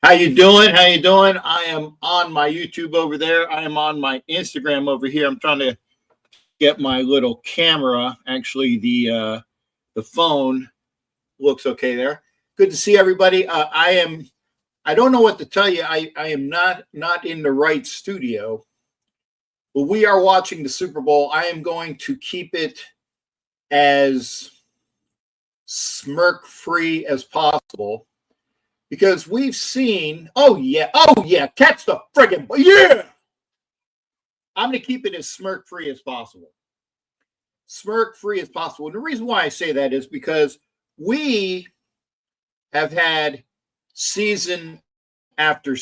How you doing? How you doing? I am on my YouTube over there. I am on my Instagram over here. I'm trying to get my little camera. Actually, the phone looks okay there. Good to see everybody. I don't know what to tell you. I am not in the right studio. But we are watching the Super Bowl. I am going to keep it as smirk-free as possible. Because we've seen, oh yeah, catch the friggin' yeah. I'm going to keep it as smirk-free as possible. Smirk-free as possible. And the reason why I say that is because we have had season after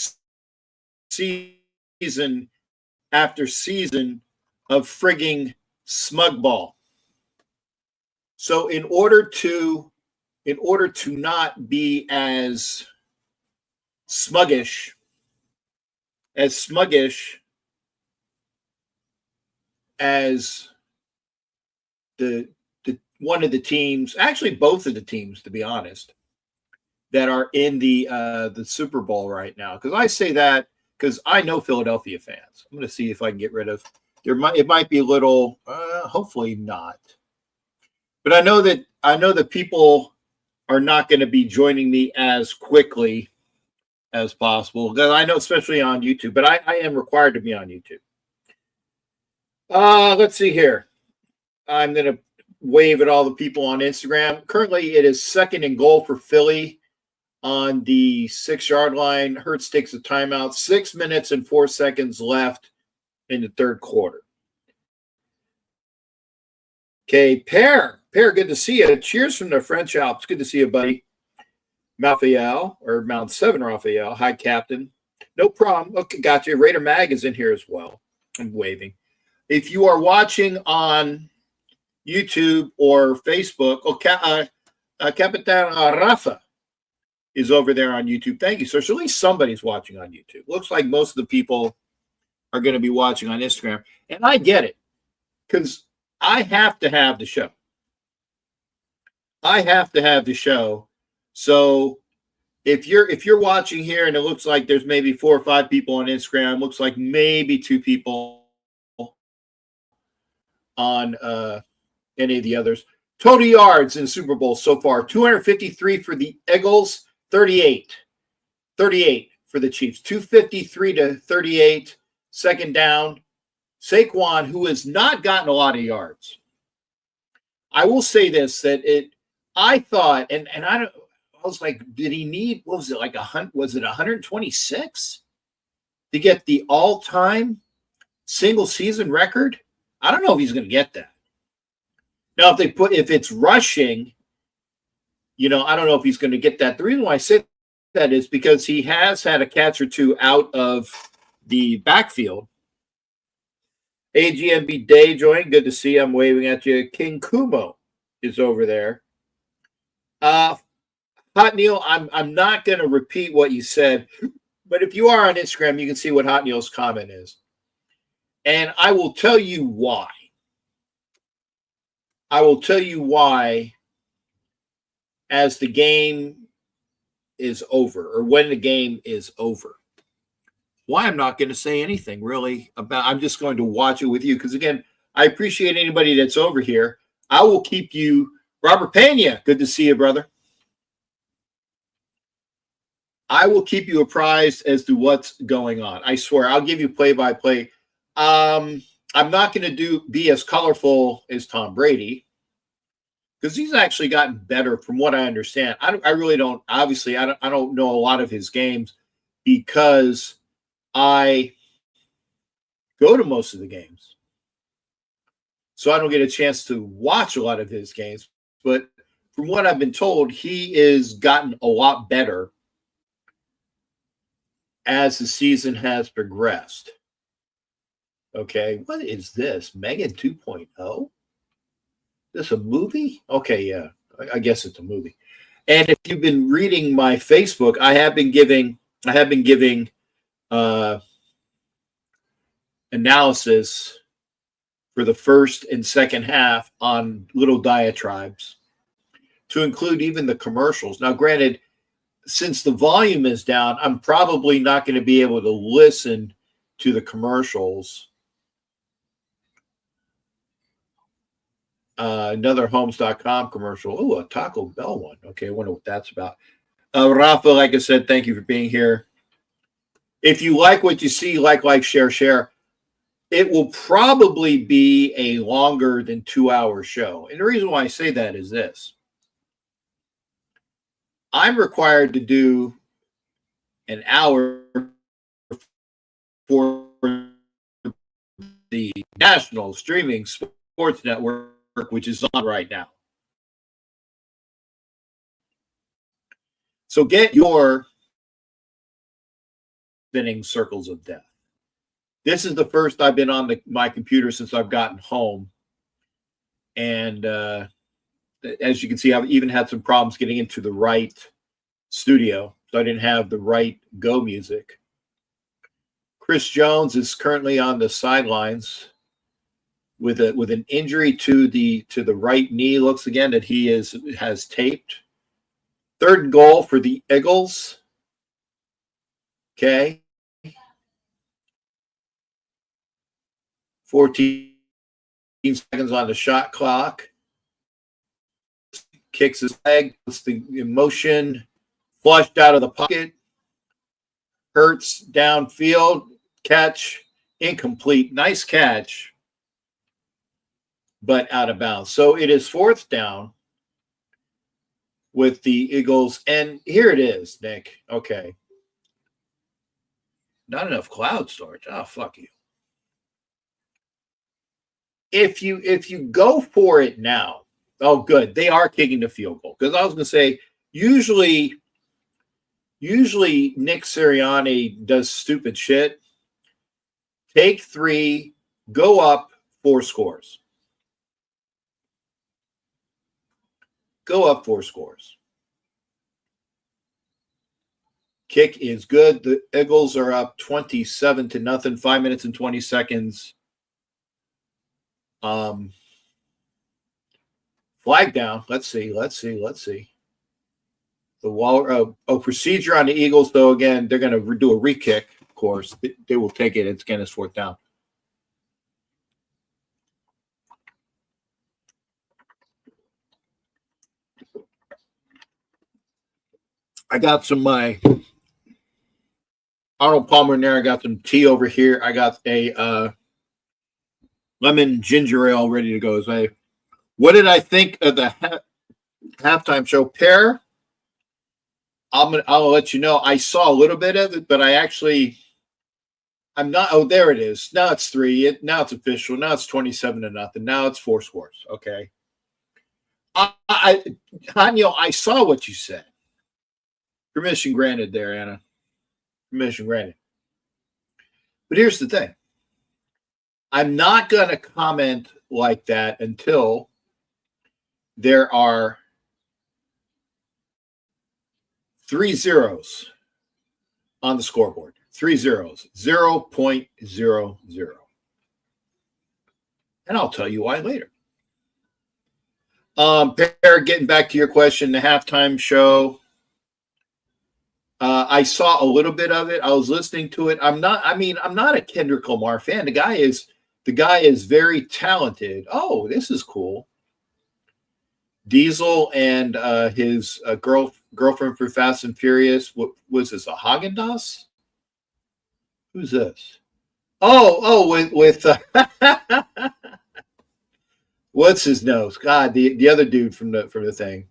season after season of frigging smug ball. So in order to not be as smuggish as the one of the teams, actually both of the teams, to be honest, that are in the Super Bowl right now. Because I say that because I know Philadelphia fans. I'm going to see if I can get rid of. It might be a little. Hopefully not. But I know that people are not going to be joining me as quickly as possible. Because I know, especially on YouTube, but I am required to be on YouTube. Let's see here. I'm going to wave at all the people on Instagram. Currently, it is 2nd and goal for Philly on the 6-yard line. Hurts takes a timeout. 6 minutes and 4 seconds left in the third quarter. Okay, Pear, good to see you. Cheers from the French Alps. Good to see you, buddy. Raphael, or Mount 7 Raphael. Hi, Captain. No problem. Okay, got you. Raider Mag is in here as well. I'm waving. If you are watching on YouTube or Facebook, Capitan Rafa is over there on YouTube. Thank you, sir. So at least somebody's watching on YouTube. Looks like most of the people are going to be watching on Instagram. And I get it, because I have to have the show. So if you're watching here and it looks like there's maybe 4 or 5 people on Instagram, looks like maybe 2 people on any of the others. Total yards in the Super Bowl so far: 253 for the Eagles, 38 for the Chiefs. 253 to 38. Second down. Saquon, who has not gotten a lot of yards. I will say this, I thought, and I was like, did he need, what was it, like was it 126 to get the all-time single season record? I don't know if he's going to get that. Now, if it's rushing, I don't know if he's going to get that. The reason why I say that is because he has had a catch or two out of the backfield. AGMB Day join. Good to see you. I'm waving at you. King Kumo is over there. Hot Neil, I'm not going to repeat what you said, but if you are on Instagram, you can see what Hot Neil's comment is. And I will tell you why. As the game is over, or when the game is over. Why I'm not going to say anything really about. I'm just going to watch it with you because, again, I appreciate anybody that's over here. I will keep you. Robert Pena, good to see you, brother. I will keep you apprised as to what's going on. I swear, I'll give you play-by-play. I'm not going to be as colorful as Tom Brady because he's actually gotten better from what I understand. I really don't. Obviously, I don't know a lot of his games because I go to most of the games. So I don't get a chance to watch a lot of his games. But from what I've been told, he is gotten a lot better as the season has progressed. Okay, what is this? Megan 2.0? This a movie? Okay, yeah, I guess it's a movie. And if you've been reading my Facebook, I have been giving analysis for the first and second half on little diatribes to include even the commercials. Now, granted, since the volume is down, I'm probably not going to be able to listen to the commercials. Another homes.com commercial. Oh, a Taco Bell one. Okay, I wonder what that's about. Rafa, like I said, thank you for being here. If you like what you see, like, share. It will probably be a longer than 2-hour show. And the reason why I say that is this. I'm required to do an hour for the national streaming sports network, which is on right now. So get your spinning circles of death. This is the first I've been on my computer since I've gotten home. And as you can see, I've even had some problems getting into the right studio. So I didn't have the right Go music. Chris Jones is currently on the sidelines with an injury to the right knee. Looks again that he has taped. 3rd and goal for the Eagles. Okay. 14 seconds on the shot clock. Kicks his leg, puts the motion, flushed out of the pocket. Hurts downfield, catch, incomplete. Nice catch, but out of bounds. So it is 4th down with the Eagles. And here it is, Nick. Okay. Not enough cloud storage. Oh, fuck you. If you go for it now, oh, good. They are kicking the field goal. Because I was going to say, usually Nick Sirianni does stupid shit. Take 3, go up 4 scores. Go up 4 scores. Kick is good. The Eagles are up 27-0. 5 minutes and 20 seconds. Flag down. Let's see. The Waller procedure on the Eagles, though. Again, they're going to do a re-kick. Of course, they will take it. It's again, it's 4th down. I got some Arnold Palmer in there. I got some tea over here. I got a lemon ginger ale ready to go. So what did I think of the halftime show? Pear, I'll let you know. I saw a little bit of it, but I'm not. Oh, there it is. Now it's 3. Now it's official. Now it's 27-0. Now it's 4 scores. Okay. Hanyo, I saw what you said. Permission granted there, Anna. Permission granted. But here's the thing. I'm not going to comment like that until there are 3 zeros on the scoreboard. 3 zeros. 0.00. And I'll tell you why later. Pear, getting back to your question, the halftime show. I saw a little bit of it. I was listening to it. I'm not a Kendrick Lamar fan. The guy is very talented. Oh, this is cool. Diesel and his girlfriend for Fast and Furious. What was this? A Haagen-Dazs? Who's this? Oh, with what's his nose? God, the other dude from the thing.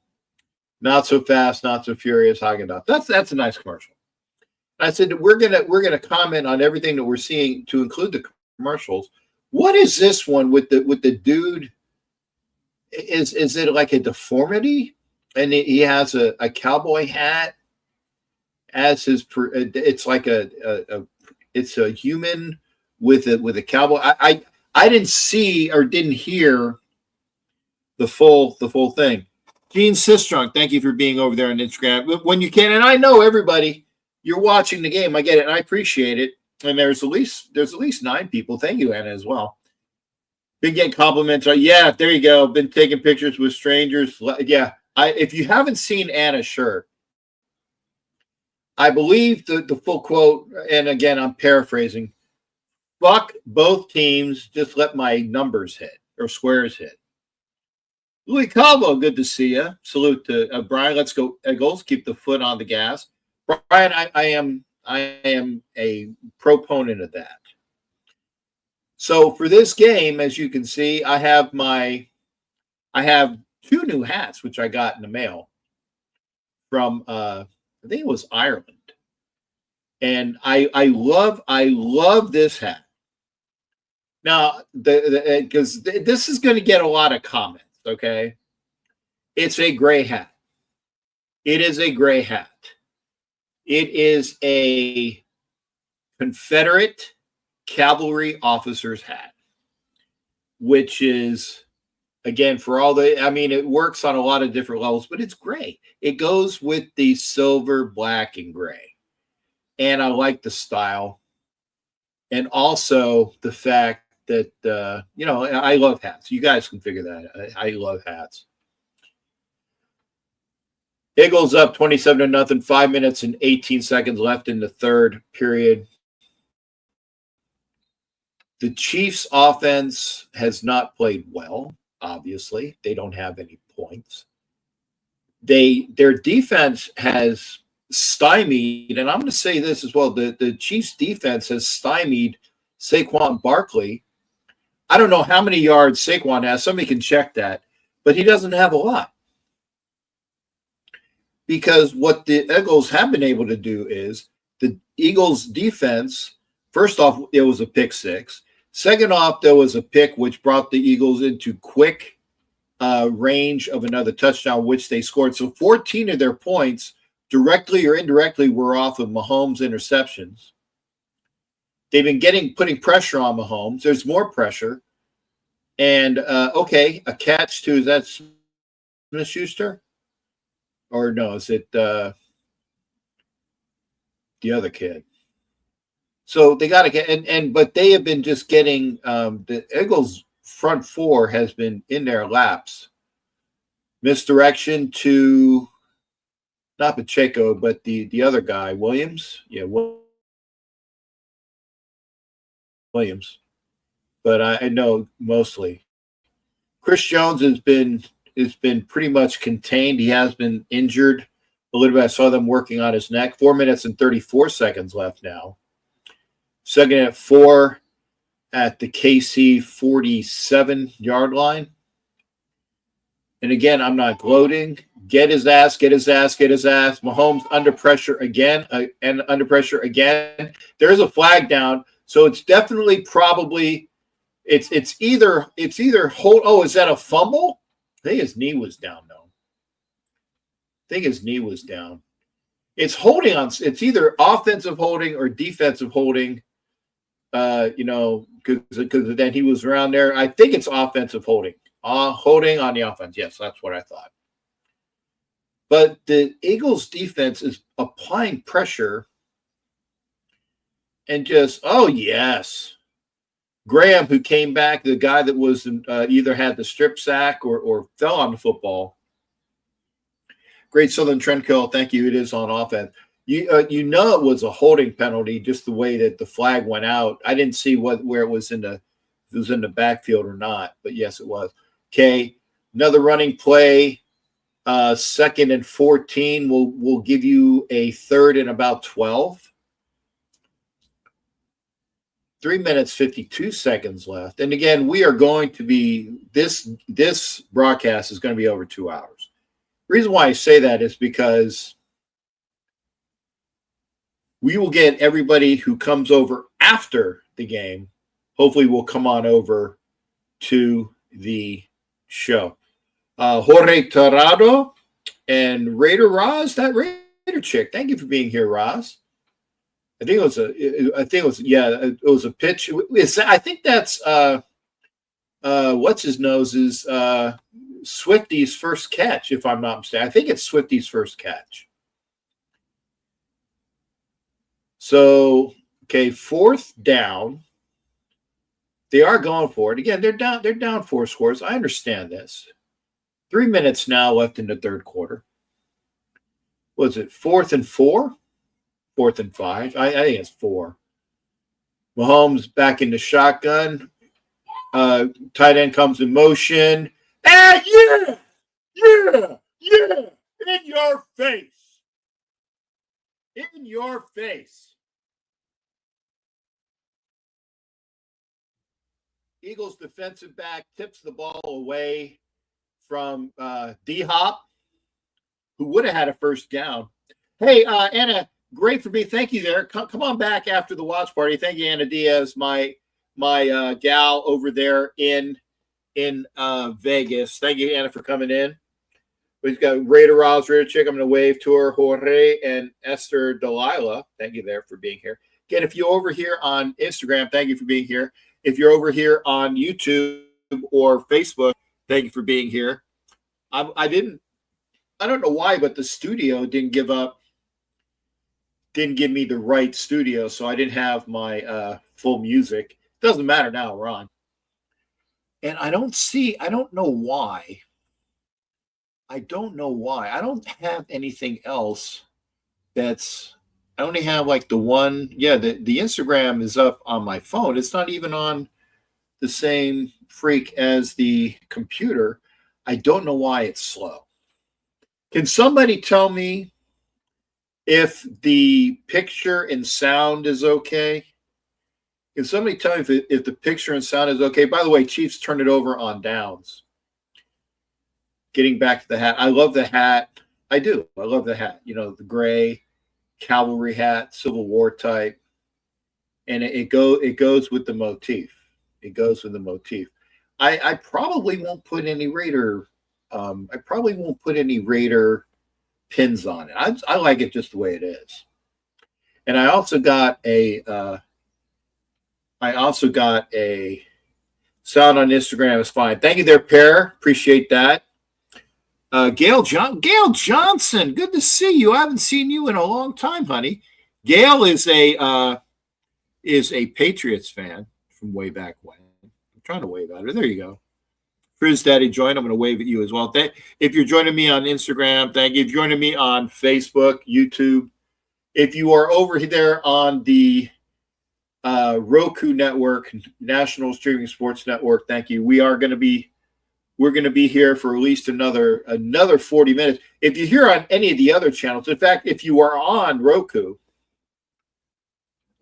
Not so fast, not so furious. Haagen-Dazs. That's a nice commercial. I said we're gonna comment on everything that we're seeing to include the commercials. What is this one with the dude? Is it like a deformity? And he has a cowboy hat as his. It's like it's a human with a cowboy. I didn't see or didn't hear the full thing. Gene Sistrunk, thank you for being over there on Instagram when you can. And I know everybody, you're watching the game. I get it, and I appreciate it. And there's at least 9 people. Thank you, Anna, as well. Been getting compliments. Yeah, there you go. Been taking pictures with strangers. Yeah, if you haven't seen Anna's shirt, I believe the full quote, and again, I'm paraphrasing. Fuck both teams. Just let my numbers hit or squares hit. Louis Calvo, good to see you. Salute to Brian. Let's go Eagles. Keep the foot on the gas. Brian, I am a proponent of that. So for this game, as you can see, I have two new hats which I got in the mail from I think it was Ireland, and I love this hat. Now, because this is going to get a lot of comments. Okay, it's a gray hat. It is a gray hat. It is a Confederate cavalry officer's hat, which is, again, for all the, I mean, it works on a lot of different levels, but it's gray. It goes with the silver, black, and gray. And I like the style. And also the fact that, I love hats. You guys can figure that. I love hats. Eagles up 27-0, 5 minutes and 18 seconds left in the third period. The Chiefs' offense has not played well, obviously. They don't have any points. Their defense has stymied, and I'm going to say this as well, the Chiefs' defense has stymied Saquon Barkley. I don't know how many yards Saquon has. Somebody can check that. But he doesn't have a lot. Because what the Eagles have been able to do is the Eagles' defense, first off, it was a pick six. Second off, there was a pick which brought the Eagles into quick range of another touchdown, which they scored. So 14 of their points, directly or indirectly, were off of Mahomes' interceptions. They've been putting pressure on Mahomes. There's more pressure. And, a catch too. Is that Smith-Schuster? Or no, is it the other kid? So they got to get, but they have been just getting, the Eagles' front four has been in their laps. Misdirection to, not Pacheco, but the other guy, Williams. Yeah, Williams. But I know mostly. Chris Jones has been pretty much contained. He has been injured a little bit. I saw them working on his neck. 4 minutes and 34 seconds left now. Second at 4 at the KC 47-yard line. And again, I'm not gloating. Get his ass. Mahomes under pressure again, and under pressure again. There's a flag down, so it's definitely probably it's either hold. Oh, is that a fumble? I think his knee was down, though. It's holding on. It's either offensive holding or defensive holding. Because then he was around there. I think it's offensive holding. Holding on the offense. Yes, that's what I thought. But the Eagles' defense is applying pressure and just, oh, yes. Graham, who came back, the guy that was either had the strip sack or fell on the football. Great Southern Trendkill, thank you. It is on offense. It was a holding penalty, just the way that the flag went out. I didn't see where it was in the backfield or not, but yes, it was. Okay, another running play. 2nd and 14. We'll give you a 3rd and about 12. 3 minutes, 52 seconds left. And again, we are going to be, this broadcast is going to be over 2 hours. The reason why I say that is because we will get everybody who comes over after the game, hopefully will come on over to the show. Jorge Torrado and Raider Roz, that Raider chick. Thank you for being here, Roz. I think it was a pitch. I think that's what's his nose's Swifty's first catch, if I'm not mistaken. I think it's Swifty's first catch. So, okay, 4th down. They are going for it. Again, they're down 4 scores. I understand this. 3 minutes now left in the third quarter. Was it 4th and 4? 4th and 5. I think it's 4. Mahomes back in the shotgun. Tight end comes in motion. And yeah, in your face. In your face. Eagles defensive back tips the ball away from D-Hop, who would have had a first down. Hey, Anna, great for me. Thank you there. Come on back after the watch party. Thank you, Anna Diaz, my gal over there in Vegas. Thank you, Anna, for coming in. We've got Raider Rouse, Raider Chick. I'm going to wave to her, Jorge and Esther Delilah. Thank you there for being here. Again, if you're over here on Instagram, thank you for being here. If you're over here on YouTube or Facebook, thank you for being here. I don't know why, but the studio didn't give me the right studio, so I didn't have my full music. Doesn't matter now, we're on. And I don't know why. I don't have anything else I only have like the one. Yeah, the Instagram is up on my phone. It's not even on the same freak as the computer. I don't know why it's slow. Can somebody tell me if the picture and sound is okay? Can somebody tell me if the picture and sound is okay? By the way, Chiefs turned it over on downs. Getting back to the hat. I love the hat. I do. I love the hat. You know, the gray cavalry hat, Civil War type. And it goes with the motif. It goes with the motif. I probably won't put any Raider pins on it. I like it just the way it is. And I also got a sound on Instagram is fine. Thank you there, Pear. Appreciate that. Gail Johnson, good to see you. I haven't seen you in a long time, honey. Gail is a Patriots fan from way back when. I'm trying to wave at her. There you go. Frizz Daddy joined. I'm going to wave at you as well. If you're joining me on Instagram, thank you. If you're joining me on Facebook, YouTube, if you are over there on the Roku network, National Streaming Sports Network, thank you. We're going to be here for at least another 40 minutes. If you're here on any of the other channels, in fact, if you are on Roku,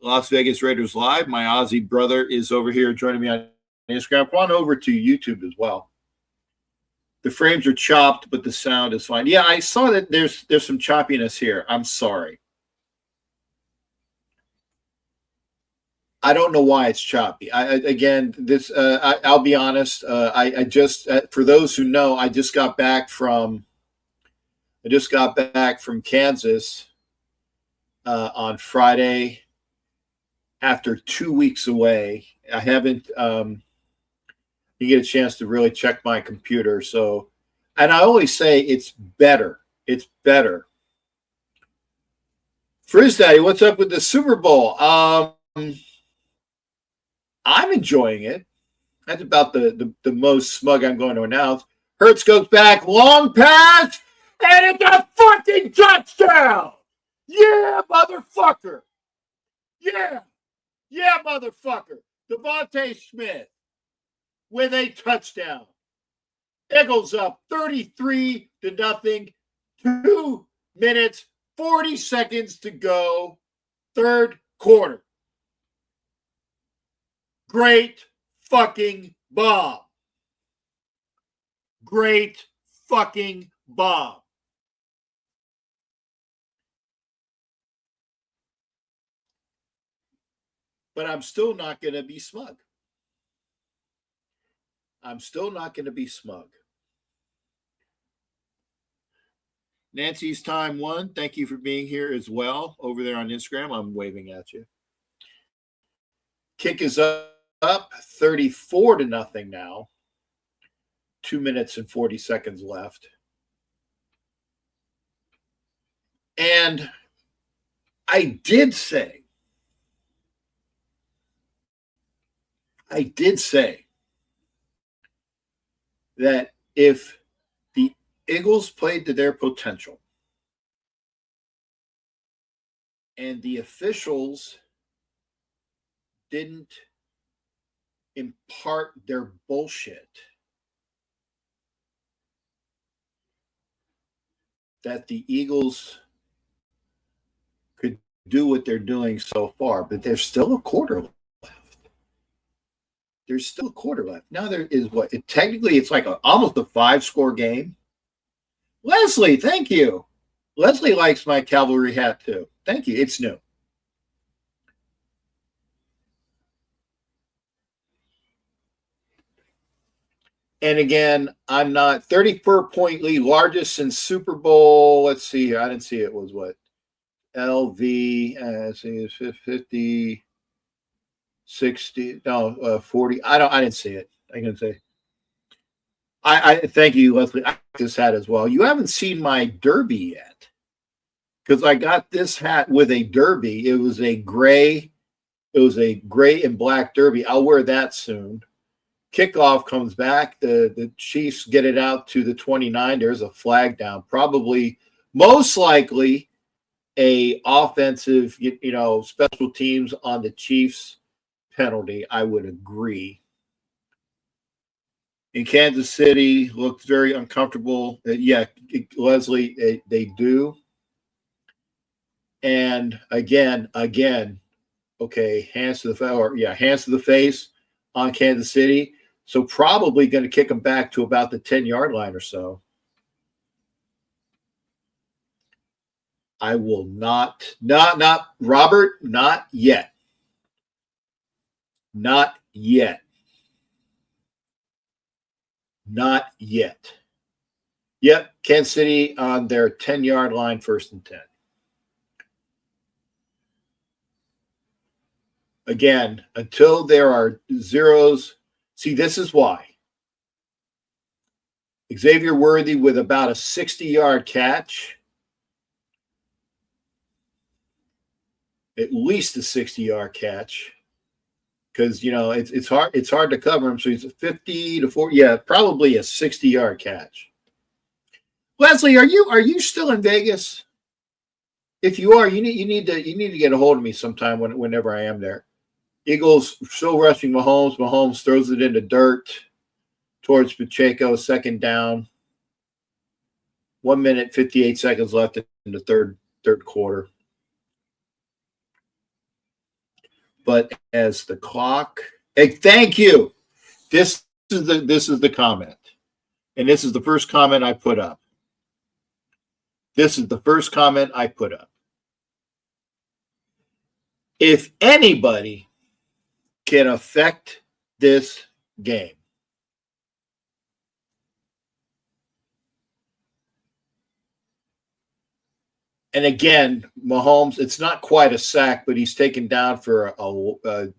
Las Vegas Raiders Live, my Aussie brother is over here joining me on Instagram. Come on over to YouTube as well. The frames are chopped, but the sound is fine. Yeah, I saw that there's some choppiness here. I'm sorry. I don't know why it's choppy. I'll be honest. I just, for those who know, I just got back from Kansas on Friday after 2 weeks away. I haven't you get a chance to really check my computer. So, and I always say it's better. It's better. Frizz Daddy, what's up with the Super Bowl? I'm enjoying it. That's about the most smug I'm going to announce. Hurts goes back, long pass, and it's a fucking touchdown! Yeah, motherfucker! Yeah, motherfucker! Devontae Smith with a touchdown. Eagles up 33-0. 2 minutes, 40 seconds to go. Third quarter. Great fucking bomb. Great fucking bomb. But I'm still not going to be smug. Nancy's time 1. Thank you for being here as well. Over there on Instagram, I'm waving at you. Kick is up 34-0 now. 2 minutes and 40 seconds left. And I did say that if the Eagles played to their potential, and the officials didn't impart their bullshit that the Eagles could do what they're doing so far, but there's still a quarter left. There's still a quarter left. Now there is what? Technically, it's like almost a 5-score game. Leslie, thank you. Leslie likes my cavalry hat too. Thank you. It's new. And again, I'm not 34-point lead, largest in Super Bowl. Let's see here. I didn't see it was what? LV, let's see, 50, 60, no, 40. I didn't see it. I can say. I thank you, Leslie. I like this hat as well. You haven't seen my derby yet because I got this hat with a derby. It was a gray and black derby. I'll wear that soon. Kickoff comes back. The Chiefs get it out to the 29. There's a flag down. Probably, most likely, a offensive, special teams on the Chiefs penalty. I would agree. In Kansas City, looked very uncomfortable. Yeah, Leslie, they do. And again, okay, hands to the face on Kansas City. So probably going to kick them back to about the 10-yard line or so. I will not Robert, not yet. Not yet. Not yet. Yep, Kansas City on their 10-yard line, 1st and 10. Again, until there are zeros. See, this is why. Xavier Worthy with about a 60-yard catch. At least a 60-yard catch. Because it's hard to cover him. So he's 50 to 40. Yeah, probably a 60-yard catch. Leslie, are you still in Vegas? If you are, you need to get a hold of me sometime whenever I am there. Eagles still rushing Mahomes. Mahomes throws it into dirt towards Pacheco. 2nd down. 1 minute 58 seconds left in the third quarter. But as the clock, hey, thank you. This is the comment, and this is the first comment I put up. This is the first comment I put up. If anybody can affect this game, and again, Mahomes, it's not quite a sack, but he's taken down for a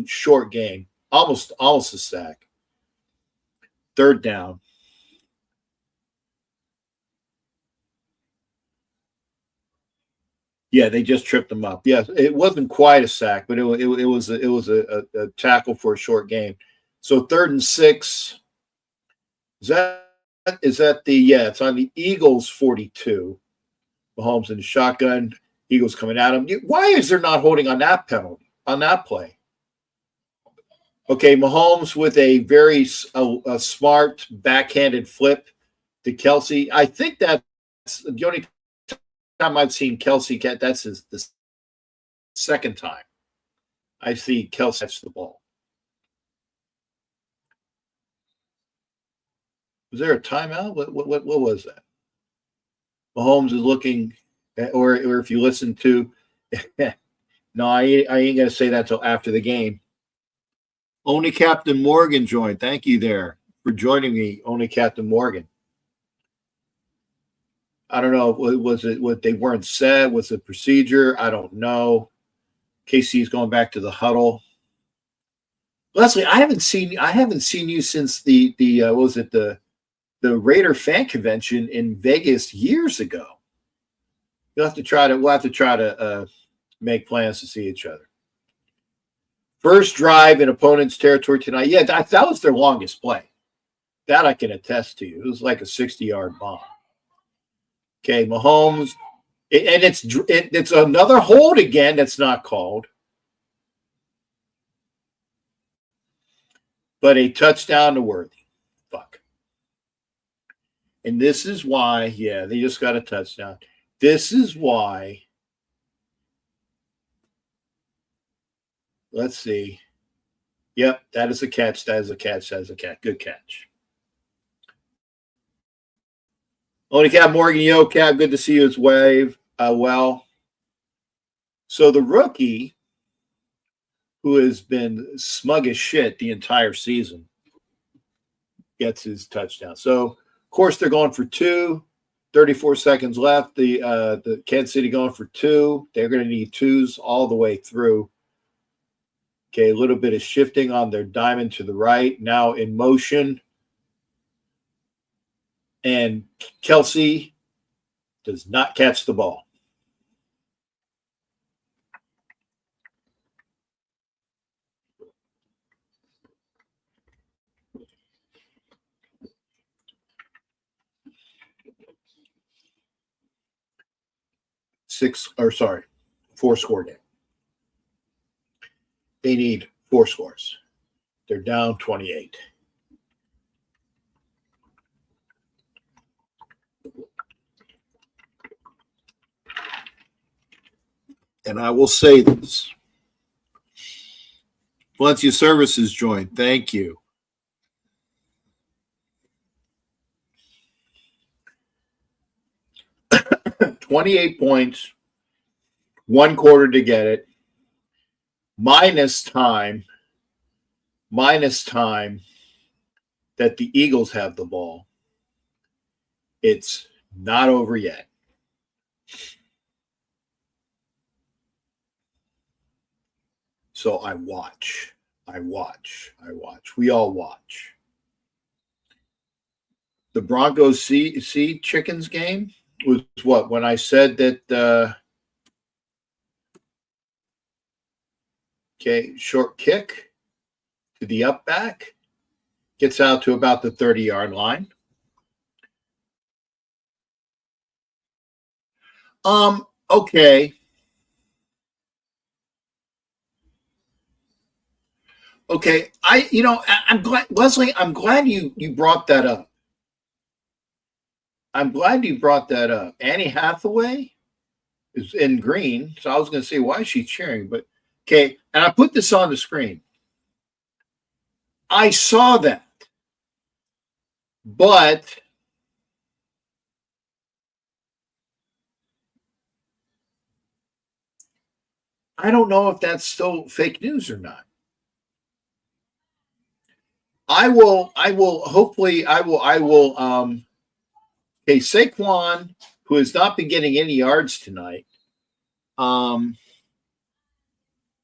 short game, almost a sack. 3rd down. Yeah, they just tripped him up. Yeah, it wasn't quite a sack, but it was a tackle for a short game. So 3rd and 6. Is that it's on the Eagles 42. Mahomes in the shotgun. Eagles coming at him. Why is there not holding on that penalty, on that play? Okay, Mahomes with a very smart backhanded flip to Kelsey. I think that's the only time I've seen Kelsey catch. That's the 2nd time I see Kelsey catch the ball. Was there a timeout? What was that? Mahomes is looking, or if you listen to, no, I ain't going to say that till after the game. Only Captain Morgan joined. Thank you there for joining me, Only Captain Morgan. I don't know. Was it what they weren't said? Was it procedure? I don't know. KC's going back to the huddle. Leslie, I haven't seen you since the what was it, the Raider fan convention in Vegas years ago. We'll have to try to make plans to see each other. First drive in opponent's territory tonight. Yeah, that was their longest play. That I can attest to you. It was like a 60-yard bomb. Okay, Mahomes And it's another hold again that's not called. But a touchdown to Worthy. Fuck. And this is why, yeah, they just got a touchdown. This is why. Let's see. Yep, that is a catch. That is a catch. That is a catch. Good catch. Only Cap Morgan, yo, Cap, good to see you as well. So the rookie, who has been smug as shit the entire season, gets his touchdown. So, of course, they're going for 2. 34 seconds left. The Kansas City going for 2. They're going to need 2s all the way through. Okay, a little bit of shifting on their diamond to the right. Now in motion. And Kelsey does not catch the ball. Four score game. They need 4 scores. They're down 28. And I will say this. Valencia Services joined. Thank you. $28 points, 1 quarter to get it, minus time that the Eagles have the ball. It's not over yet. So I watch. We all watch. The Broncos see Chickens game was what? When I said that, short kick to the up back, gets out to about the 30-yard line. Okay. Okay, I'm glad, Leslie. I'm glad you brought that up. I'm glad you brought that up. Annie Hathaway is in green, so I was going to say, why is she cheering? But okay, and I put this on the screen. I saw that, but I don't know if that's still fake news or not. I will hopefully Saquon, who has not been getting any yards tonight.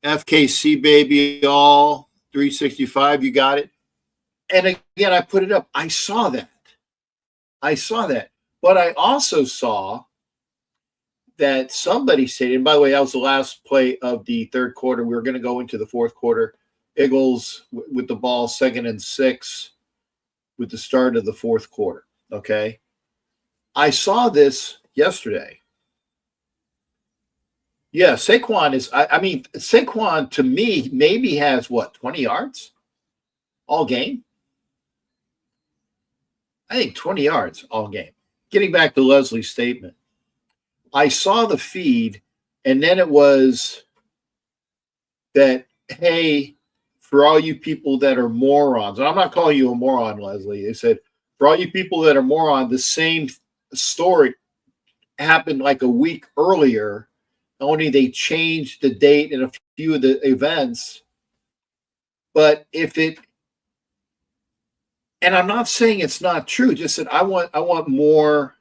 FKC baby, all 365, you got it. And again, I put it up. I saw that. But I also saw that somebody said, and by the way, that was the last play of the third quarter. We were going to go into the fourth quarter. Eagles with the ball, 2nd and 6 with the start of the fourth quarter. Okay. I saw this yesterday. Yeah, Saquon is, Saquon to me maybe has 20 yards all game? I think 20 yards all game. Getting back to Leslie's statement, I saw the feed, and then it was that, hey, for all you people that are morons, and I'm not calling you a moron, Leslie. They said, for all you people that are morons, the same story happened like a week earlier, only they changed the date and a few of the events. But and I'm not saying it's not true, just that I want more.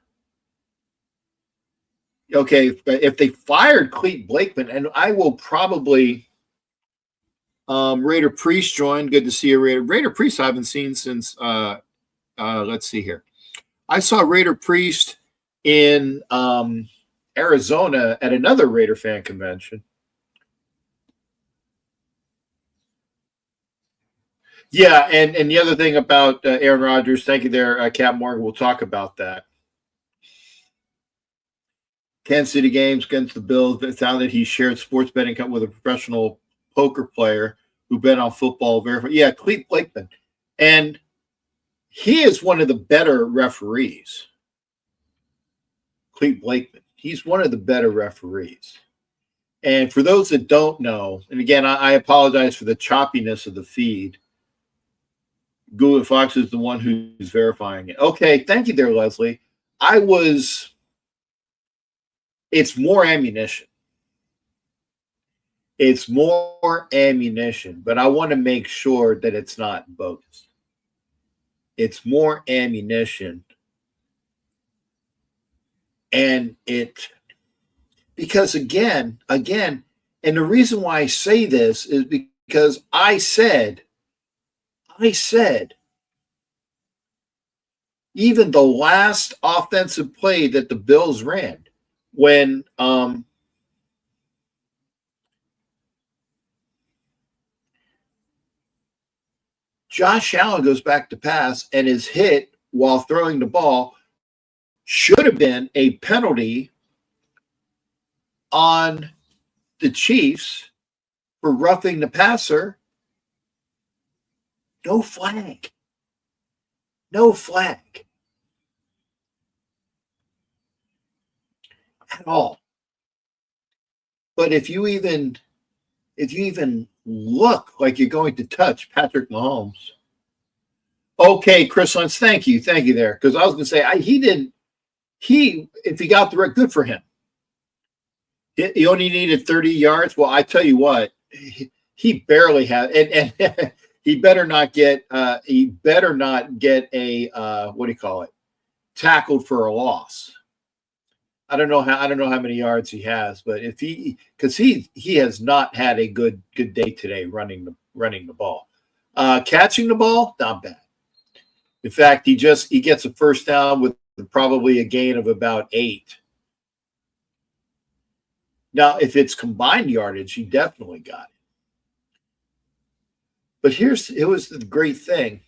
Okay, if they fired Clete Blakeman, and I will probably Raider Priest joined. Good to see you, Raider. Raider Priest I haven't seen since let's see here. I saw Raider Priest in Arizona at another Raider fan convention. Yeah, and the other thing about Aaron Rodgers, thank you there, Cap Morgan, we'll talk about that. Kansas City games against the Bills. It found that he shared sports betting account with a professional poker player who bet on football. Yeah, Clete Blakeman. And he is one of the better referees. Clete Blakeman. He's one of the better referees. And for those that don't know, and again, I apologize for the choppiness of the feed. Google Fox is the one who's verifying it. Okay, thank you there, Leslie. It's more ammunition. It's more ammunition, but I want to make sure that it's not bogus. It's more ammunition. And because again, and the reason why I say this is because I said, even the last offensive play that the Bills ran, when Josh Allen goes back to pass and is hit while throwing the ball, should have been a penalty on the Chiefs for roughing the passer. No flag. No flag. At all. But if you even look like you're going to touch Patrick Mahomes. Okay, Chris Lentz, thank you there. Because I was going to say, if he got the right, good for him. He only needed 30 yards. Well, I tell you what, he barely had, and he better not get a what do you call it? Tackled for a loss. I don't know how many yards he has, but because he has not had a good day today running the ball. Catching the ball, not bad. In fact, he gets a first down with probably a gain of about 8. Now, if it's combined yardage, he definitely got it. But it was the great thing.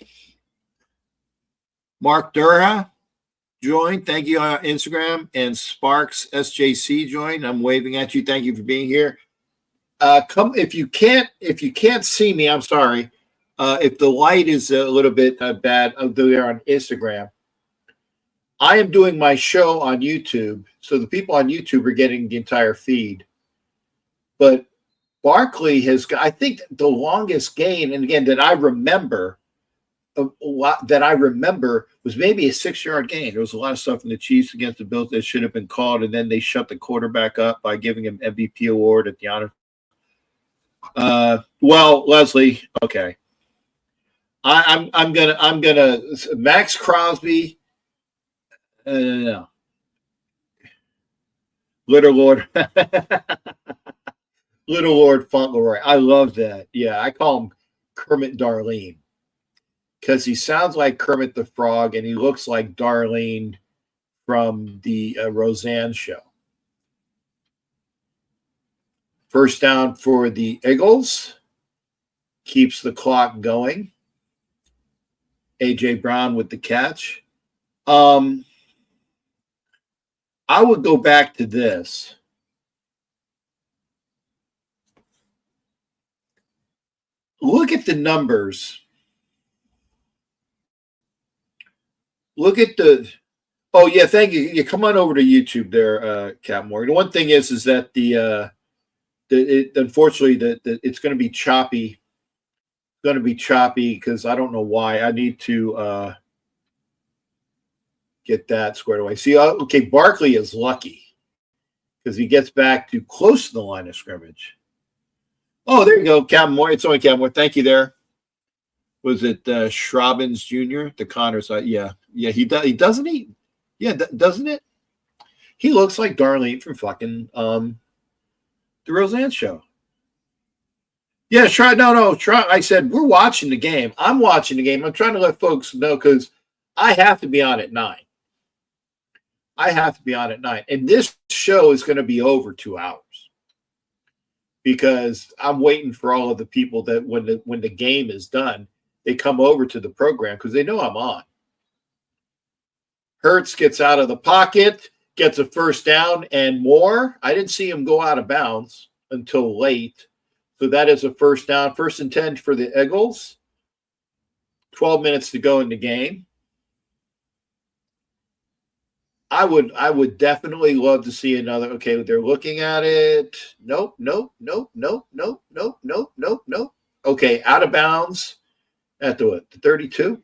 Mark Durha joined. Thank you on Instagram. And Sparks SJC joined. I'm waving at you. Thank you for being here. Come if you can't see me, I'm sorry. If the light is a little bit bad, I'll do it on Instagram. I am doing my show on YouTube, so the people on YouTube are getting the entire feed. But Barkley has got, I think, the longest gain, and again, that I remember was maybe a 6-yard gain. There was a lot of stuff in the Chiefs against the Bills that should have been called, and then they shut the quarterback up by giving him MVP award at the honor. Well, Leslie, okay. I'm gonna Max Crosby. No. Little Lord Fauntleroy. I love that. Yeah, I call him Kermit Darlene because he sounds like Kermit the Frog and he looks like Darlene from the Roseanne show. First down for the Eagles. Keeps the clock going. A.J. Brown with the catch. I would go back to this. Look at the numbers. Look at the. Oh yeah, thank you. You come on over to YouTube there, Cap Morgan. One thing is that unfortunately it's going to be choppy. Going to be choppy because I don't know why. I need to get that squared away. See, okay, Barkley is lucky because he gets back too close to the line of scrimmage. Oh, there you go, Cam Moore. It's only Cam Moore. Thank you there. Was it Schrobbins Jr.? The Connors? Yeah. He does. He doesn't he? Yeah, doesn't it? He looks like Darlene from fucking the Roseanne show. Yeah, I said we're watching the game. I'm watching the game. I'm trying to let folks know because I have to be on at 9. And this show is going to be over 2 hours because I'm waiting for all of the people that when the game is done, they come over to the program because they know I'm on. Hurts gets out of the pocket. gets a first down and more. I didn't see him go out of bounds until late. So that is a first down. First and 10 for the Eagles. 12 minutes to go in the game. I would definitely love to see another. Okay, they're looking at it. Nope. Okay, out of bounds at the 32.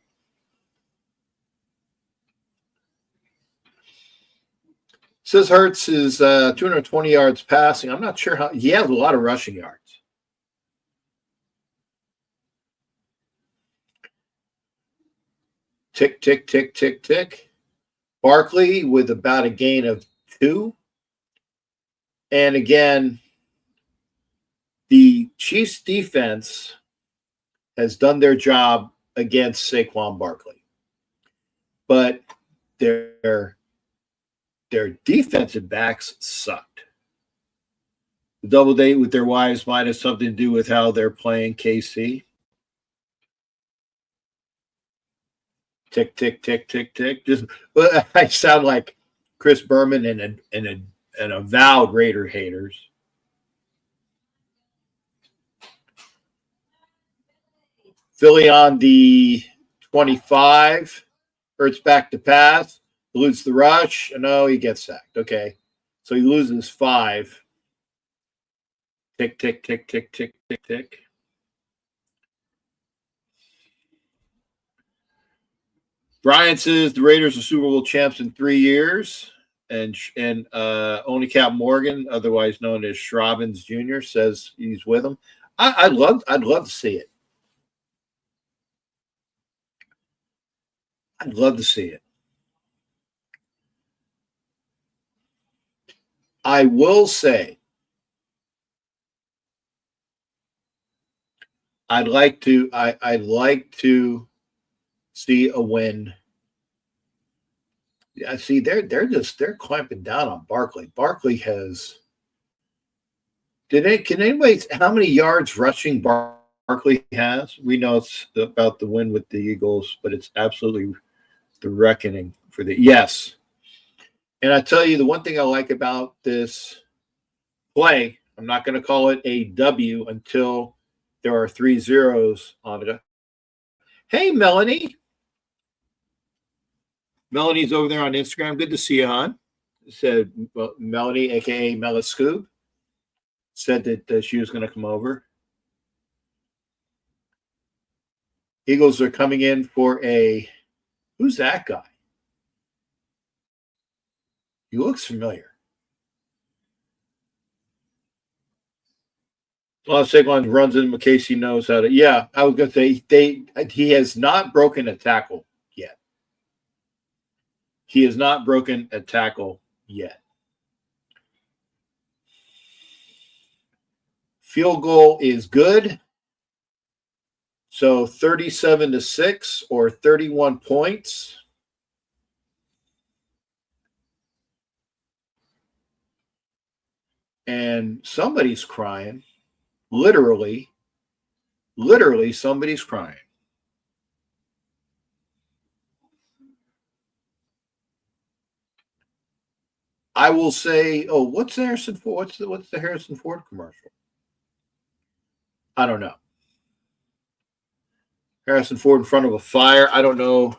Says Hurts is 220 yards passing. I'm not sure how. He has a lot of rushing yards. Tick, tick, tick, tick, tick. Barkley with about a gain of 2. And again, the Chiefs defense has done their job against Saquon Barkley. But their defensive backs sucked. The double date with their wives might have something to do with how they're playing KC. Tick, tick, tick, tick, tick. Just, I sound like Chris Berman and avowed Raider haters. Philly on the 25. Hurts back to pass. Eludes the rush. No, he gets sacked. Okay. So he loses 5. Tick, tick, tick, tick, tick, tick, tick. Brian says the Raiders are Super Bowl champs in 3 years. And only Cap Morgan, otherwise known as Schrobbins Jr., says he's with them. I'd love to see it. I'd love to see it. I will say I'd like to see a win. Yeah, see, they're clamping down on Barkley. Barkley has. Can anybody? How many yards rushing Barkley has? We know it's about the win with the Eagles, but it's absolutely the reckoning for the yes. And I tell you, the one thing I like about this play, I'm not going to call it a W until there are 3 zeros on it. Hey, Melanie. Melanie's over there on Instagram. Good to see you, hon. Said Melanie, a.k.a. Mela Scoob, said that she was going to come over. Eagles are coming in for a – who's that guy? He looks familiar. Saquon runs into Casey knows how to. Yeah, I was going to say he has not broken a tackle yet. He has not broken a tackle yet. Field goal is good. So 37-6 or 31 points. And somebody's crying. Literally somebody's crying. I will say, what's the Harrison Ford? What's the Harrison Ford commercial? I don't know. Harrison Ford in front of a fire. I don't know.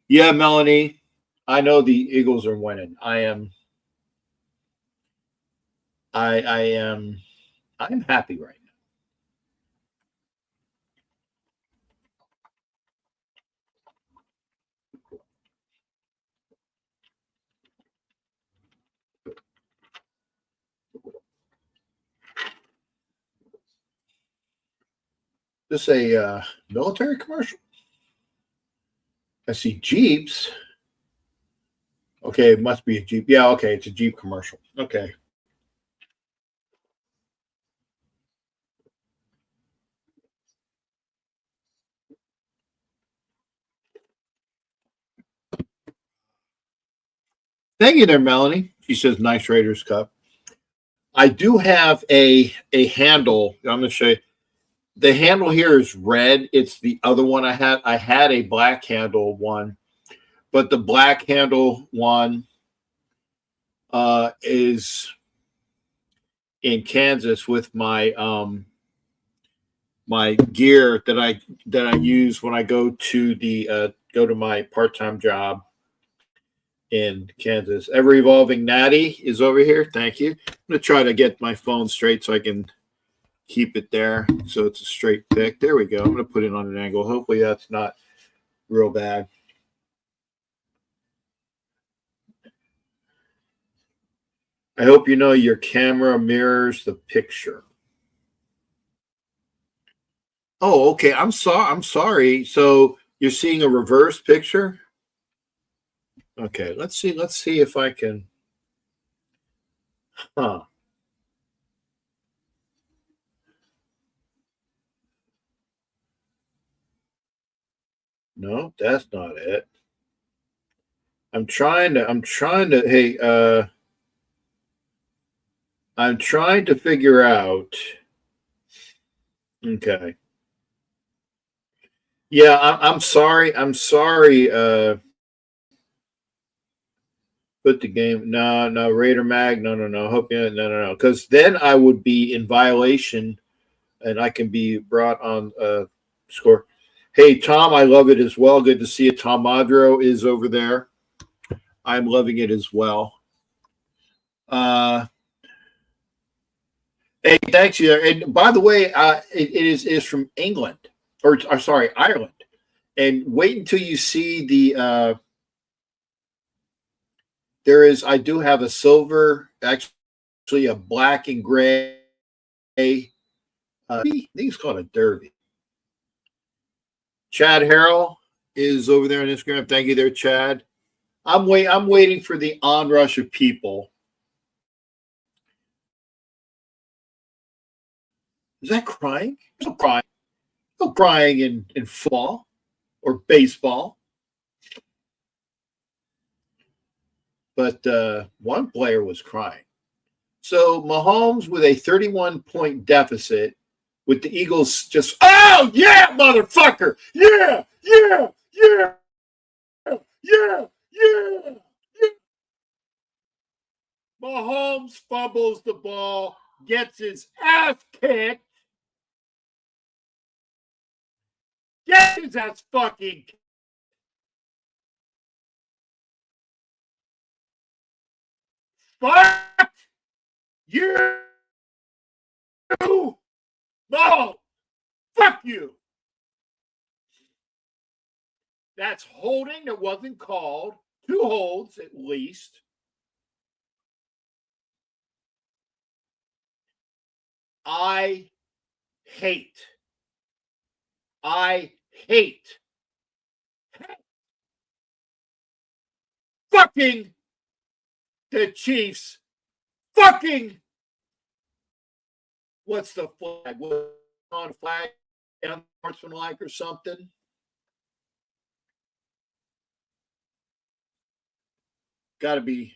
Yeah, Melanie, I know the Eagles are winning. I am happy right now. This is a military commercial? I see Jeeps. Okay, it must be a Jeep. Yeah, okay, it's a Jeep commercial. Okay. Thank you there, Melanie. She says, nice Raiders Cup. I do have a handle. I'm going to show you. The handle here is red. It's the other one I had. I had a black handle one, but the black handle one is in Kansas with my my gear that I use when I go to my part-time job in Kansas. Ever evolving Natty is over here. Thank you. I'm gonna try to get my phone straight so I can keep it there so it's a straight pick. There we go. I'm gonna put it on an angle. Hopefully that's not real bad. I hope you know your camera mirrors the picture. Oh, okay. I'm sorry. So you're seeing a reverse picture? Okay, let's see. Let's see if I can. Huh. No, that's not it. Hey, I'm trying to figure out. Okay. Yeah, I'm sorry. I'm sorry. Put the game. No, no, Raider Mag. No, no, no. Hope you. No, no, no. Because then I would be in violation, and I can be brought on score. Hey, Tom, I love it as well. Good to see you. Tom Madro is over there. I'm loving it as well. Hey, thanks you. And by the way, it is from England, or sorry, Ireland. And wait until you see the. There is. I do have a silver, actually a black and gray. I think it's called a derby. Chad Harrell is over there on Instagram. Thank you, there, Chad. I'm waiting for the onrush of people. Is that crying? There's no crying. No crying in football or baseball. But one player was crying. So Mahomes with a 31-point deficit, with the Eagles just, oh yeah, motherfucker, yeah, yeah, yeah, yeah, yeah, yeah. Mahomes fumbles the ball, gets his ass kicked, gets his ass fucking kicked. Fuck you. No, fuck you. That's holding that wasn't called. 2 holds at least. I hate fucking the Chiefs. Fucking what's the flag? What on flag? Unsportsmanlike or something? Got to be.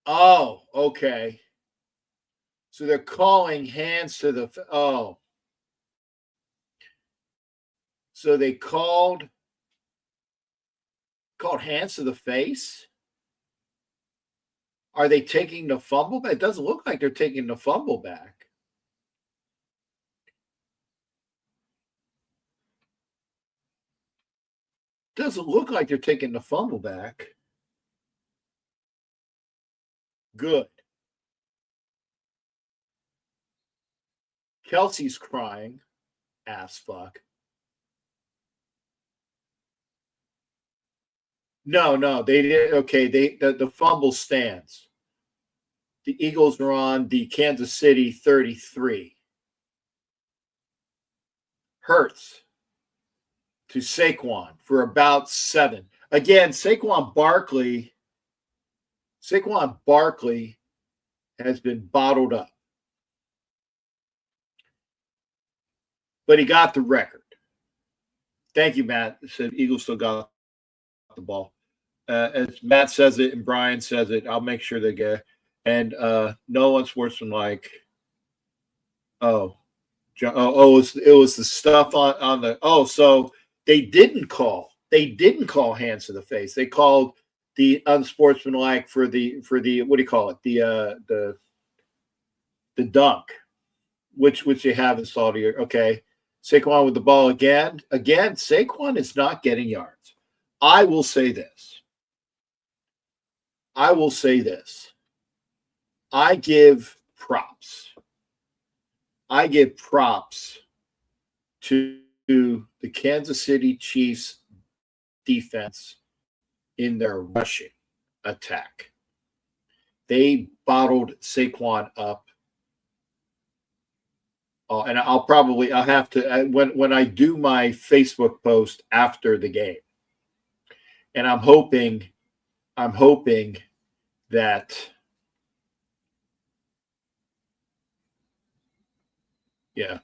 Oh, okay. So they're calling hands to the. Oh. So they called hands to the face? Are they taking the fumble back? It doesn't look like they're taking the fumble back. Doesn't look like they're taking the fumble back. Good. Kelsey's crying. Ass fuck. No, they did. Okay, the fumble stands. The Eagles are on the Kansas City 33. Hurts to Saquon for about 7. Again, Saquon Barkley has been bottled up. But he got the record. Thank you, Matt. Said Eagles still got the ball. As Matt says it and Brian says it, I'll make sure they get. And no one's worse than like, it was the stuff on the. Oh, so They didn't call. They didn't call hands to the face. They called the unsportsmanlike for the what do you call it? The dunk, which they have in Saudi. Okay, Saquon with the ball again. Again, Saquon is not getting yards. I will say this. I give props. I give props to the Kansas City Chiefs defense in their rushing attack. They bottled Saquon up. And I'll have to, when I do my Facebook post after the game, and I'm hoping that, yeah,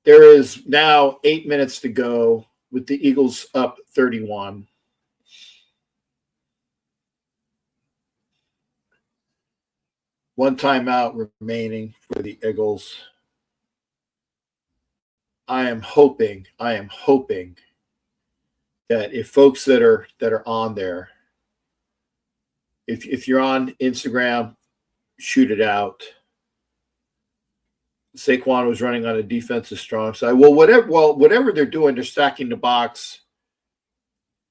there is now 8 minutes to go with the Eagles up 31. One timeout remaining for the Eagles. I am hoping that if folks that are on there, if you're on Instagram, shoot it out. Saquon was running on a defensive strong side. Whatever they're doing, they're stacking the box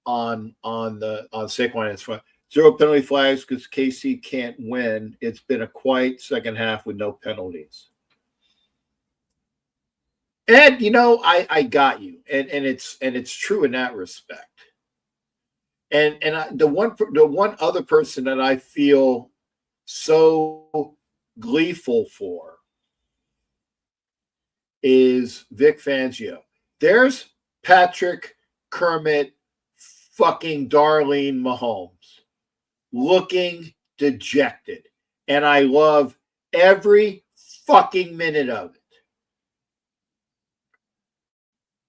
on Saquon. It's fine. 0 penalty flags because KC can't win. It's been a quiet second half with no penalties. And I got you, and it's true in that respect. And the one other person that I feel so gleeful for is Vic Fangio. There's Patrick Kermit fucking Darlene Mahomes looking dejected, and I love every fucking minute of it.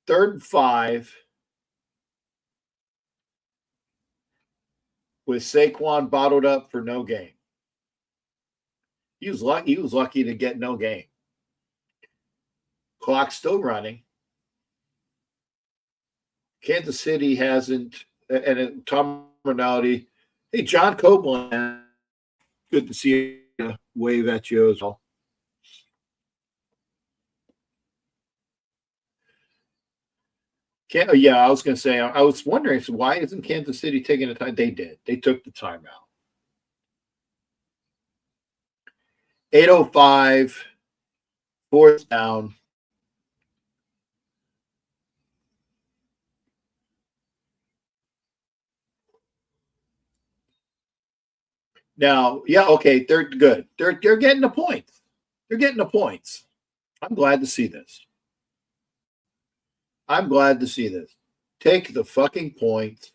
3rd and 5 with Saquon bottled up for no gain. He was lucky to get no gain. Clock's still running. Kansas City hasn't, and Tom Rinaldi. Hey, John Copeland, good to see you. Wave at you as well. Yeah, I was going to say, I was wondering, so why isn't Kansas City taking the time? They did. They took the timeout. 8:05, 4th down. Now, yeah, okay, they're good. They're getting the points. They're getting the points. I'm glad to see this. Take the fucking points.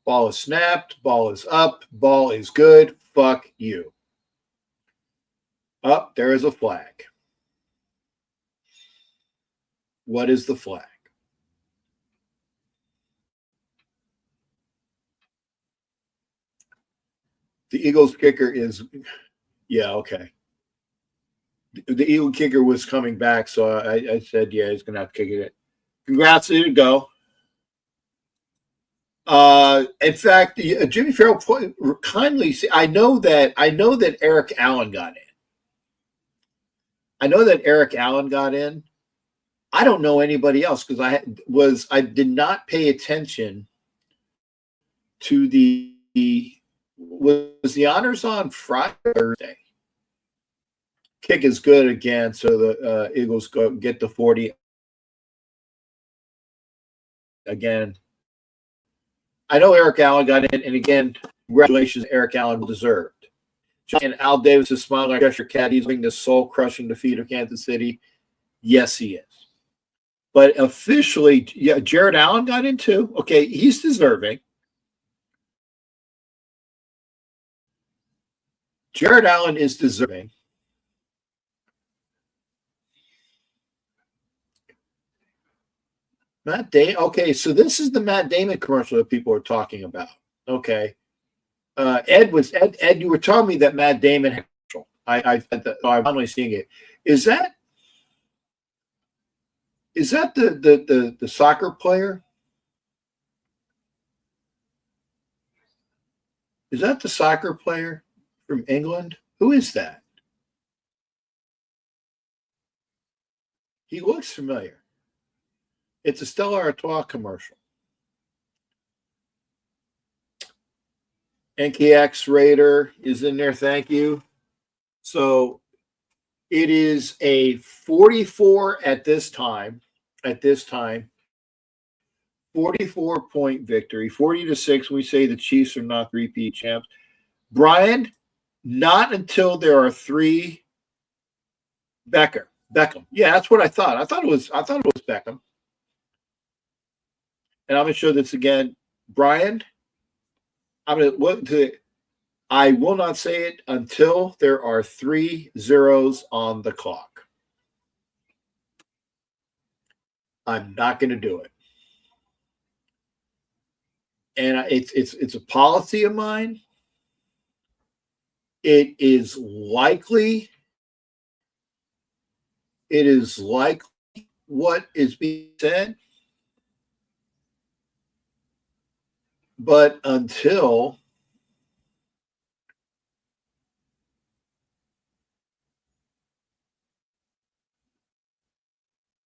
Ball is snapped. Ball is up. Ball is good. Fuck you. Up, there is a flag. What is the flag? The Eagles kicker is, yeah, okay. The Eagle kicker was coming back, so I said, yeah, he's going to have to kick it. Congrats, there you go. In fact, Jimmy Farrell kindly. I know that Eric Allen got in. I don't know anybody else because I did not pay attention to was the honors on Friday or Thursday. Kick is good again, so the Eagles get the 40 again. I know Eric Allen got in, and again, congratulations, Eric Allen, deserved. And Al Davis is smiling like Cheshire Cat. He's winning the soul-crushing defeat of Kansas City. Yes, he is. But officially, yeah, Jared Allen got in too. Okay, he's deserving. Jared Allen is deserving. Matt Damon. Okay, so this is the Matt Damon commercial that people are talking about. Okay, Ed, you were telling me that Matt Damon had commercial. I'm finally seeing it. Is that Is that the soccer player? Is that the soccer player from England? Who is that? He looks familiar. It's a Stella Artois commercial. NKX Raider is in there. Thank you. So it is a 44 at this time. At this time, 44-point victory, 40-6. We say the Chiefs are not repeat champs. Brian, not until there are three. Beckham. Yeah, that's what I thought. I thought it was Beckham. And I'm gonna show this again. Brian, I will not say it until there are 3 zeros on the clock. I'm not going to do it. And it's a policy of mine. It is likely what is being said. But until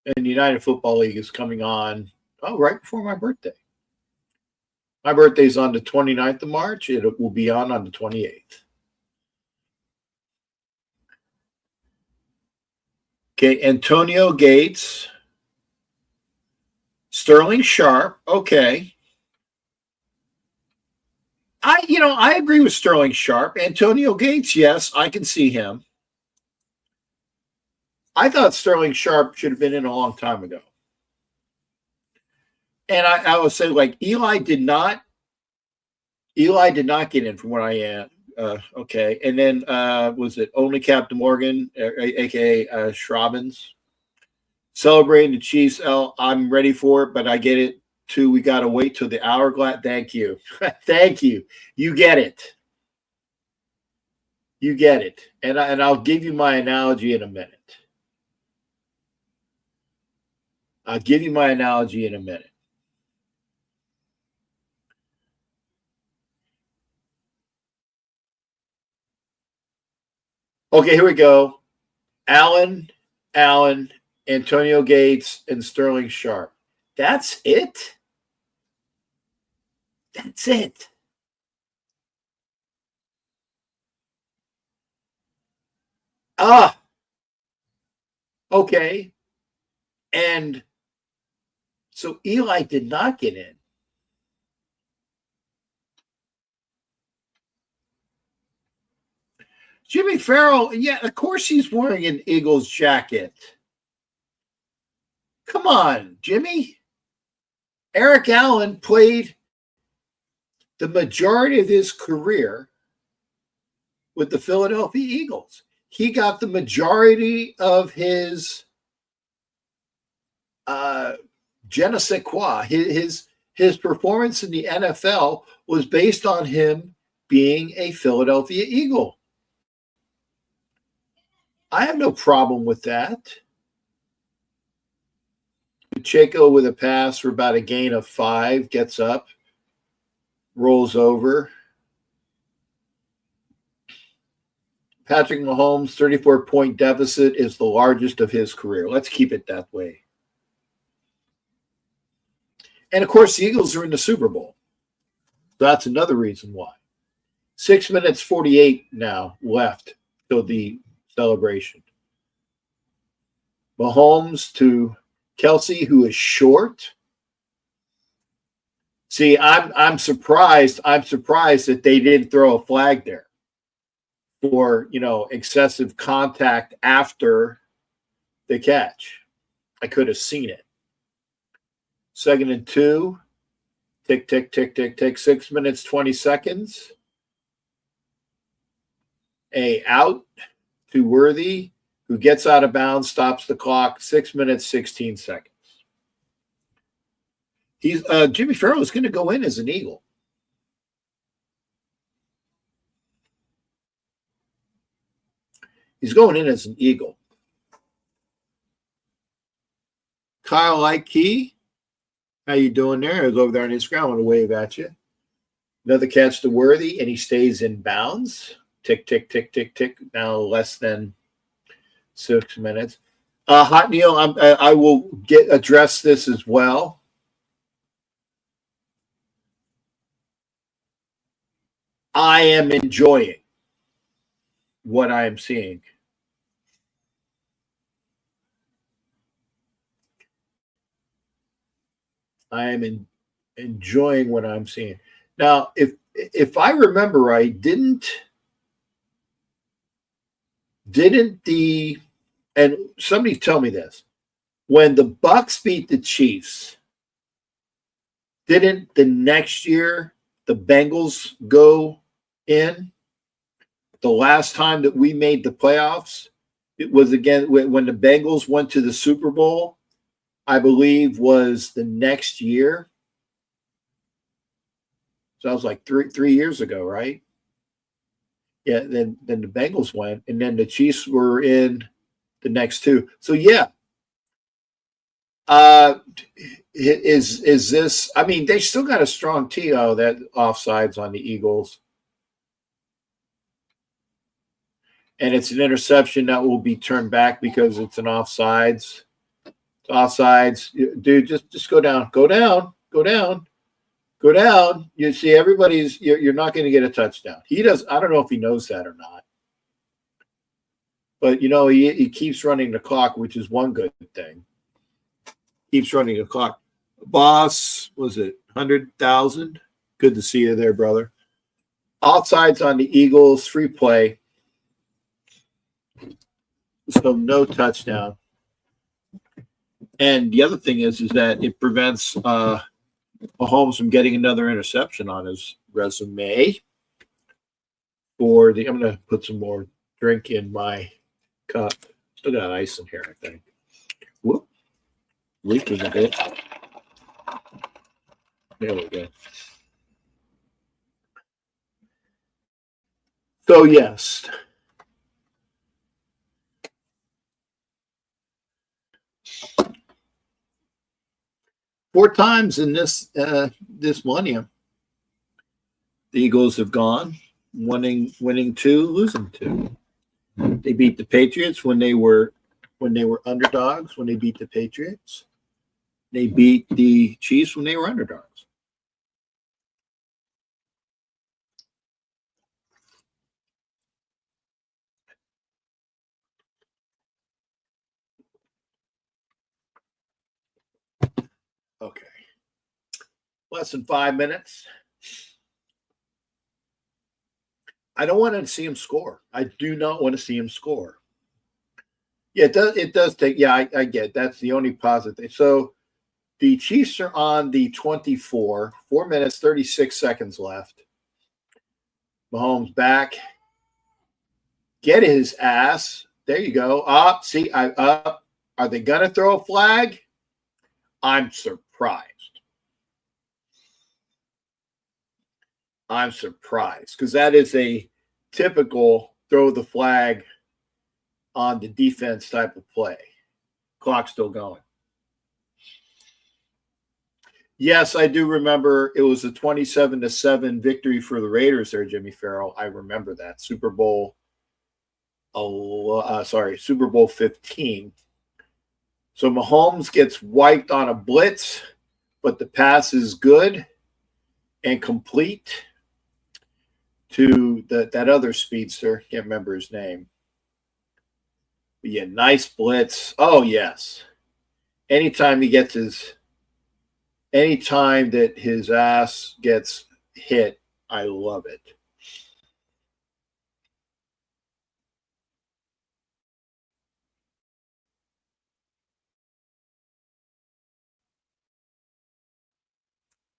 and the United Football League is coming on right before my birthday. My birthday is on the 29th of March. It will be on the 28th. Okay, Antonio Gates, Sterling Sharp. Okay. I agree with Sterling Sharp. Antonio Gates, yes, I can see him. I thought Sterling Sharp should have been in a long time ago. And I would say, like, Eli did not get in from what I am. Okay. And then was it only Captain Morgan, aka Schrobbins, celebrating the Chiefs? I'm ready for it, but I get it too. We got to wait till the hourglass. Thank you. Thank you. You get it. You get it. And I'll give you my analogy in a minute. I'll give you my analogy in a minute. Okay, here we go. Allen, Antonio Gates, and Sterling Sharp. That's it? That's it. Okay. And so Eli did not get in. Jimmy Farrell, yeah, of course he's wearing an Eagles jacket. Come on, Jimmy. Eric Allen played the majority of his career with the Philadelphia Eagles. He got the majority of his je ne sais quoi. His performance in the NFL was based on him being a Philadelphia Eagle. I have no problem with that. Pacheco with a pass for about a gain of 5, gets up, rolls over. Patrick Mahomes' 34-point deficit is the largest of his career. Let's keep it that way. And, of course, the Eagles are in the Super Bowl. That's another reason why. 6 minutes 48 now left till the celebration. Mahomes to Kelsey, who is short. See, I'm surprised. I'm surprised that they didn't throw a flag there for, excessive contact after the catch. I could have seen it. 2nd and 2. Tick, tick, tick, tick, tick. 6 minutes, 20 seconds. A out to Worthy, who gets out of bounds, stops the clock. 6 minutes, 16 seconds. Jimmy Farrell is going to go in as an Eagle. He's going in as an Eagle. Kyle Key, how you doing there? I was over there on Instagram. I want to wave at you. Another catch to Worthy, and he stays in bounds. Tick, tick, tick, tick, tick. Now less than 6 minutes. Hot Neil, I will address this as well. I am enjoying what I am seeing. I am enjoying what I'm seeing. Now, if I remember right, didn't the, and somebody tell me this, when the Bucks beat the Chiefs, didn't the next year the Bengals go in? The last time that we made the playoffs, it was again when the Bengals went to the Super Bowl, I believe was the next year. So that was like three years ago, right? Yeah, then the Bengals went, and then the Chiefs were in the next two. So yeah. Is this, I mean, they still got a strong TO that offsides on the Eagles. And it's an interception that will be turned back because it's an offsides. It's offsides. Dude, just go down. Go down. Go down. Go down. You see, everybody's, you're not going to get a touchdown. He does. I don't know if he knows that or not. But, you know, he keeps running the clock, which is one good thing. Keeps running the clock. Boss, was it 100,000? Good to see you there, brother. Offsides on the Eagles, free play. So no touchdown. And the other thing is that it prevents Mahomes from getting another interception on his resume. I'm going to put some more drink in my cup. Still got ice in here, I think. Whoop. Leaking a bit. There we go. So, yes. Four times in this millennium, the Eagles have gone, winning two, losing two. They beat the Patriots when they were underdogs. When they beat the Patriots, they beat the Chiefs when they were underdogs. Okay. Less than 5 minutes. I don't want to see him score. I do not want to see him score. Yeah, it does take. Yeah, I get it. That's the only positive thing. So the Chiefs are on the 24. 4 minutes, 36 seconds left. Mahomes back. Get his ass. There you go. Up. See, up. Are they gonna throw a flag? I'm surprised. I'm surprised because that is a typical throw the flag on the defense type of play. Clock still going. Yes, I do remember it was a 27-7 victory for the Raiders there, Jimmy Farrell. I remember that. Super Bowl 15. So Mahomes gets wiped on a blitz, but the pass is good and complete to that other speedster. Can't remember his name. But yeah, nice blitz. Oh, yes. Anytime that his ass gets hit, I love it.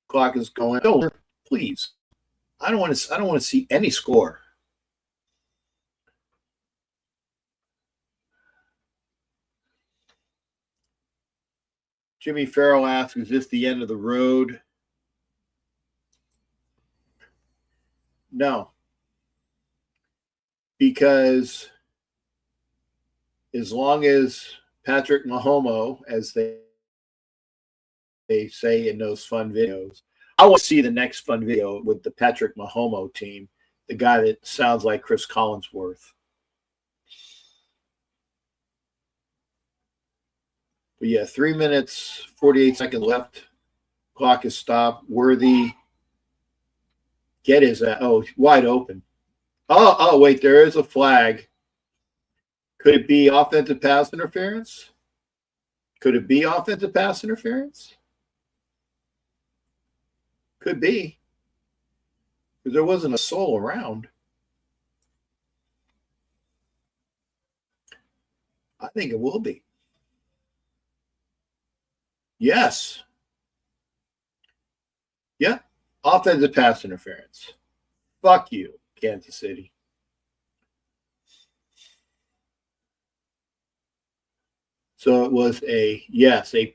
Clock is going. No, please. I don't want to see any score. Jimmy Farrell asks, is this the end of the road? No. Because as long as Patrick Mahomes, as they they say in those fun videos. I want to see the next fun video with the Patrick Mahomes team, the guy that sounds like Chris Collinsworth. But yeah, 3 minutes, 48 seconds left. Clock is stopped. Worthy. Get his wide open. Oh, wait, there is a flag. Could it be offensive pass interference? Could it be offensive pass interference? Could be. Because there wasn't a soul around. I think it will be. Yes. Yeah. Offensive pass interference. Fuck you, Kansas City. So it was a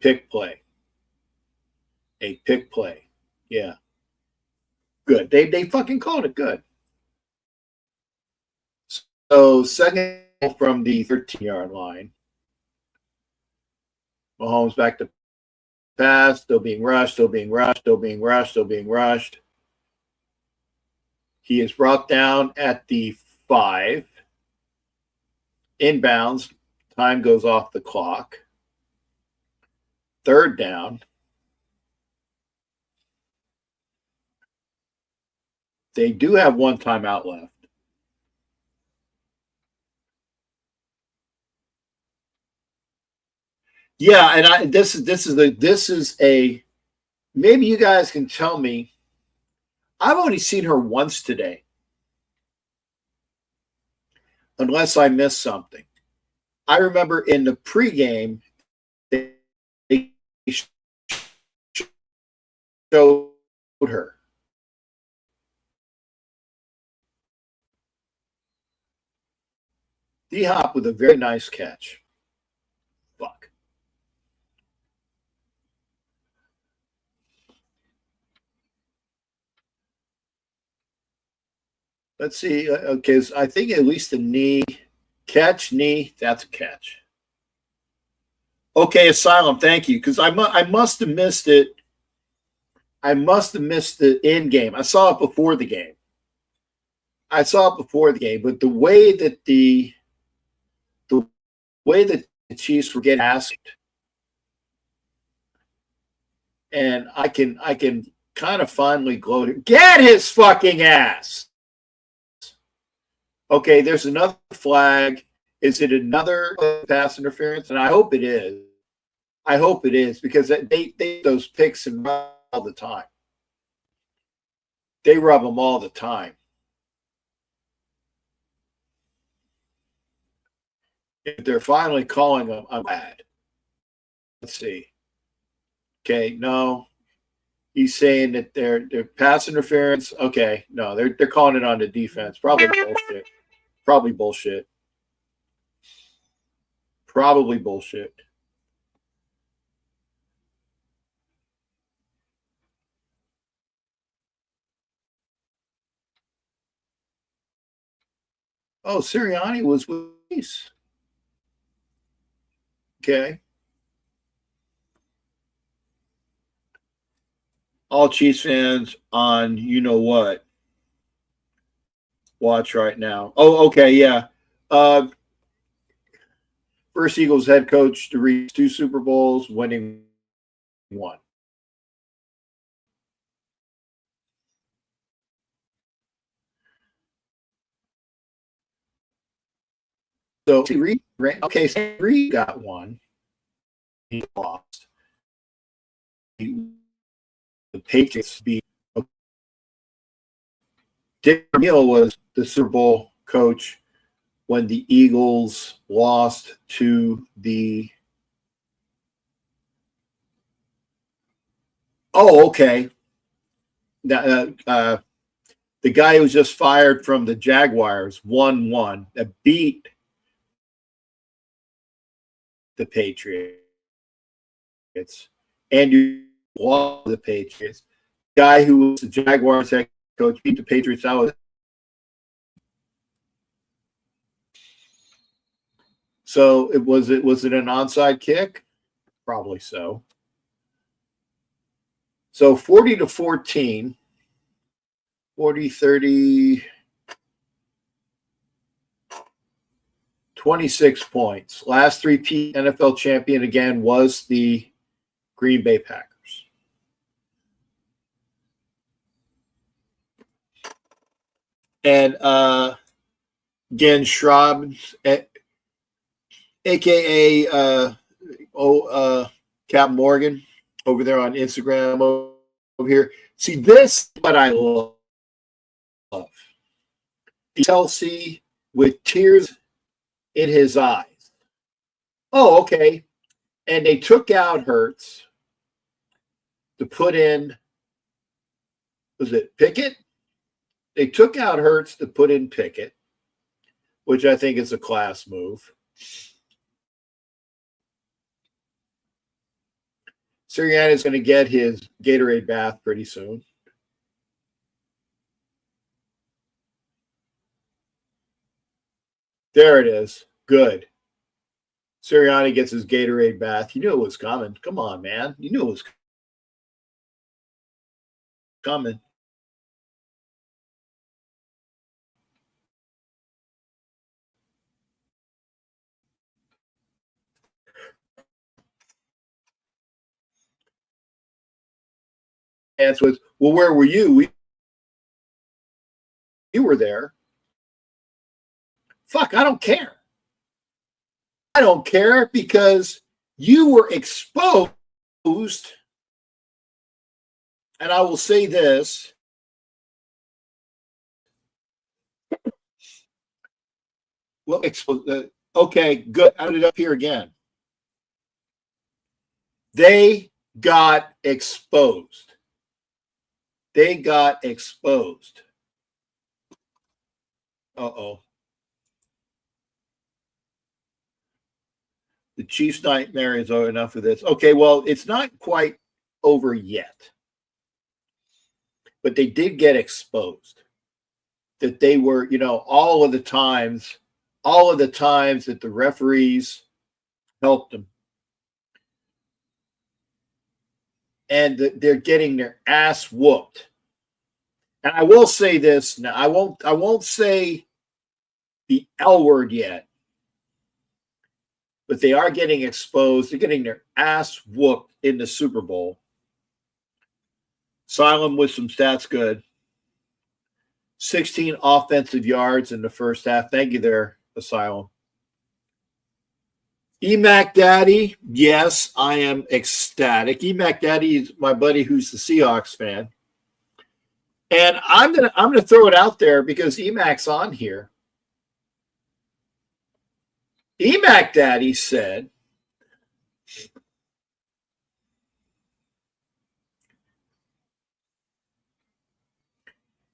pick play. A pick play. Yeah. Good. They fucking called it good. So second from the 13-yard line. Mahomes back to pass, still being rushed. He is brought down at the 5. Inbounds. Time goes off the clock. Third down. They do have one timeout left. Yeah, and this is a maybe you guys can tell me. I've only seen her once today, unless I missed something. I remember in the pregame they showed her. D-Hop with a very nice catch. Fuck. Let's see. Okay, so I think at least the knee. Catch, knee, that's a catch. Okay, Asylum, thank you. Because I must have missed it. I must have missed the end game. I saw it before the game. But the way that the Chiefs were getting asked, and I can kind of finally gloat. Get his fucking ass. Okay, there's another flag. Is it another pass interference? And I hope it is. Because they those picks and all the time. They rub them all the time. If they're finally calling them, I'm mad. Let's see. Okay, no. He's saying that they're pass interference. Okay, no, they're calling it on the defense. Probably bullshit. Oh, Sirianni was with Chiefs. Okay. All Chiefs fans on you know what. Watch right now. Oh, okay, yeah. First Eagles head coach to reach 2 Super Bowls, winning 1. So Reed got 1. He lost. The Patriots beat. Dick Neal was the Super Bowl coach when the Eagles lost to the. Oh, okay. The guy who was just fired from the Jaguars 1-1 that beat the Patriots. Andrew lost the Patriots. Guy who was the Jaguars head coach beat the Patriots out. So was it an onside kick? Probably so. So 40 to 14, 40, 30, 26 points. Last three-peat NFL champion again was the Green Bay Packers. And again, Schraub, a.k.a. Cap Morgan over there on Instagram over here. See, this is what I love. Chelsea with tears in his eyes. Oh, okay. And they took out Hurts to put in, was it Pickett? They took out Hurts to put in Pickett, which I think is a class move. Sirianni is going to get his Gatorade bath pretty soon. There it is. Good. Sirianni gets his Gatorade bath. You knew it was coming. Come on, man. You knew it was coming. Answer was, well, where were you? You were there. Fuck, I don't care. I don't care because you were exposed. And I will say this. Well, okay, good. I put it up here again. They got exposed. They got exposed. Uh-oh. The Chiefs' nightmare is over. Enough of this. Okay, well, it's not quite over yet. But they did get exposed. That they were, all of the times that the referees helped them. And they're getting their ass whooped. And I will say this now. I won't say the L word yet. But they are getting exposed. They're getting their ass whooped in the Super Bowl. Asylum with some stats good. 16 offensive yards in the first half. Thank you there, Asylum. Emac Daddy, yes, I am ecstatic. Emac Daddy is my buddy who's the Seahawks fan. And I'm gonna throw it out there because Emac's on here. Emac Daddy said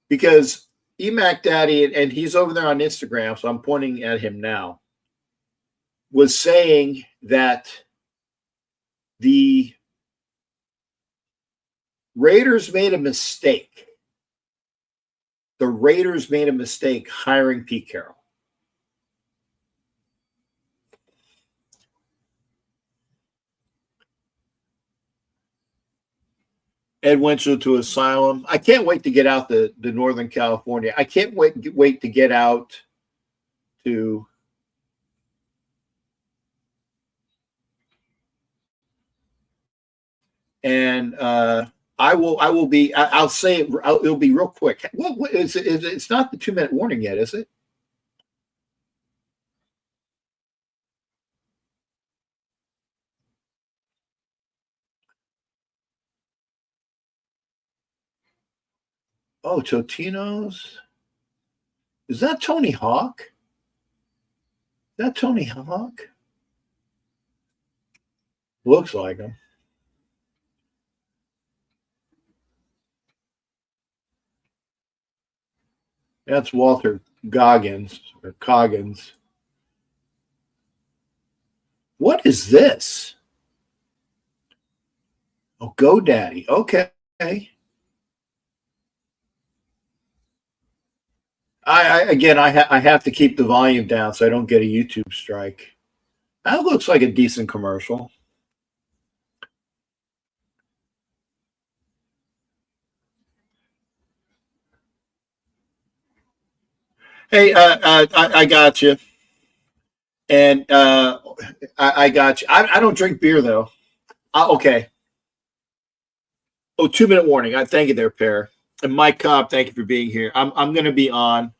because Emac Daddy, and he's over there on Instagram, so I'm pointing at him now, was saying that the Raiders made a mistake. The Raiders made a mistake hiring Pete Carroll. Ed Winchell to Asylum. I can't wait to get out to Northern California. I can't wait to get out to and I'll say it. It'll be real quick. What is it? It's not the 2-minute warning yet, is it? Oh, Totino's. Is that Tony Hawk? Is that Tony Hawk? Looks like him. That's Walter Goggins or Coggins. What is this? Oh, GoDaddy. Okay. I have to keep the volume down so I don't get a YouTube strike. That looks like a decent commercial. Hey, I got you, and I got you. I don't drink beer though. Okay. Oh, 2 minute warning. I thank you there, Pear. And Mike Cobb, thank you for being here. I'm going to be on.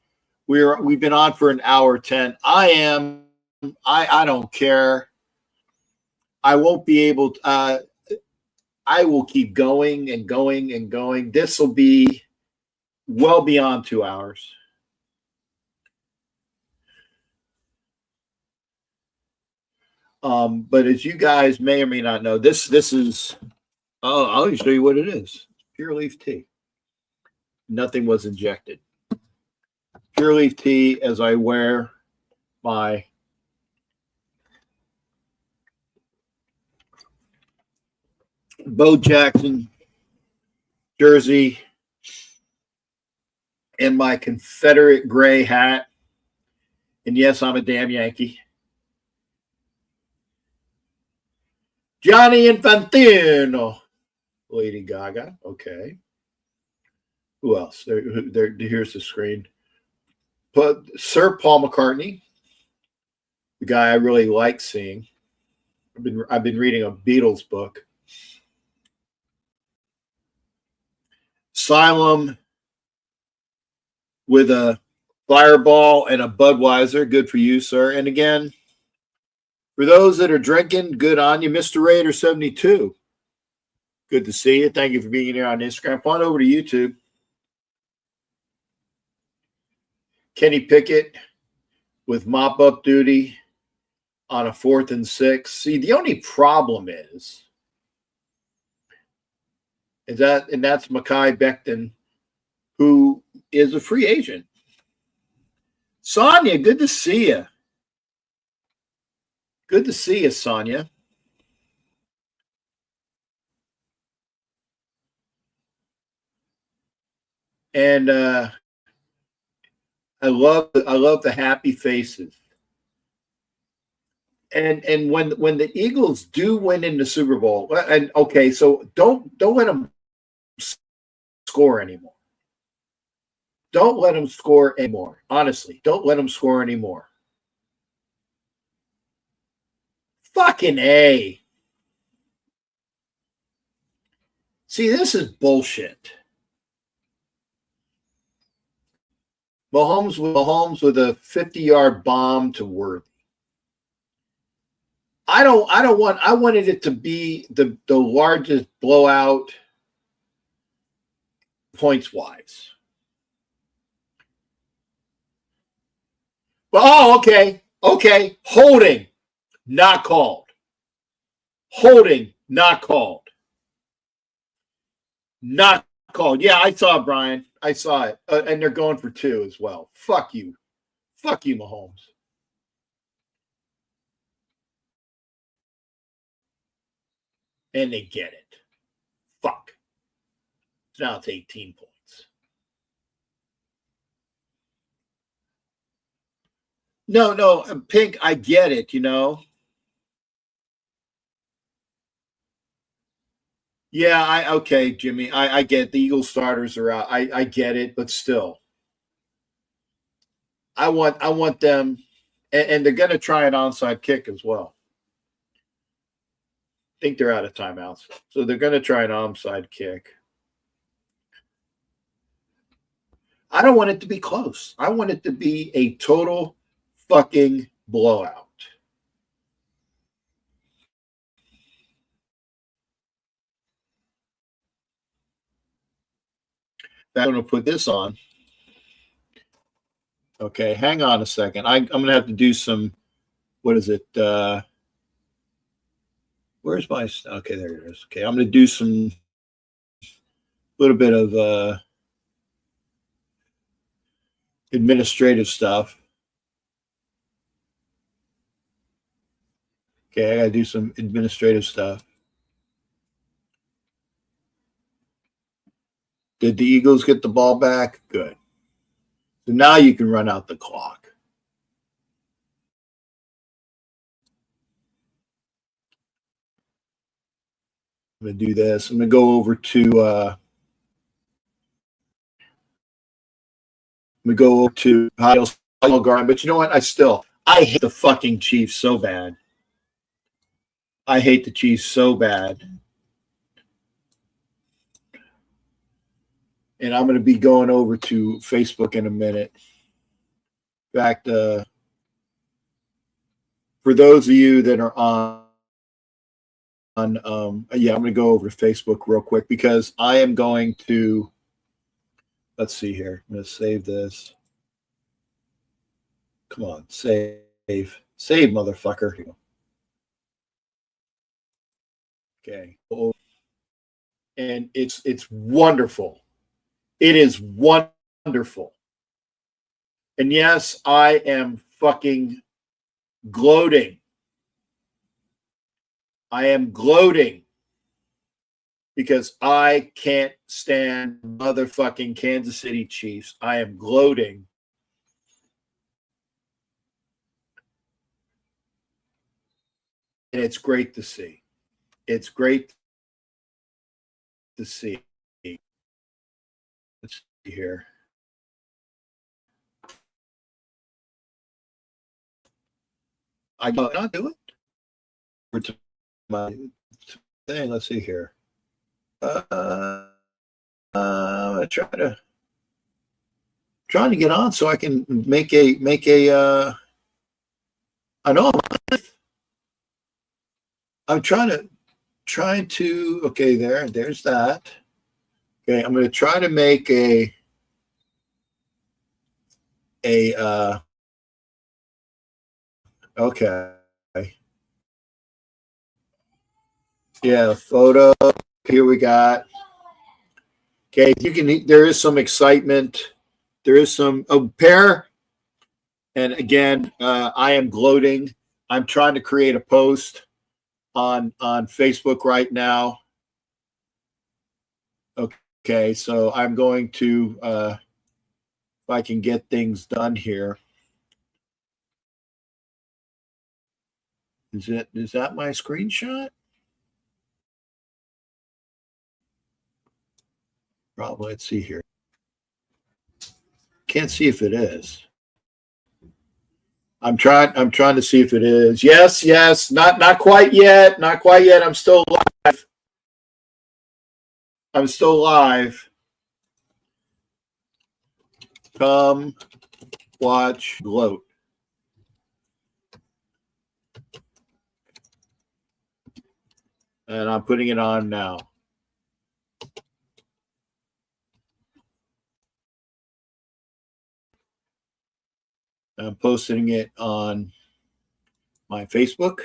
We've been on for an hour 10. I am. I don't care. I won't be able to, I will keep going and going and going. This will be well beyond 2 hours. But as you guys may or may not know, this is, oh, I'll show you what it is. Pure leaf tea. Nothing was injected. Pure leaf tea as I wear my Bo Jackson jersey and my Confederate gray hat. And yes, I'm a damn Yankee. Johnny Infantino. Lady Gaga. Okay. Who else? Here's the screen. But Sir Paul McCartney, the guy I really like seeing. I've been reading a Beatles book. Asylum with a Fireball and a Budweiser. Good for you, sir. And again, for those that are drinking, good on you. Mr. Raider 72. Good to see you. Thank you for being here on Instagram. Come on over to YouTube. Kenny Pickett with mop-up duty on a 4th and 6. See, the only problem is that, and that's Mekhi Becton, who is a free agent. Sonia, good to see you. Good to see you, Sonia. And I love the happy faces. And when the Eagles do win in the Super Bowl, and okay, so don't let them score anymore. Don't let them score anymore. Honestly, don't let them score anymore. Fucking A. See, this is bullshit. Mahomes with a 50-yard bomb to Worthy. I wanted it to be the largest blowout points wise. Oh, okay. Okay. Holding, not called. Holding, not called. Not called. Yeah, I saw it, Brian. I saw it. And they're going for 2 as well. Fuck you. Fuck you, Mahomes. And they get it. Fuck. Now it's 18 points. No, Pink, I get it, you know. Yeah, okay, Jimmy. I get it. The Eagles starters are out. I get it, but still. I want them, and they're gonna try an onside kick as well. I think they're out of timeouts. So they're gonna try an onside kick. I don't want it to be close. I want it to be a total fucking blowout. I'm going to put this on. Okay, hang on a second. I'm going to have to do some, what is it? Where's my, okay, there it is. Okay, I'm going to do some, little bit of administrative stuff. Okay, I got to do some administrative stuff. Did the Eagles get the ball back? Good. So now you can run out the clock. I'm going to do this. I'm going to go over to We go to Garden, but you know what? I hate the fucking Chiefs so bad. I hate the Chiefs so bad. And I'm going to be going over to Facebook in a minute. In fact, for those of you that are I'm going to go over to Facebook real quick because I am going to, let's see here. I'm going to save this. Come on, save, motherfucker. Okay. And it's wonderful. It is wonderful. And yes, I am fucking gloating. I am gloating because I can't stand motherfucking Kansas City Chiefs. I am gloating. And it's great to see. It's great to see. Let's see here. I cannot do it. My thing. Let's see here. I'm trying to get on so I can make a. I know I'm trying to. Okay, there's that. Okay, I'm going to try to make a. Okay. Yeah, photo. Here we got. Okay, you can. There is some excitement. There is some pair. And again, I am gloating. I'm trying to create a post on Facebook right now. Okay, so I'm going to if I can get things done here. Is that my screenshot? Probably. Let's see here. Can't see if it is. I'm trying to see if it is. Yes. Not quite yet. Not quite yet. I'm still live. Come watch gloat. And I'm putting it on now. I'm posting it on my Facebook.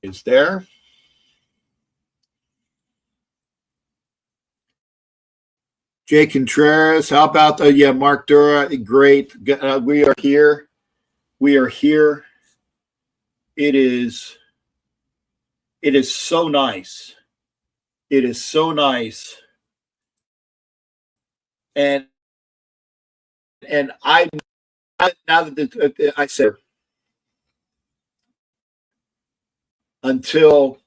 It's there. Jay Contreras, how about Mark Dura, great. We are here. It is so nice. It is so nice. And I now that I said until,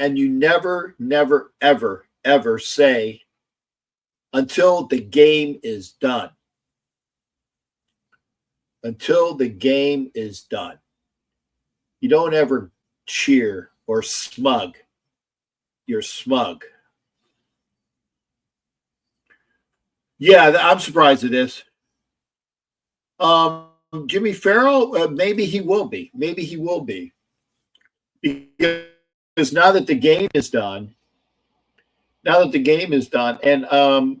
and you never, ever say until the game is done. Until the game is done. You don't ever cheer or smug. You're smug. Yeah, I'm surprised at this. Jimmy Farrell, maybe he will be. Because now that the game is done, and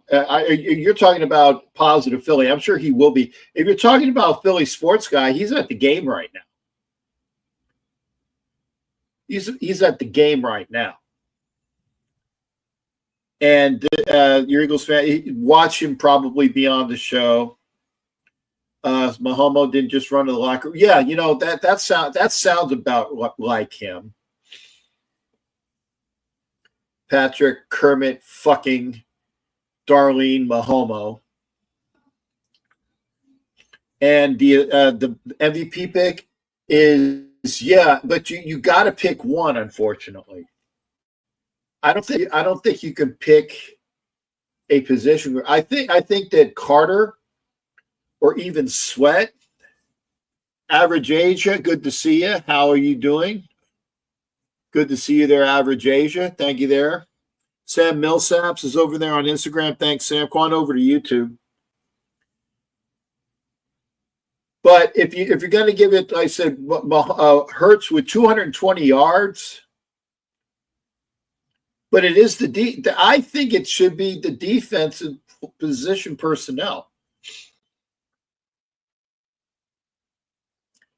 you're talking about positive Philly, I'm sure he will be. If you're talking about Philly sports guy, he's at the game right now. He's at the game right now. And your Eagles fan, watch him probably be on the show. Mahomo didn't just run to the locker room. Yeah, that sounds about like him. Patrick Kermit fucking Darlene Mahomo. And the MVP pick is but you got to pick one. Unfortunately, I don't think you can pick a position where I think that Carter or even Sweat. Average Asia, good to see you. How are you doing? Good to see you there, Average Asia. Thank you there. Sam Millsaps is over there on Instagram. Thanks, Sam. Come on over to YouTube. But if you're going to give it, I said, Hurts with 220 yards. But it is I think it should be the defensive position personnel.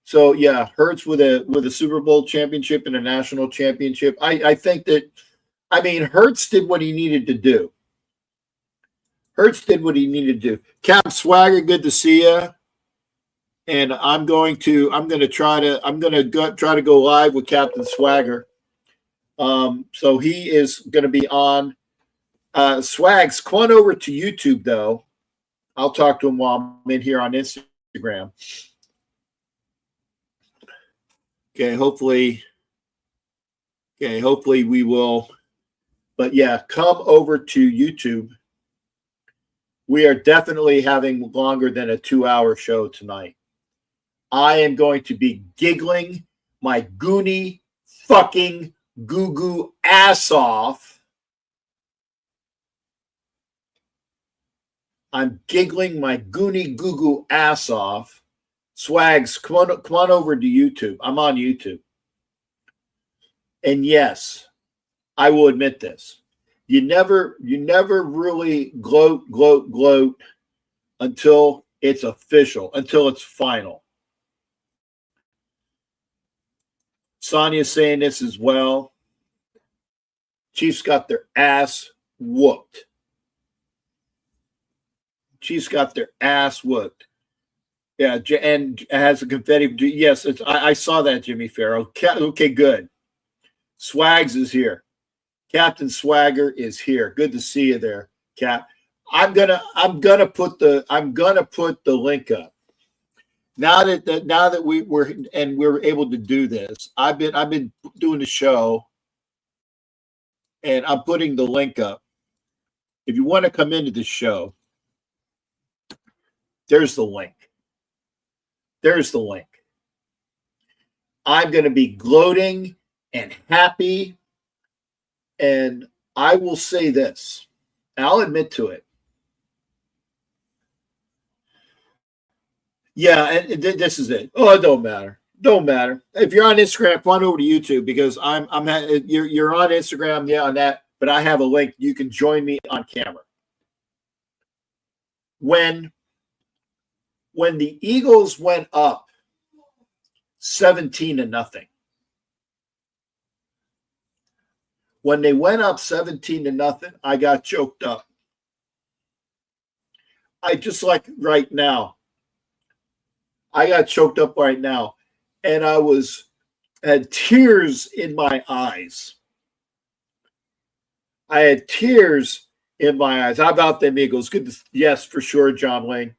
So yeah, Hurts with a Super Bowl championship and a national championship. I think that, I mean, Hurts did what he needed to do. Hurts did what he needed to do. Cap Swagger, good to see you. And I'm going to try to go live with Captain Swagger. So he is going to be on. Swags, come on over to YouTube though. I'll talk to him while I'm in here on Instagram. Okay, hopefully we will. But yeah, come over to YouTube. We are definitely having longer than a 2-hour show tonight. I am going to be giggling my goony fucking goo ass off. I'm giggling my goony goo ass off. Swags, come on over to YouTube. I'm on YouTube. And yes, I will admit this. You never really gloat until it's official, until it's final. Sonia's saying this as well. Chiefs got their ass whooped. Chiefs got their ass whooped. Yeah, and has a confetti. Yes, I saw that, Jimmy Farrow. Okay, good. Swags is here. Captain Swagger is here. Good to see you there, Cap. I'm gonna put the link up. Now that we're able to do this, I've been doing the show, and I'm putting the link up. If you want to come into the show, there's the link. There's the link. I'm going to be gloating and happy, and I will say this. I'll admit to it. Yeah, and this is it. Oh, it don't matter. Don't matter. If you're on Instagram, come on over to YouTube because you're on Instagram, yeah, on that. But I have a link. You can join me on camera. When the Eagles went up 17-0, when they went up 17-0, I got choked up. I just like right now. I got choked up right now, and I had tears in my eyes. I had tears in my eyes. How about them Eagles? Good. Yes, for sure, John Wayne.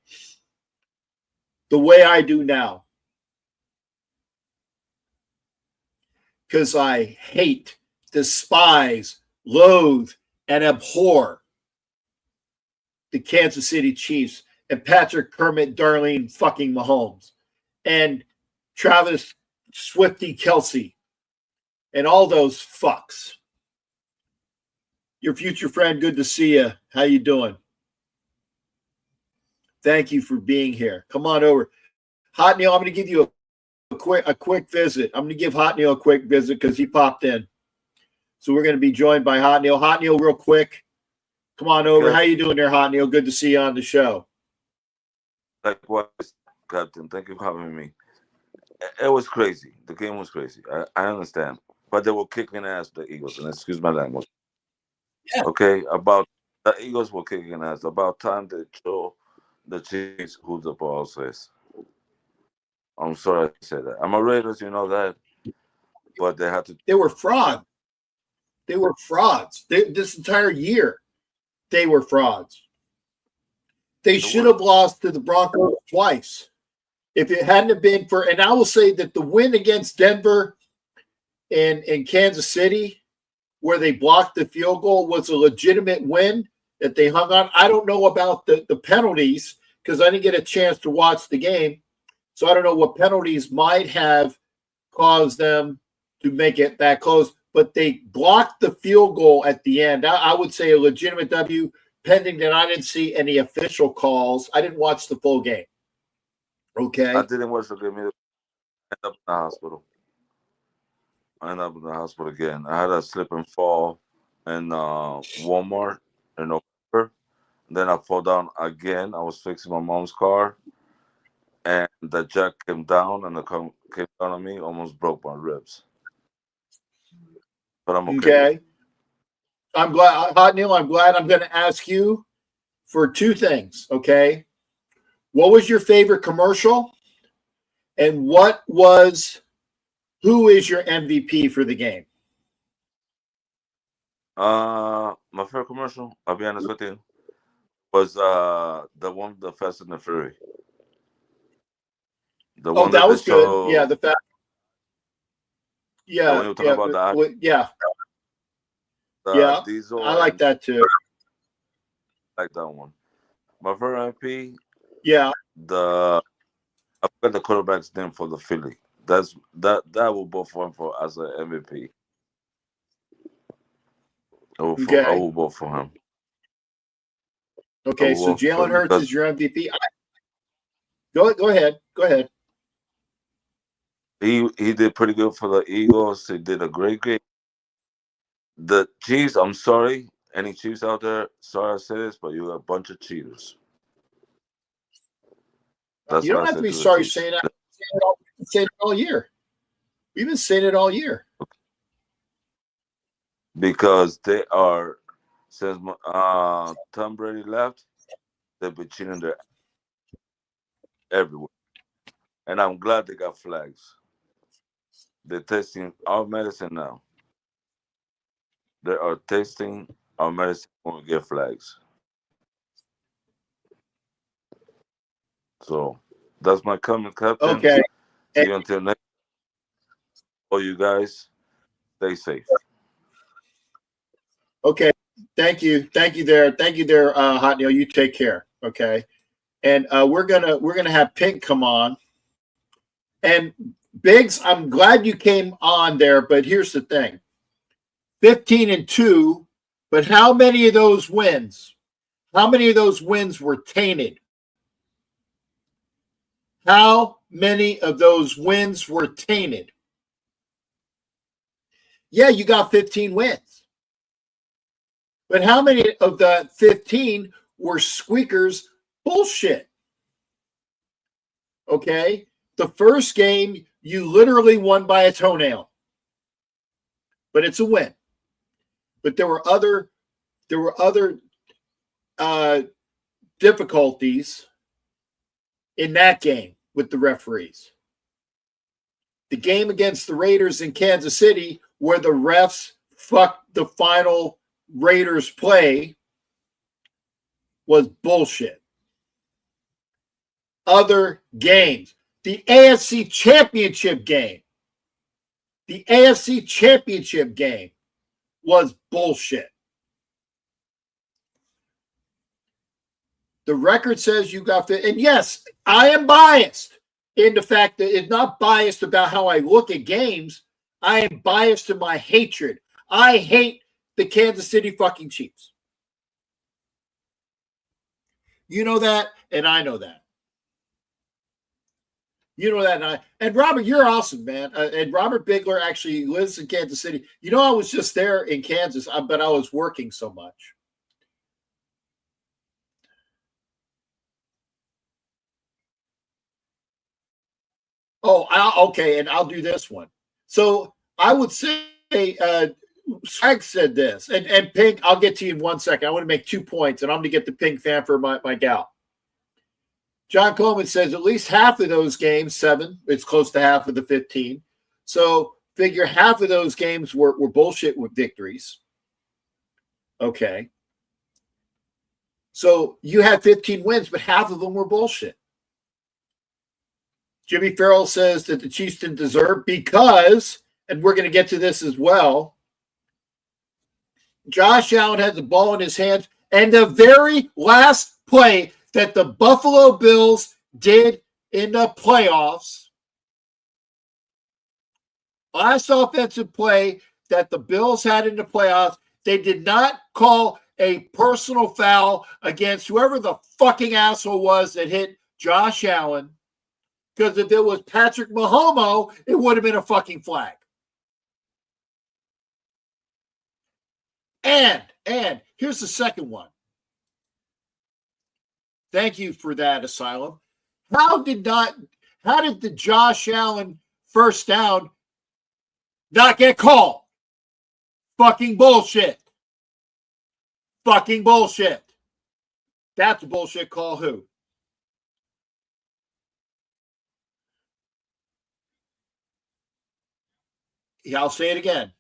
The way I do now. Because I hate, despise, loathe, and abhor the Kansas City Chiefs and Patrick Kermit Darlene fucking Mahomes and Travis Swifty Kelsey and all those fucks. Your future friend, good to see you. How you doing? Thank you for being here. Come on over. Hot Neil, I'm going to give you a quick visit. I'm going to give Hot Neil a quick visit because he popped in. So we're going to be joined by Hot Neil. Hot Neil, real quick. Come on over. How you doing there, Hot Neil? Good to see you on the show. Likewise, Captain. Thank you for having me. It was crazy. The game was crazy. I understand. But they were kicking ass, the Eagles. And excuse my language. Yeah. Okay, about the Eagles were kicking ass. About time they show the Chiefs who the boss is. I'm sorry I said that. I'm a Raiders, you know that. But they had to. They were frauds. They were frauds. This entire year, they were frauds. They should have lost to the Broncos twice. If it hadn't been for, and I will say that the win against Denver and Kansas City, where they blocked the field goal, was a legitimate win that they hung on. I don't know about the penalties because I didn't get a chance to watch the game. So I don't know what penalties might have caused them to make it that close, but they blocked the field goal at the end. I would say a legitimate W, pending that I didn't see any official calls. I didn't watch the full game. Okay. I didn't watch the game either. I ended up in the hospital. I ended up in the hospital again. I had a slip and fall in Walmart in November. Then I fall down again. I was fixing my mom's car, and the jack came down, and came down on me, almost broke my ribs. But I'm okay. Okay. I'm glad, Hot Neil, I'm glad. I'm going to ask you for two things, okay? What was your favorite commercial? And who is your MVP for the game? My favorite commercial, I'll be honest with you, was the one with the Fast and the Fury. The one that was good. show, Yeah, the fact. Yeah, the one you were talking about the Diesel. I like that too. I like that one. My favorite MVP. Yeah. I forgot the quarterback's name for the Philly. That will both for him for as an MVP. I will vote for him. Okay, so Jalen Hurts is your MVP. Go ahead. Go ahead. He did pretty good for the Eagles. He did a great game. The Chiefs, I'm sorry. Any Chiefs out there, sorry I say this, but you're a bunch of cheaters. You don't have to be sorry saying that. We've been saying it all year. We've been saying it all year. Because they are, since Tom Brady left, they've been cheating there everywhere. And I'm glad they got flags. They're testing our medicine now. They are testing our medicine when we get flags. So that's my comment, Captain. Okay. See you until next. All you guys, stay safe. Okay. Thank you there, Hot Neil. You take care. Okay. And we're gonna have Pink come on. And Biggs, I'm glad you came on there, but here's the thing: 15-2. But how many of those wins? How many of those wins were tainted? How many of those wins were tainted? Yeah, you got 15 wins. But how many of the 15 were squeakers bullshit? Okay? The first game, you literally won by a toenail. But it's a win. But there were other difficulties in that game with the referees. The game against the Raiders in Kansas City, where the refs fucked the final Raiders play, was bullshit. Other games. The AFC Championship game. The AFC Championship game was bullshit. The record says you got to, and yes, I am biased in the fact that it's not biased about how I look at games. I am biased in my hatred. I hate the Kansas City fucking Chiefs. You know that, and I know that. You know that, and Robert, you're awesome, man. And Robert Bigler actually lives in Kansas City. You know, I was just there in Kansas, but I was working so much. Oh, okay, and I'll do this one. So I would say, Swag said this, and Pink, I'll get to you in 1 second. I want to make 2 points, and I'm going to get the Pink fan for my gal. John Coleman says at least half of those games, 7, it's close to half of the 15. So figure half of those games were bullshit with victories. Okay. So you had 15 wins, but half of them were bullshit. Jimmy Farrell says that the Chiefs didn't deserve because, and we're going to get to this as well, Josh Allen had the ball in his hands, and the very last play, that the Buffalo Bills did in the playoffs, last offensive play that the Bills had in the playoffs, they did not call a personal foul against whoever the fucking asshole was that hit Josh Allen. Because if it was Patrick Mahomes, it would have been a fucking flag. And here's the second one. Thank you for that, Asylum. How did the Josh Allen first down not get called? Fucking bullshit. Fucking bullshit. That's a bullshit call. Who? Yeah, I'll say it again.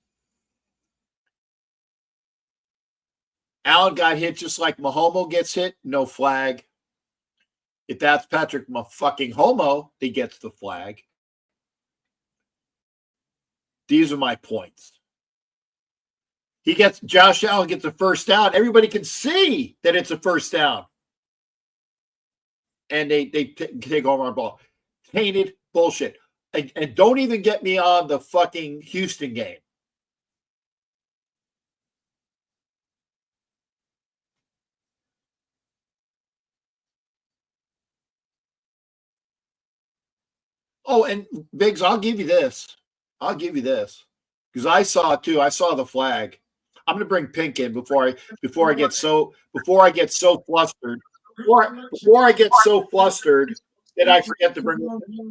Allen got hit just like Mahomes gets hit. No flag. If that's Patrick fucking Homo, he gets the flag. These are my points. Josh Allen gets a first down. Everybody can see that it's a first down. And they take home our ball. Tainted bullshit. And don't even get me on the fucking Houston game. Oh, and Biggs, I'll give you this. Because I saw it too. I saw the flag. I'm going to bring Pink in before I get so flustered. Before I get so flustered that I forget to bring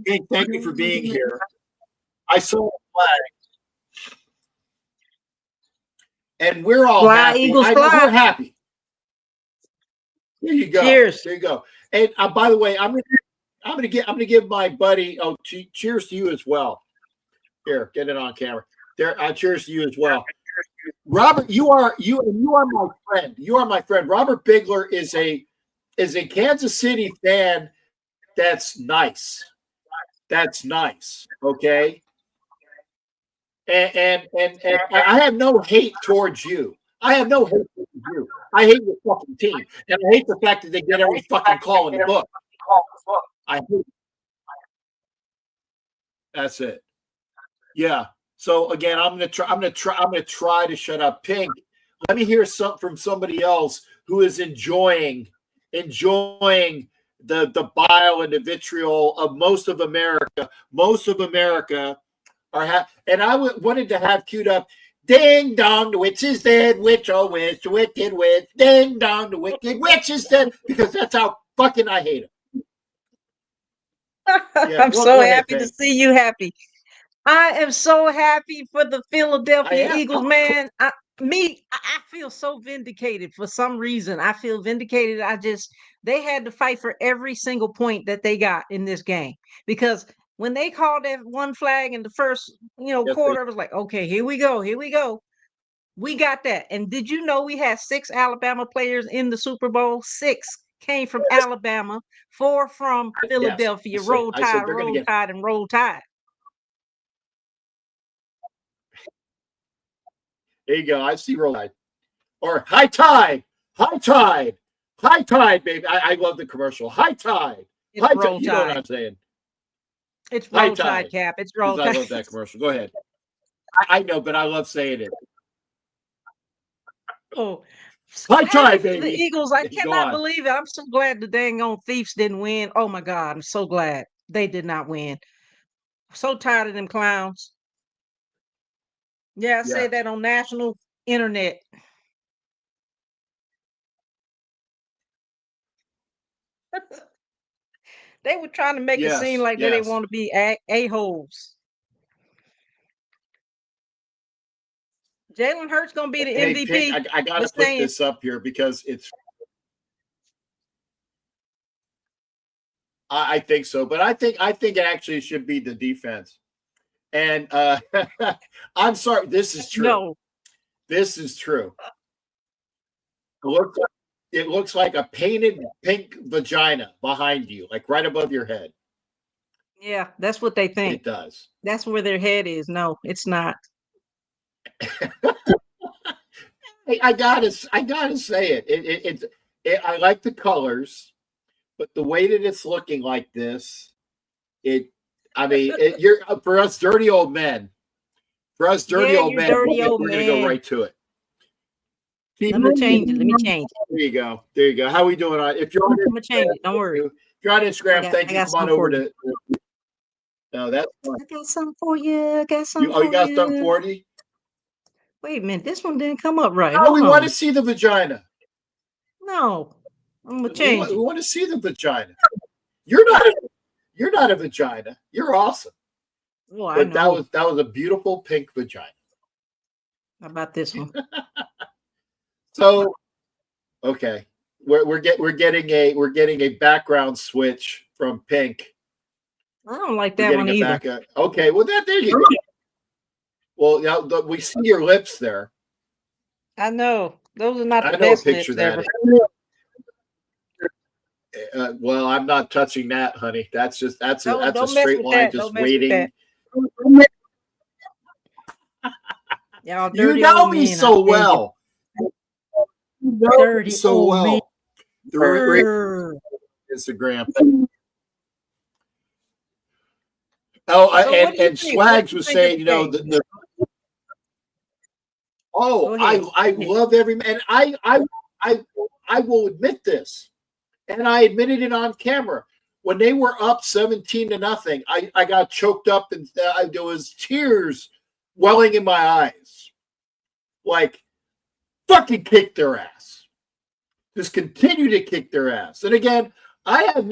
Pink. Thank you for being here. I saw the flag, and we're all happy. Eagles, I know we're happy. There you go. Cheers. There you go. And by the way, I'm gonna give my buddy. Oh, cheers to you as well. Here, get it on camera. There, cheers to you as well. Robert, you are my friend. You are my friend. Robert Bigler is a Kansas City fan. That's nice. That's nice. Okay. And I have no hate towards you. I have no hate towards you. I hate your fucking team, and I hate the fact that they get every fucking call in the book. I hate it. That's it. Yeah. So again, I'm gonna try to shut up. Pink, let me hear some from somebody else who is enjoying the bile and the vitriol of most of America. Most of America are and I wanted to have queued up. Ding dong, the witch is dead. Witch, oh witch, the wicked witch. Ding dong, the wicked witch is dead. Because that's how fucking I hate him. Yeah, I'm so happy to see you happy. I am so happy for the Philadelphia Eagles, man. I feel so vindicated for some reason. I feel vindicated. They had to fight for every single point that they got in this game, because when they called that one flag in the first, quarter, it was like, okay, here we go. We got that. And did you know we had 6 Alabama players in the Super Bowl? 6 came from Alabama, 4 from Philadelphia. Yes. Roll Tide, and Roll Tide. There you go. I see Roll Tide. Or High Tide. High Tide. High Tide, baby. I love the commercial. High Tide. It's High Roll Tide. You know what I'm saying. It's Roll Tide, Cap. It's Roll Tide. I love that commercial. Go ahead. I know, but I love saying it. Oh, High Tide, baby. The Eagles, I cannot believe it. I'm so glad the dang on Thieves didn't win. Oh, my God. I'm so glad they did not win. So tired of them clowns. Yeah, I said that on national internet. They were trying to make it seem like they didn't want to be a-holes. Jalen Hurts going to be the MVP. Pink, I got to put this up here because it's. I think so, but I think it actually should be the defense. And I'm sorry, this is true. No. This is true. It looks like a painted pink vagina behind you, like right above your head. Yeah, that's what they think. It does. That's where their head is. No, it's not. I gotta say it. I like the colors. but the way that it's looking like this, you're for us dirty old men. For us dirty Yeah, old you men, dirty we're old going to go man. right to it. Let me change it. Let me change it. There you go. There you go. How we doing on? If you're on I'm gonna change it. Don't worry. If you're on Instagram, thank I you. got Come on something over for you. to. No, that's fine. I got something for you. I got something You for got something you. 40? Wait a minute. This one didn't come up right. No, Hold we on. want to see the vagina. No, I'm gonna We change it. want to see the vagina. You're not a vagina. You're awesome. Oh, I But know. that was a beautiful pink vagina. How about this one? So, okay, we're getting a background switch from pink. I don't like We're that one getting a either. back. Okay, well there you go. Well, now we see your lips there. I know. Those are not I the know a best picture lips that. ever. Well, I'm not touching that, honey. That's a Don't mess straight with line, that. just Don't mess with waiting. that. Y'all You dirty know old me men. so well. You know me Dirty so old well. men. Through Instagram. Oh, So what do you and think? What Swags do you was think of saying, the you know, game? Go ahead. I love every man. I will admit this, and I admitted it on camera. When they were up 17-0, I got choked up and there was tears welling in my eyes. Like, fucking kick their ass. Just continue to kick their ass. And again, I have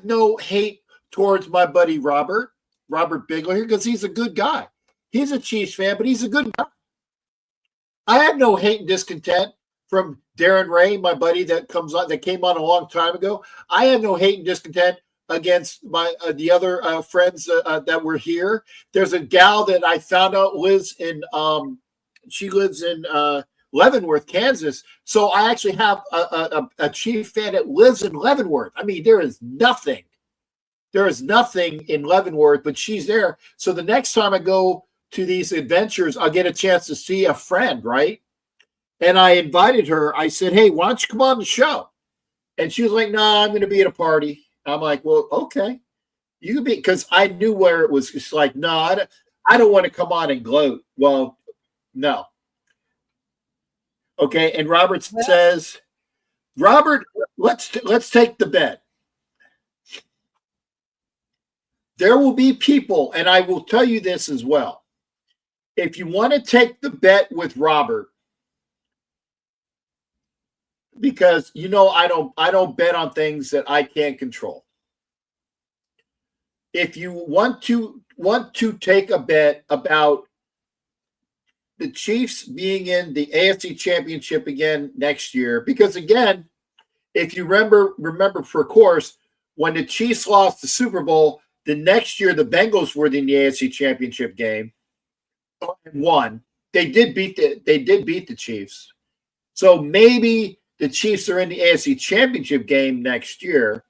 no hate towards my buddy Robert Bigler here, because he's a good guy. He's a Chiefs fan, but he's a good guy. I have no hate and discontent from Darren Ray, my buddy that came on a long time ago. I have no hate and discontent against my the other friends that were here. There's a gal that I found out lives in Leavenworth, Kansas. So I actually have a Chief fan that lives in Leavenworth. I mean, there is nothing in Leavenworth, but she's there. So the next time I go to these adventures, I'll get a chance to see a friend, right? And I invited her. I said, hey, why don't you come on the show? And she was like, no, I'm going to be at a party. I'm like, well, okay. You can be, because I knew where it was. It's like, no, I don't want to come on and gloat. Well, no. Okay. And Robert says, Robert, let's take the bet. There will be people, and I will tell you this as well. If you want to take the bet with Robert, because I don't bet on things that I can't control. If you want to take a bet about the Chiefs being in the AFC Championship again next year, because again, if you remember for course, when the Chiefs lost the Super Bowl, the next year the Bengals were in the AFC Championship game and won. They did beat the Chiefs. So maybe the Chiefs are in the AFC Championship game next year,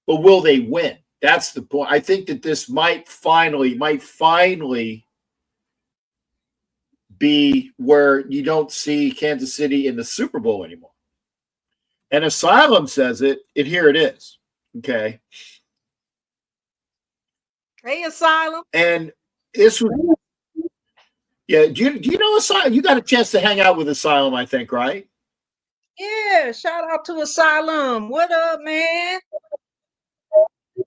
but will they win? That's the point. I think that this might finally be where you don't see Kansas City in the Super Bowl anymore. And Asylum says it, and here it is. Okay. Hey, Asylum. And this was, yeah. Do you know Asylum? You got a chance to hang out with Asylum, I think, right? Yeah, shout out to Asylum. What up, man?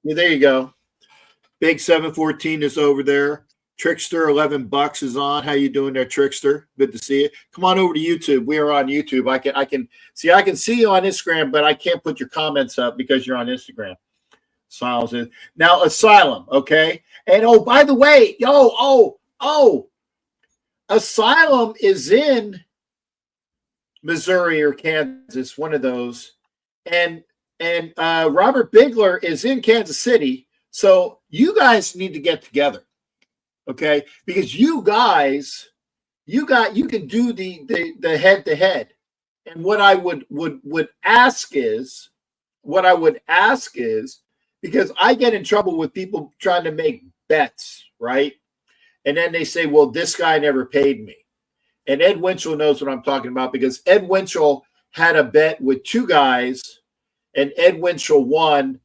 Yeah, there you go. Big 714 is over there. Trickster $11 is on. How you doing there, Trickster? Good to see you. Come on over to YouTube. We are on YouTube. I can see you on Instagram, but I can't put your comments up because you're on Instagram. Asylum. Now Asylum, okay? And oh, by the way, Asylum is in Missouri or Kansas, one of those. And Robert Bigler is in Kansas City. So you guys need to get together. Okay, because you can do the head to head, and what I would ask is because I get in trouble with people trying to make bets, right? And then they say, well, this guy never paid me, and Ed Winchell knows what I'm talking about because Ed Winchell had a bet with two guys, and Ed Winchell won,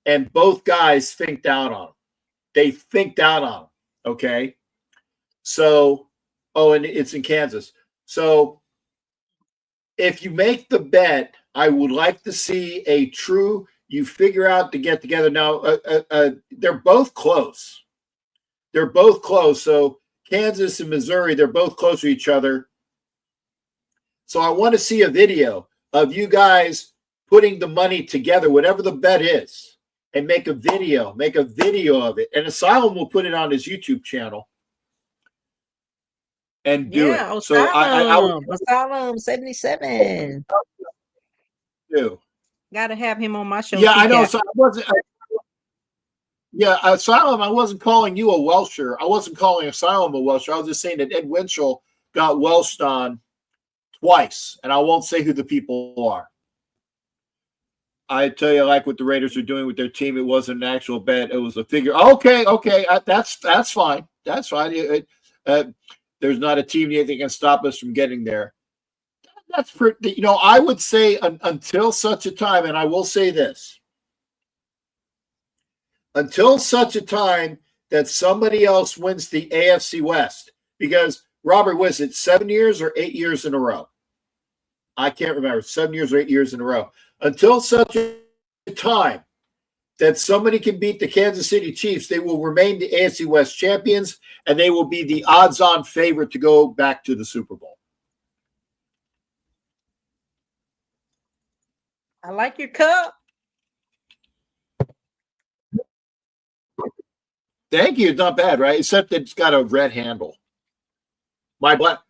and both guys finked out on him. They finked out on him. Okay. So, and it's in Kansas. So, if you make the bet, I would like to see a true. You figure out to get together now. They're both close. They're both close. So Kansas and Missouri, they're both close to each other. So I want to see a video of you guys putting the money together, whatever the bet is, and make a video of it. And Asylum will put it on his YouTube channel and do it. Asylum, So I Asylum 77. do. Got to have him on my show. Yeah, I know. Cap. So I wasn't. Yeah, Asylum, I wasn't calling you a Welsher. I wasn't calling Asylum a Welsher. I was just saying that Ed Winchell got Welshed on twice, and I won't say who the people are. I tell you, like what the Raiders are doing with their team, it wasn't an actual bet. It was a figure. Okay, that's fine. That's fine. There's not a team that can stop us from getting there. That's pretty. I would say until such a time, and I will say this. Until such a time that somebody else wins the AFC West. Because, Robert, was it 7 years or 8 years in a row? I can't remember. 7 years or 8 years in a row. Until such a time that somebody can beat the Kansas City Chiefs, they will remain the AFC West champions, and they will be the odds-on favorite to go back to the Super Bowl. I like your cup. Thank you. It's not bad, right? Except that it's got a red handle. My black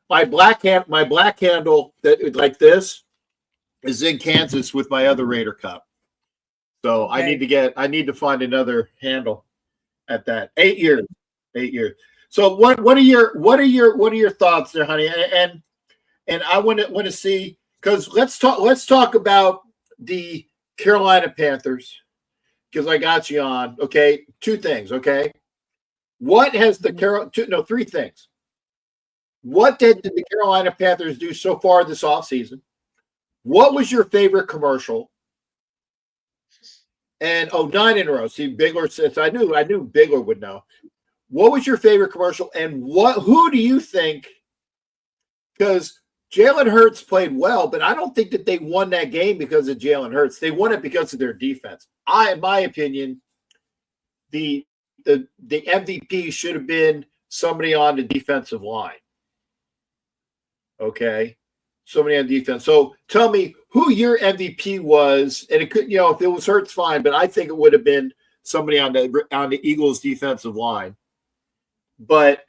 handle that like this is in Kansas with my other Raider cup. So okay. I need to find another handle at that. 8 years. 8 years. So what are your thoughts there, honey? And I want to see, because let's talk about the Carolina Panthers, because I got you on. Okay, two things. Okay, what has three things. What did the Carolina Panthers do so far this offseason? What was your favorite commercial? And 9 in a row. See, Bigler says I knew Bigler would know. What was your favorite commercial? And who do you think? Because Jalen Hurts played well, but I don't think that they won that game because of Jalen Hurts. They won it because of their defense. In my opinion, the MVP should have been somebody on the defensive line. Okay, somebody on defense. So tell me who your MVP was, and it could, if it was Hurts, fine, but I think it would have been somebody on the Eagles defensive line. But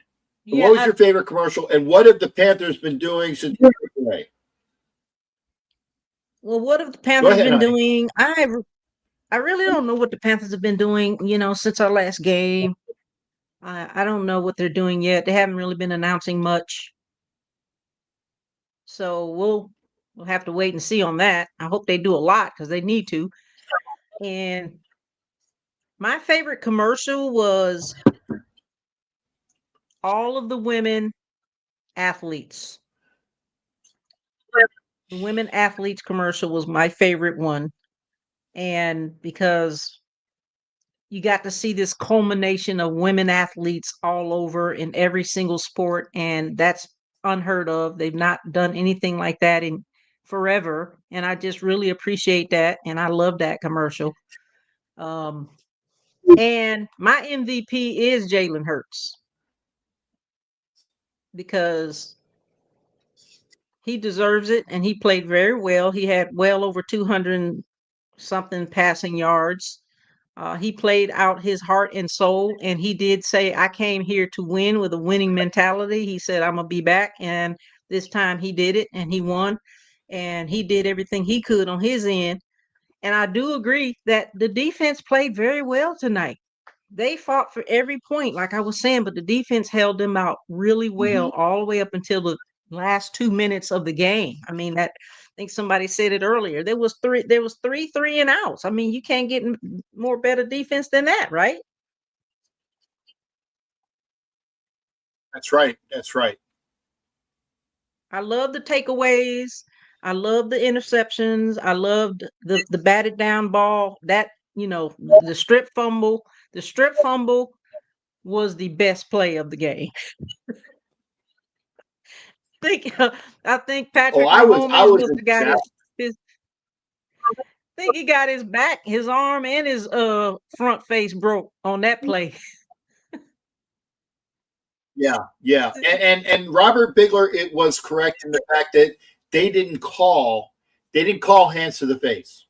what was your favorite commercial, and what have the Panthers been doing since today? Well, what have the Panthers been doing? I really don't know what the Panthers have been doing, since our last game. I don't know what they're doing yet. They haven't really been announcing much. So we'll have to wait and see on that. I hope they do a lot because they need to. And my favorite commercial was all of the women athletes. The women athletes commercial was my favorite one. And because you got to see this culmination of women athletes all over in every single sport, and that's unheard of. They've not done anything like that in forever, and I just really appreciate that, and I love that commercial. And my MVP is Jalen Hurts because he deserves it, and he played very well. He had well over 200 something passing yards. He played out his heart and soul, and he did say, I came here to win with a winning mentality. He said, I'm going to be back. And this time he did it, and he won. And he did everything he could on his end. And I do agree that the defense played very well tonight. They fought for every point, like I was saying, but the defense held them out really well all the way up until the last 2 minutes of the game. I mean, I think somebody said it earlier. There was three 3 and outs. I mean, you can't get more better defense than that, right? That's right. That's right. I love the takeaways. I loved the interceptions. I loved the batted down ball. That, the strip fumble. The strip fumble was the best play of the game. think I think Oh, Patrick I Mahomes was must have got ecstatic. his think he got his back, his arm, and his front face broke on that play. Yeah, yeah, and Robert Bigler, it was correct in the fact that they didn't call hands to the face,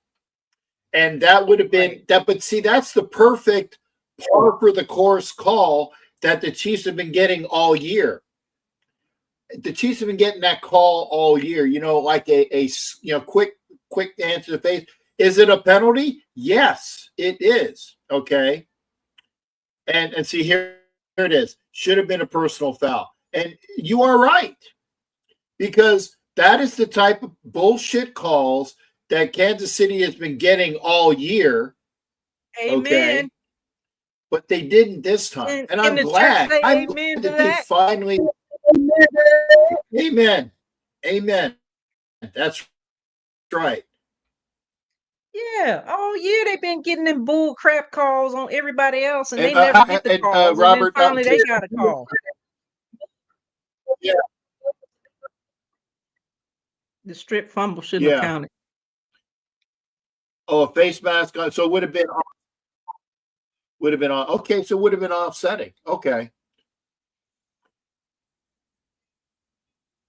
and that would have been Right. that. But see, that's the perfect par for the course call that the Chiefs have been getting all year. The Chiefs have been getting that call all year. Like a quick hands to the face. Is it a penalty? Yes, it is. Okay, and see here it is. Should have been a personal foul. And you are right, because that is the type of bullshit calls that Kansas City has been getting all year. Okay. Amen. But they didn't this time. And And can I'm the church glad. say I'm amen glad to that they that? finally. Amen. Amen. That's right. Yeah. All year they've been getting them bull crap calls on everybody else, and And they never get the calls. And then Robert, finally they got a call. yeah, The strip fumble shouldn't have yeah. counted. Oh, a face mask on. So it would have been on. Okay, so it would have been offsetting. Okay.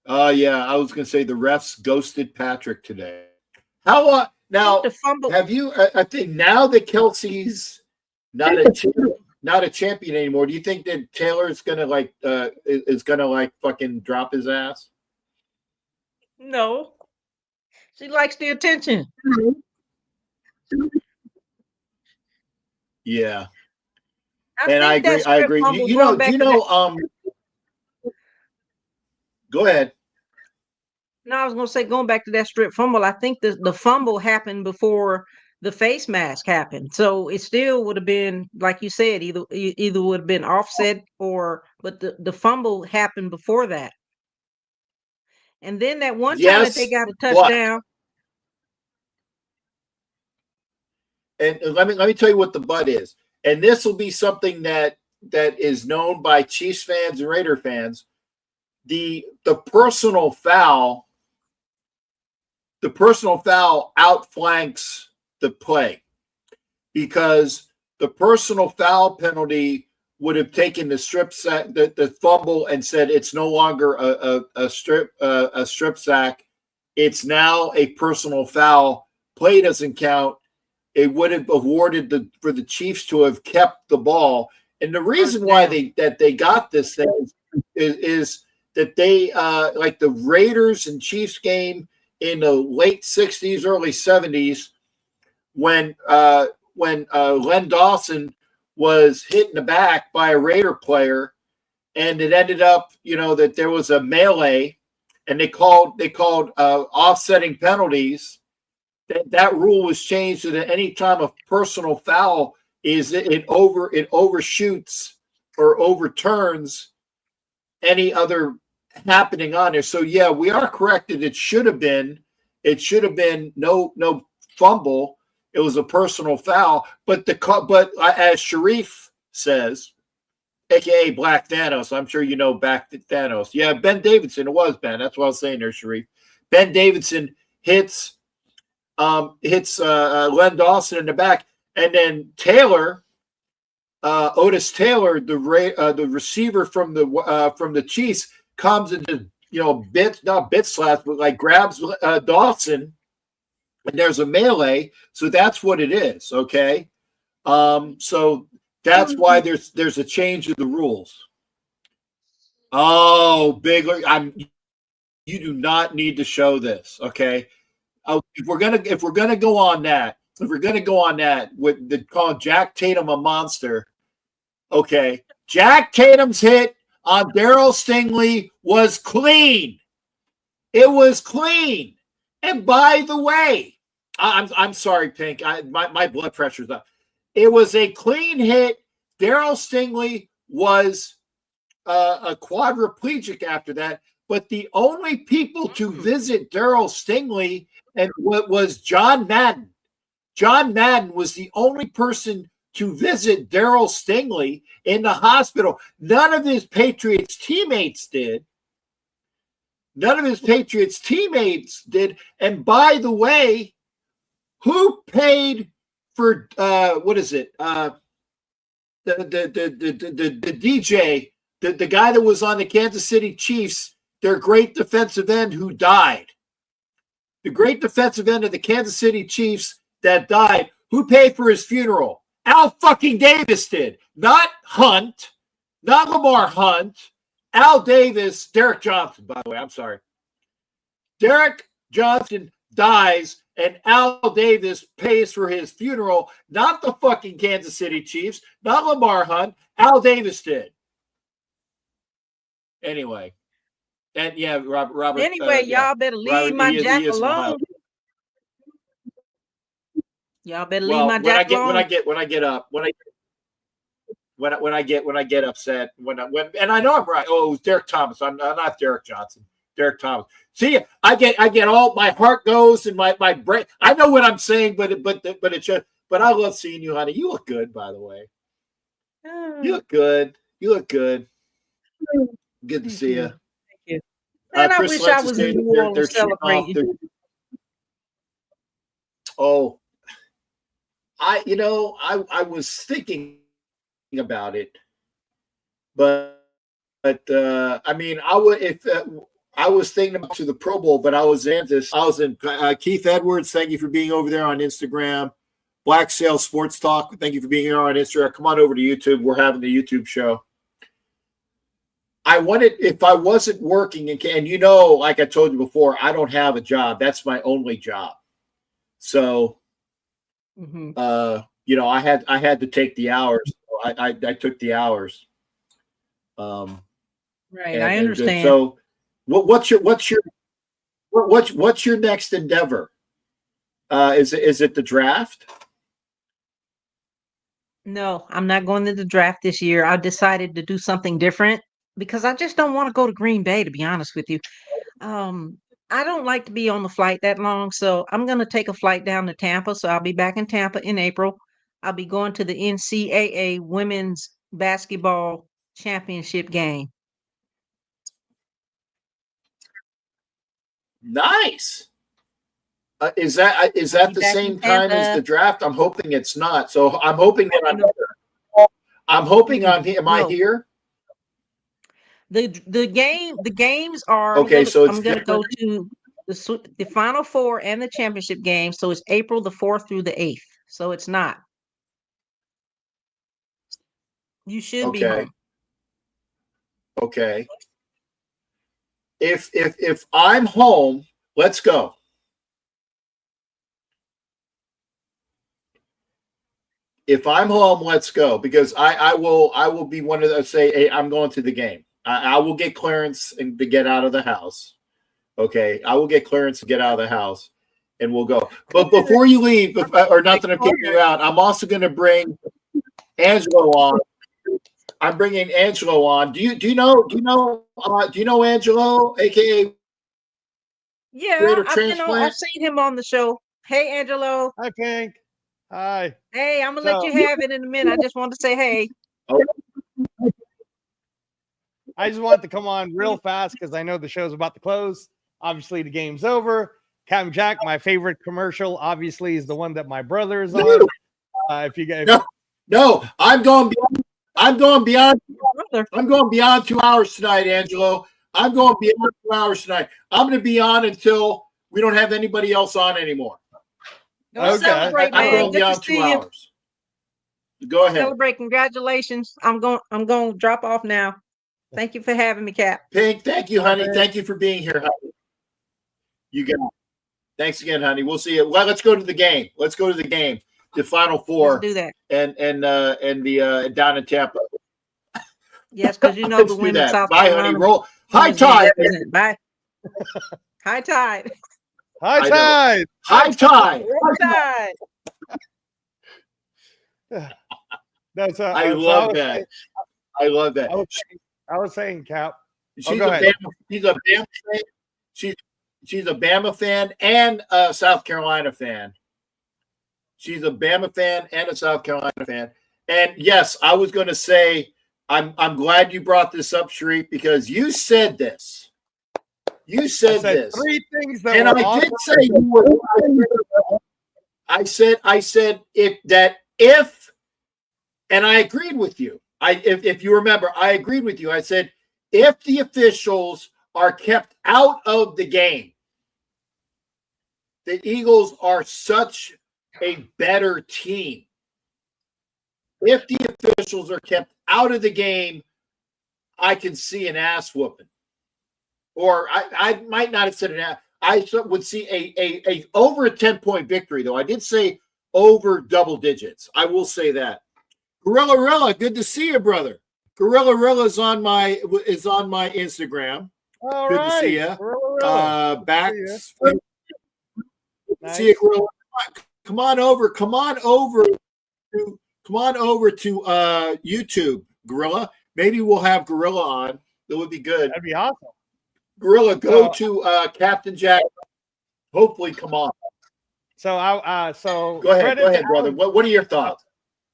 Yeah, I was going to say the refs ghosted Patrick today. How I think now? the fumble. Have you? I think now that Kelsey's not a champion anymore. Do you think that Taylor's going to is going to fucking drop his ass? No, she likes the attention. Yeah, I and I think that agree. I strip agree. fumble going Do back you to that. know? Go ahead. No, I was gonna say going back to that strip fumble. I think the fumble happened before the face mask happened, so it still would have been like you said, either would have been offset but the fumble happened before that. And then that one time that they Yes, got a but touchdown. and let me tell you what the but is. And this will be something that is known by Chiefs fans and Raider fans. The personal foul outflanks the play, because the personal foul penalty would have taken the strip sack, the fumble, and said it's no longer a strip sack. It's now a personal foul. Play doesn't count. It would have awarded for the Chiefs to have kept the ball. And the reason why they got this thing is that they like the Raiders and Chiefs game in the late 60s, early 70s, when Len Dawson was hit in the back by a Raider player, and it ended up, that there was a melee, and they called offsetting penalties. That rule was changed so that any time a personal foul is it overshoots or overturns any other happening on there. So yeah, we are correct that it should have been no fumble. It was a personal foul, but as Sharif says, aka Black Thanos, I'm sure you know Black Thanos. Yeah, Ben Davidson. It was Ben. That's what I was saying there, Sharif. Ben Davidson hits Len Dawson in the back, and then Otis Taylor, the receiver from the Chiefs, comes into not bit slaps, but grabs Dawson, and there's a melee. So that's what it is. Okay, so that's why there's a change in the rules. Oh, bigger! You do not need to show this. Okay. If we're gonna go on that, with the calling Jack Tatum a monster, okay, Jack Tatum's hit on Darryl Stingley was clean. It was clean. And by the way, I'm sorry, Pink. My blood pressure's up. It was a clean hit. Darryl Stingley was a quadriplegic after that. but the only people to visit Daryl Stingley and what was John Madden. John Madden was the only person to visit Daryl Stingley in the hospital. None of his Patriots teammates did. None of his Patriots teammates did. And by the way, who paid for what is it? The DJ, the guy that was on the Kansas City Chiefs, their great defensive end who died. The great defensive end of the Kansas City Chiefs that died. Who paid for his funeral? Al fucking Davis did. Not Hunt, not Lamar Hunt. Al Davis, Derek Johnson, by the way, I'm sorry. Derek Johnson dies and Al Davis pays for his funeral, not the fucking Kansas City Chiefs, not Lamar Hunt. Al Davis did. Anyway. And yeah, Robert. Anyway, y'all better leave my Jack alone. Y'all better leave my Jack alone. When I get upset, and I know I'm right. Oh, it was Derek Thomas. I'm not Derek Johnson. Derek Thomas. See, I get all my heart goes and my brain. I know what I'm saying, but it's just. But I love seeing you, honey. You look good, by the way. You look good. You look good. Good to see you. Thank you. And I wish I was in New Orleans celebrating. Oh, I was thinking about it, but I mean, I was thinking about to the Pro Bowl, but I was in Keith Edwards. Thank you for being over there on Instagram. Black Sail Sports Talk. Thank you for being here on Instagram. Come on over to YouTube. We're having the YouTube show. I wanted, if I wasn't working, and like I told you before, I don't have a job. That's my only job. So, I had to take the hours. I took the hours. Right, I understand. So, what's your next endeavor? Is it the draft? No, I'm not going to the draft this year. I decided to do something different because I just don't want to go to Green Bay, to be honest with you. I don't like to be on the flight that long, so I'm going to take a flight down to Tampa. So I'll be back in Tampa in April. I'll be going to the NCAA Women's Basketball Championship game. Nice. Is that the same time as the draft? I'm hoping it's not. So I'm hoping that I'm hoping I'm here. Am I here? The games are okay. I'm going to go to the Final Four and the championship game. So it's April the 4th through the 8th. So it's not. You should be home. Okay. If I'm home, let's go. If I'm home, let's go, because I will be one of those say, hey, I'm going to the game. I will get clearance to get out of the house. Okay, I will get clearance to get out of the house, and we'll go. But before you leave, or not that I'm kicking you out, I'm also going to bring Angelo on. I'm bringing Angelo on. Do you know Angelo, aka I've seen him on the show. Hey, Angelo. Hi, Pink. Hi. Hey, I'm gonna let you have it in a minute. I just want to say hey. I just wanted to come on real fast because I know the show's about to close. Obviously, the game's over. Captain Jack, my favorite commercial, obviously, is the one that my brother is on. If you guys, no, I'm going beyond 2 hours tonight, Angelo. I'm going beyond 2 hours tonight. I'm going to be on until we don't have anybody else on anymore. Celebrate, man. I'm going beyond 2 hours. Go ahead. Celebrate. Congratulations. I'm going to drop off now. Thank you for having me, Cap. Pink, thank you, honey. Thank you for being here, honey. You got it. Thanks again, honey. We'll see you. Well, let's go to the game. The Final Four. Let's do that. And the down in Tampa. Yes, because you know the women South Carolina. Bye, honey. Roll. High tide. Bye. High tide. High tide. High tide. High tide. That's I love that. I love that. I was saying, Cap, She's go a ahead. She's a Bama fan. She's a Bama fan and a South Carolina fan. She's a Bama fan and a South Carolina fan. And yes, I was going to say, I'm glad you brought this up, Sharif, because you said this. You said this. 3 things that And were I awesome. did say you were. I said if, and I agreed with you. If you remember, I agreed with you. I said if the officials are kept out of the game, the Eagles are such a better team. If the officials are kept out of the game, I can see an ass whooping. Or I might not have said an ass. I would see a over a 10-point victory, though. I did say over double digits. I will say that. Gorilla Rilla, good to see you, brother. Gorilla Rilla is on my Instagram. All Good right. to see you. Back. Nice. See you, Gorilla. Come on over to YouTube, Gorilla. Maybe we'll have Gorilla on. That would be good. That'd be awesome. Gorilla, go to Captain Jack. Hopefully, come on. So Go ahead, brother. What are your thoughts?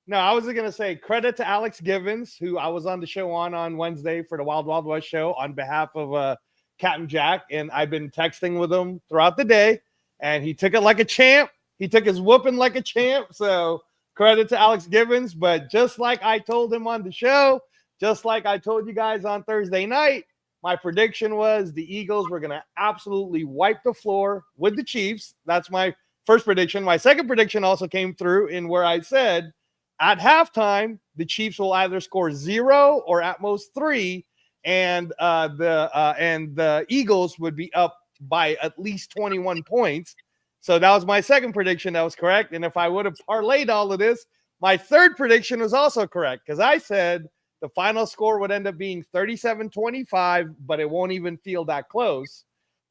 No, I was going to say credit to Alex Givens, who I was on the show on Wednesday for the Wild Wild West show on behalf of Captain Jack, and I've been texting with him throughout the day, and he took it like a champ. He took his whooping like a champ. So credit to Alex Givens. But just like I told him on the show, just like I told you guys on Thursday night, my prediction was the Eagles were going to absolutely wipe the floor with the Chiefs. That's my first prediction. My second prediction also came through in where I said at halftime, the Chiefs will either score 0 or at most 3, and the Eagles would be up by at least 21 points. So that was my second prediction. That was correct. And if I would have parlayed all of this, my third prediction was also correct because I said the final score would end up being 37-25, but it won't even feel that close.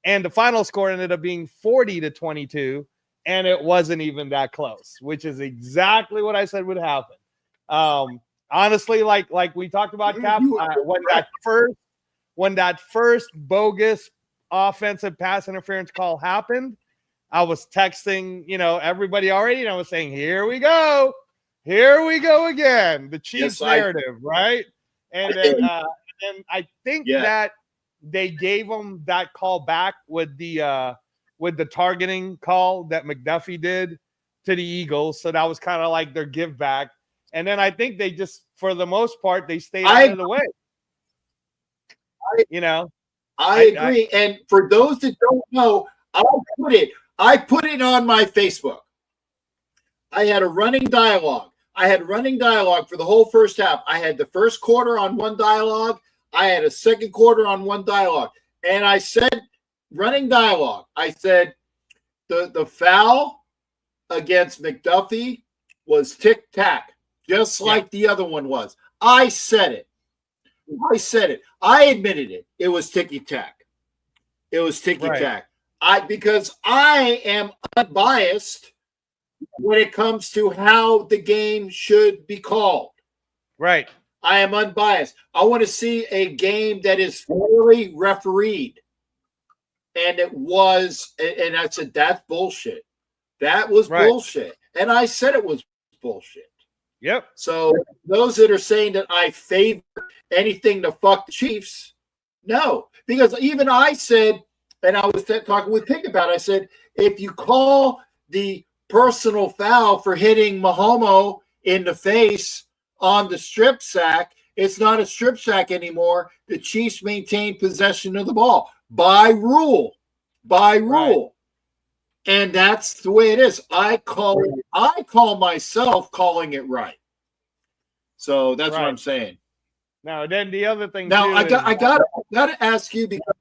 And the final score ended up being 40-22, and it wasn't even that close, which is exactly what I said would happen. Honestly, like we talked about, Cap, when that first bogus offensive pass interference call happened, I was texting, everybody already, and I was saying, here we go again, the Chiefs narrative, right? And then I think that they gave them that call back with the targeting call that McDuffie did to the Eagles. So that was kind of like their give back. And then I think they just, for the most part, they stayed out of the way. I agree. And for those that don't know, I put it on my Facebook. I had a running dialogue. For the whole first half. I had the first quarter on one dialogue. I had a second quarter on one dialogue. And I said, running dialogue, I said the foul against McDuffie was tic-tac, just like the other one was. I said it. I admitted it. It was ticky-tac. Right. Because I am unbiased when it comes to how the game should be called. Right. I am unbiased. I want to see a game that is fairly refereed. And it was, and I said, that's bullshit. That was bullshit. And I said it was bullshit. Yep. So those that are saying that I favor anything to fuck the Chiefs, no. Because even I said, and I was talking with Pig about it, I said, if you call the personal foul for hitting Mahomo in the face on the strip sack, it's not a strip sack anymore. The Chiefs maintain possession of the ball by rule. Right. And that's the way it is. I call myself calling it right. So that's what I'm saying. Now, then the other thing. Now I got to ask you because.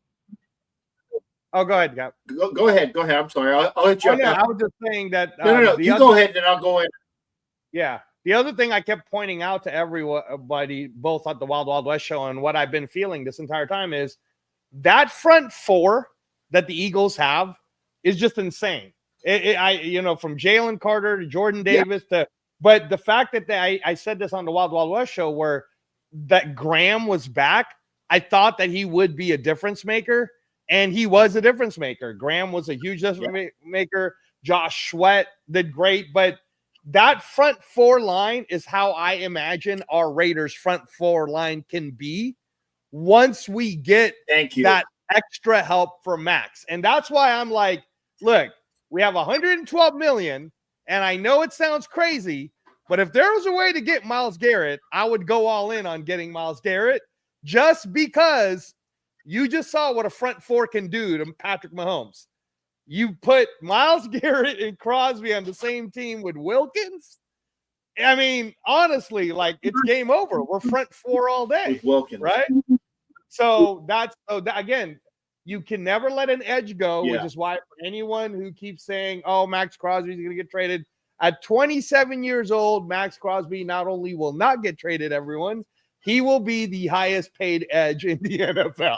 Oh, go ahead, Cap. Go ahead. I'm sorry. I'll hit you up. Yeah, I was just saying that. No. You go ahead, and I'll go in. Yeah. The other thing I kept pointing out to everybody, both at the Wild Wild West show and what I've been feeling this entire time, is that front four that the Eagles have is just insane. From Jalen Carter to Jordan Davis but the fact that I said this on the Wild Wild West show where that Graham was back, I thought that he would be a difference maker, and he was a difference maker. Graham was a huge difference maker. Josh Sweat did great, but that front four line is how I imagine our Raiders front four line can be once we get that extra help from Max. And that's why I'm like, look, we have 112 million, and I know it sounds crazy, but if there was a way to get Myles Garrett, I would go all in on getting Myles Garrett, just because you just saw what a front four can do to Patrick Mahomes. You put Myles Garrett and Crosby on the same team with Wilkins. I mean, honestly, like, it's game over. We're front four all day, with Wilkins, right? So again, you can never let an edge go, which is why for anyone who keeps saying, oh, Max Crosby is going to get traded, at 27 years old, Max Crosby not only will not get traded, everyone, he will be the highest paid edge in the NFL.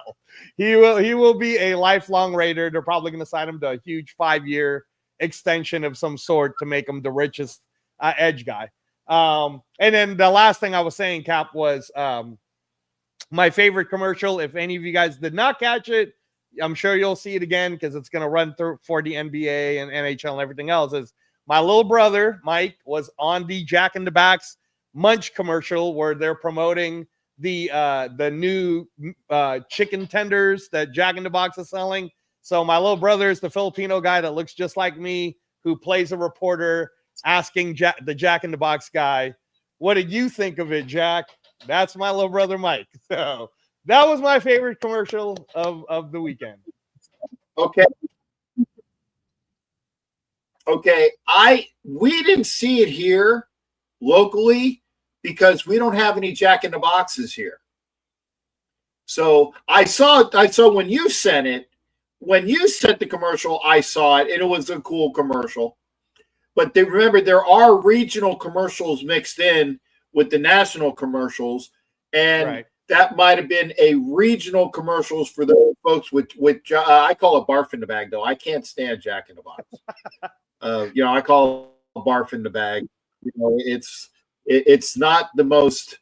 He will be a lifelong Raider. They're probably going to sign him to a huge 5-year extension of some sort to make him the richest edge guy. And then the last thing I was saying, Cap, was my favorite commercial. If any of you guys did not catch it, I'm sure you'll see it again because it's going to run through for the NBA and NHL and everything else. Is my little brother, Mike, was on the Jack in the Box Munch commercial where they're promoting the new chicken tenders that Jack in the Box is selling. So my little brother is the Filipino guy that looks just like me, who plays a reporter asking the Jack in the Box guy, what did you think of it, Jack? That's my little brother, Mike. So that was my favorite commercial of the weekend. Okay. We didn't see it here locally because we don't have any Jack in the Boxes here. So I saw when you sent it, when you sent the commercial, I saw it, and it was a cool commercial. But remember, there are regional commercials mixed in with the national commercials, and that might have been a regional commercials for those folks with I call it barf in the bag, though. I can't stand Jack in the Box. I call it barf in the bag. It's not the most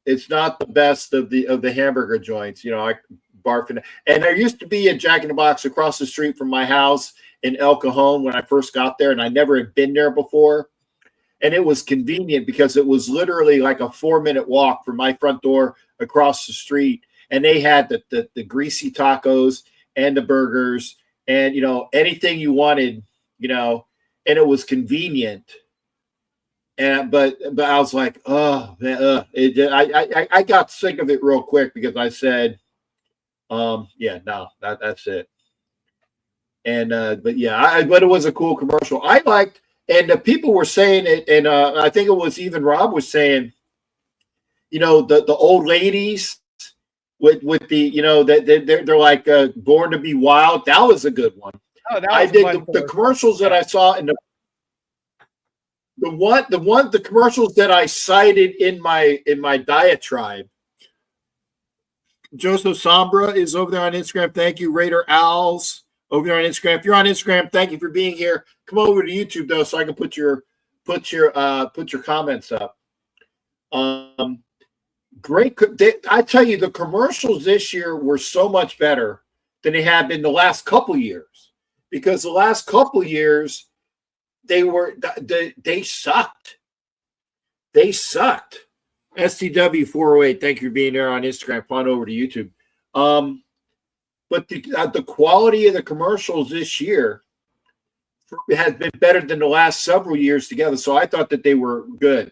it's not the best of the hamburger joints. I barf in. And there used to be a Jack in the Box across the street from my house in El Cajon when I first got there, and I never had been there before. And it was convenient because it was literally like a 4-minute walk from my front door across the street. And they had the greasy tacos and the burgers and, anything you wanted, and it was convenient. And, but I was like, oh, man, I got sick of it real quick because I said, that's it. And, but it was a cool commercial. I liked, and the people were saying it, and I think it was even Rob was saying, the old ladies with the, they're like Born to Be Wild. That was a good one. Oh, I did the commercials that I saw in the commercials that I cited in my diatribe. Joseph Sombra is over there on Instagram. Thank you, Raider Owls. Over there on Instagram. If you're on Instagram, thank you for being here. Come over to YouTube though, so I can put your comments up. Great. I tell you, the commercials this year were so much better than they have been the last couple years, because the last couple years they sucked. They sucked. STW 408. Thank you for being there on Instagram. Come on over to YouTube. But the quality of the commercials this year has been better than the last several years together. So I thought that they were good.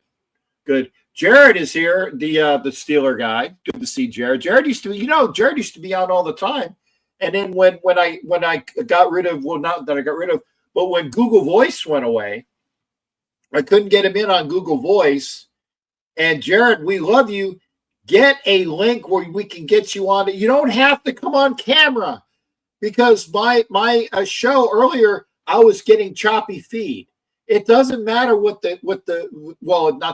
Good. Jared is here, the Steeler guy. Good to see Jared. Jared used to be out all the time. And then when I got rid of, well, not that I got rid of, but when Google Voice went away, I couldn't get him in on Google Voice. And Jared, we love you. Get a link where we can get you on it. You don't have to come on camera, because my show earlier, I was getting choppy feed. It doesn't matter not that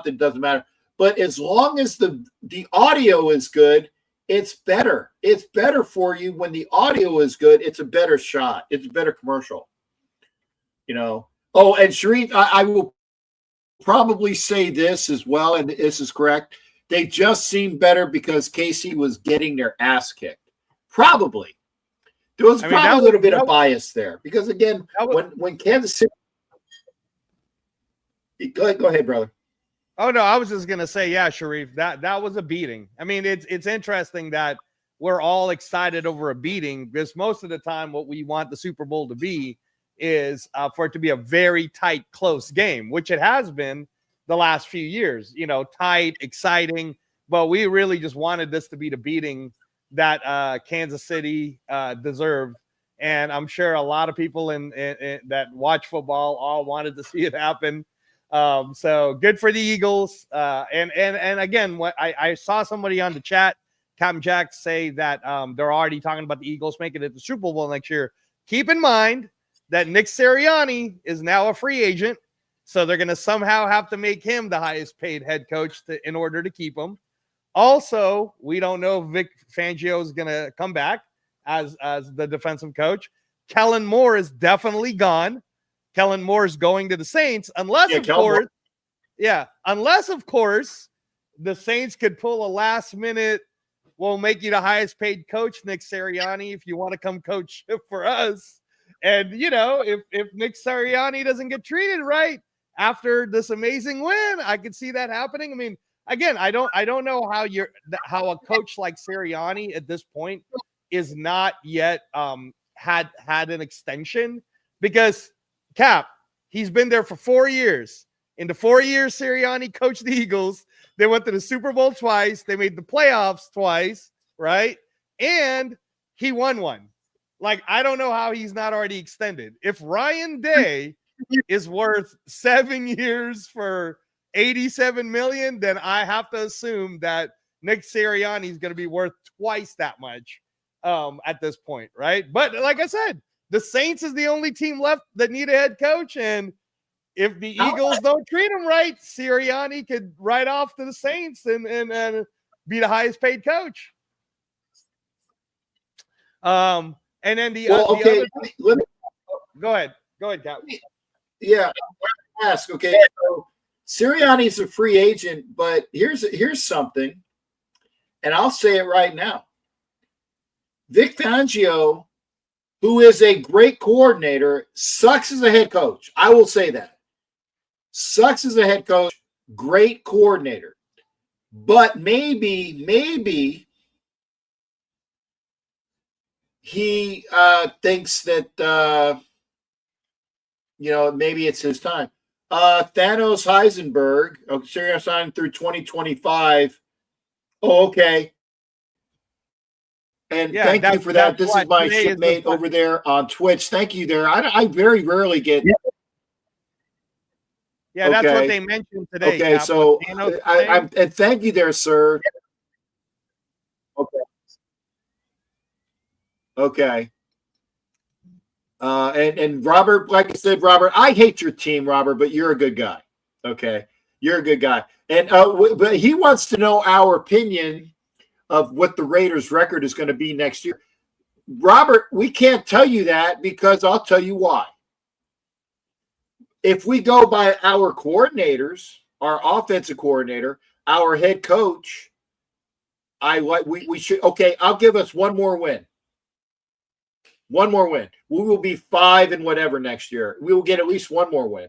it doesn't matter, but as long as the audio is good, it's better. It's better for you when the audio is good. It's a better shot. It's a better commercial. Oh, and Sharif, I will probably say this as well, and this is correct. they just seemed better because KC was getting their ass kicked. Probably. There was probably a little bit of bias there because, again, when Kansas City. Go ahead, brother. Oh, no, I was just going to say, yeah, Sharif, that was a beating. I mean, it's interesting that we're all excited over a beating because most of the time what we want the Super Bowl to be is for it to be a very tight, close game, which it has been the last few years, tight, exciting, but we really just wanted this to be the beating that Kansas City deserved. And I'm sure a lot of people in that watch football all wanted to see it happen. So good for the Eagles. And again, what I saw somebody on the chat, Captain Jack, say that they're already talking about the Eagles making it to the Super Bowl next year. Keep in mind that Nick Sirianni is now a free agent, so they're going to somehow have to make him the highest paid head coach in order to keep him. Also, we don't know if Vic Fangio is going to come back as the defensive coach. Kellen Moore is definitely gone. Kellen Moore is going to the Saints, unless, of course, the Saints could pull a last-minute, we'll make you the highest-paid coach, Nick Sirianni, if you want to come coach for us. And, if Nick Sirianni doesn't get treated right after this amazing win, I could see that happening. I mean, again, I don't know how a coach like Sirianni at this point is not yet had an extension, because Cap, he's been there for 4 years. In the 4 years Sirianni coached the Eagles, they went to the Super Bowl twice. They made the playoffs twice, right? And he won one. Like, I don't know how he's not already extended. If Ryan Day is worth 7 years for $87 million, then I have to assume that Nick Sirianni is going to be worth twice that much at this point, right? But like I said, the Saints is the only team left that need a head coach, and if the Eagles don't treat him right, Sirianni could ride off to the Saints and be the highest paid coach. And then the other. Go ahead, Cap. Yeah, ask. Okay, so Sirianni's a free agent, but here's something, and I'll say it right now. Vic Fangio, who is a great coordinator, sucks as a head coach. I will say that. Sucks as a head coach, great coordinator. But maybe he thinks that, maybe it's his time. Thanos Heisenberg, Sirianni signed through 2025. Oh, okay. And thank you for that. This is my shipmate over there on Twitch. Thank you there. I very rarely get. Yeah, that's what they mentioned today. Okay, Cap, so and thank you there, sir. Okay. And Robert, like I said, Robert, I hate your team, Robert, but you're a good guy. Okay, you're a good guy, and but he wants to know our opinion of what the Raiders' record is going to be next year. Robert, we can't tell you that because I'll tell you why. If we go by our coordinators, our offensive coordinator, our head coach, we should. Okay, I'll give us one more win. One more win. We will be 5 and whatever next year. We will get at least one more win.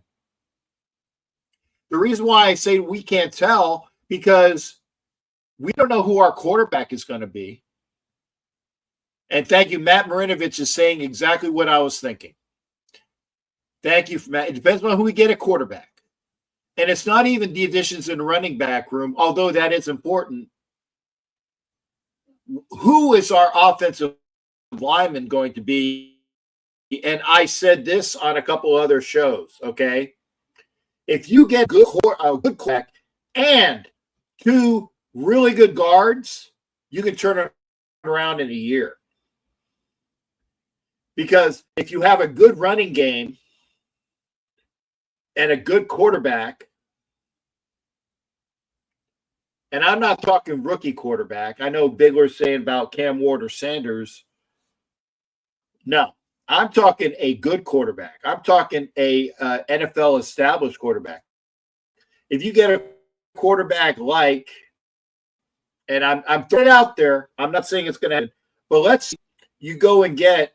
The reason why I say we can't tell, because we don't know who our quarterback is going to be. And thank you. Matt Marinovich is saying exactly what I was thinking. Thank you, Matt. It depends on who we get at quarterback. And it's not even the additions in the running back room, although that is important. Who is our offensive lineman going to be? And I said this on a couple other shows, okay? If you get a good quarterback and 2 really good guards, you can turn it around in a year. Because if you have a good running game and a good quarterback, and I'm not talking rookie quarterback. I know Bigler's saying about Cam Ward or Sanders. No, I'm talking a good quarterback. I'm talking a NFL established quarterback. If you get a quarterback like and I'm throwing it out there. I'm not saying it's going to happen, but let's you go and get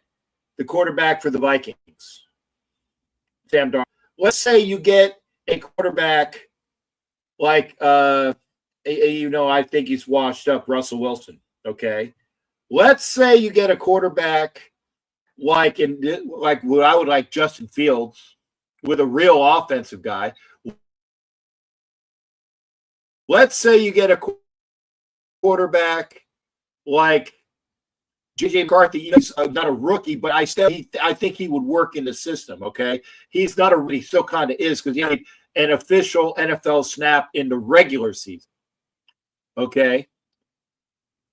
the quarterback for the Vikings, Sam Darnold. Let's say you get a quarterback like I think he's washed up, Russell Wilson. Okay, let's say you get a quarterback like what I would like Justin Fields with a real offensive guy. Let's say you get a quarterback like JJ McCarthy. He's not a rookie, but I think he would work in the system. Okay, he's not a rookie, he still kind of is because he had an official NFL snap in the regular season. Okay,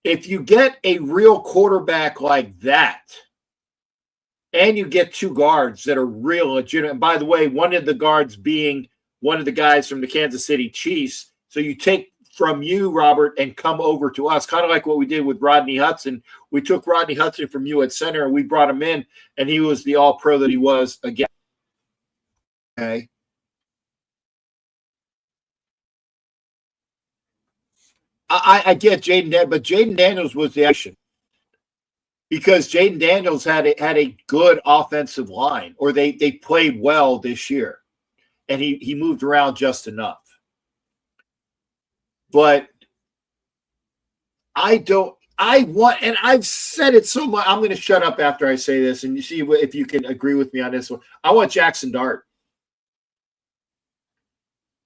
if you get a real quarterback like that, and you get two guards that are real legitimate, and by the way, one of the guards being one of the guys from the Kansas City Chiefs, so you take from you, Robert, and come over to us, kind of like what we did with Rodney Hudson. We took Rodney Hudson from you at center, and we brought him in, and he was the all-pro that he was again. Okay. I get Jaden Daniels, but Jaden Daniels was the action because Jaden Daniels had a good offensive line, or they played well this year, and he moved around just enough. But I want, and I've said it so much, I'm going to shut up after I say this, and you see if you can agree with me on this one. I want Jackson Dart.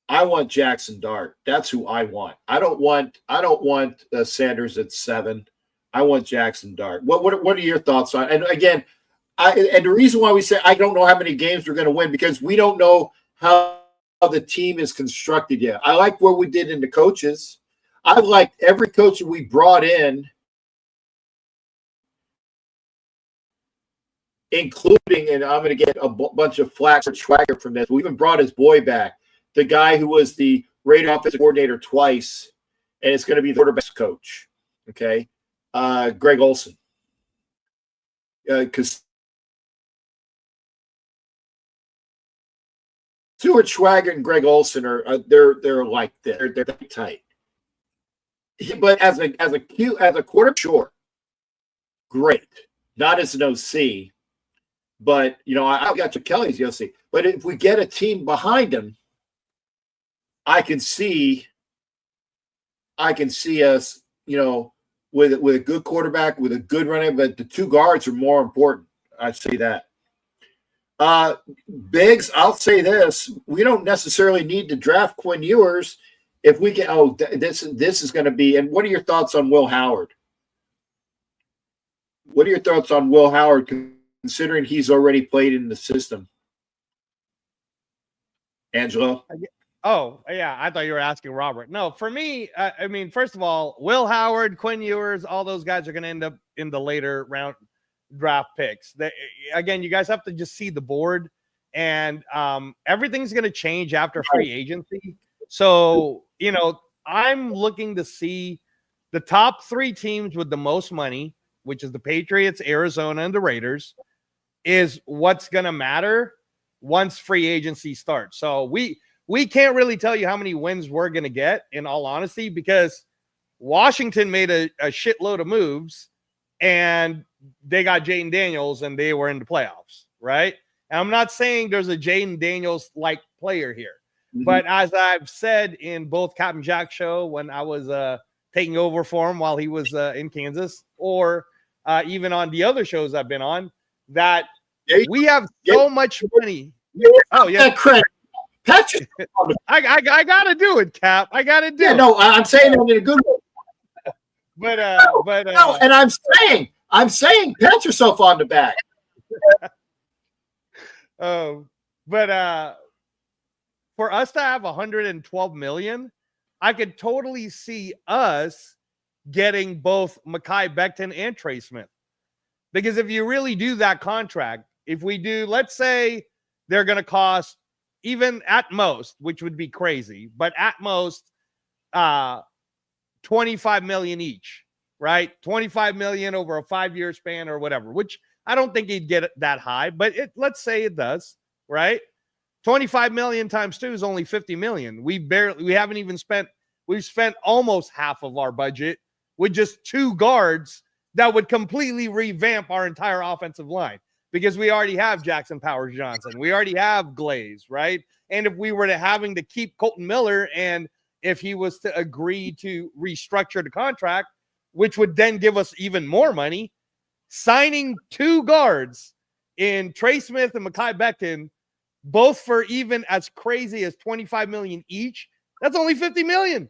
I want Jackson Dart. That's who I want. I don't want Sanders at 7. I want Jackson Dart. What are your thoughts on? And again, and the reason why we say I don't know how many games we're going to win because we don't know how the team is constructed yet. I like what we did in the coaches. I've liked every coach that we brought in, including, and I'm going to get a bunch of flack for Swagger from this. We even brought his boy back. The guy who was the Raider offensive coordinator twice, and it's going to be the quarterback's coach. Okay, Greg Olson. Because Stuart Schwager and Greg Olson are they're like this. They're tight. But as a quarterback, sure, great. Not as an OC, but I got Kelly's OC. But if we get a team behind him, I can see us, with a good quarterback, with a good running, but the two guards are more important. I'd say that. Biggs, I'll say this: we don't necessarily need to draft Quinn Ewers if we can. Oh, this is going to be. And what are your thoughts on Will Howard? What are your thoughts on Will Howard, considering he's already played in the system? Angelo? Oh, yeah. I thought you were asking Robert. No, for me, I mean, first of all, Will Howard, Quinn Ewers, all those guys are going to end up in the later round draft picks. Again, you guys have to just see the board, and everything's going to change after free agency. So, I'm looking to see the top 3 teams with the most money, which is the Patriots, Arizona, and the Raiders, is what's going to matter once free agency starts. So we can't really tell you how many wins we're going to get, in all honesty, because Washington made a shitload of moves and they got Jaden Daniels and they were in the playoffs, right? And I'm not saying there's a Jaden Daniels-like player here. Mm-hmm. But as I've said in both Captain Jack's show when I was taking over for him while he was in Kansas, or even on the other shows I've been on, that we have so much money. Oh, yeah. Credit. Patrick, I gotta do it, Cap. I gotta do it. No, I'm saying it in a good way. But and I'm saying pat yourself on the back. But for us to have 112 million, I could totally see us getting both Mekhi Becton and Trey Smith. Because if you really do that contract, if we do, let's say they're going to cost, even at most, which would be crazy, but at most 25 million each, right? 25 million over a 5-year span or whatever, which I don't think he'd get that high, but let's say it does, right? 25 million times 2 is only 50 million. We haven't even spent we've spent almost half of our budget with just 2 guards that would completely revamp our entire offensive line, because we already have Jackson Powers Johnson. We already have Glaze, right? And if we were to having to keep Colton Miller, and if he was to agree to restructure the contract, which would then give us even more money, signing 2 guards in Trey Smith and Mekhi Becton, both for even as crazy as $25 million each, that's only $50 million.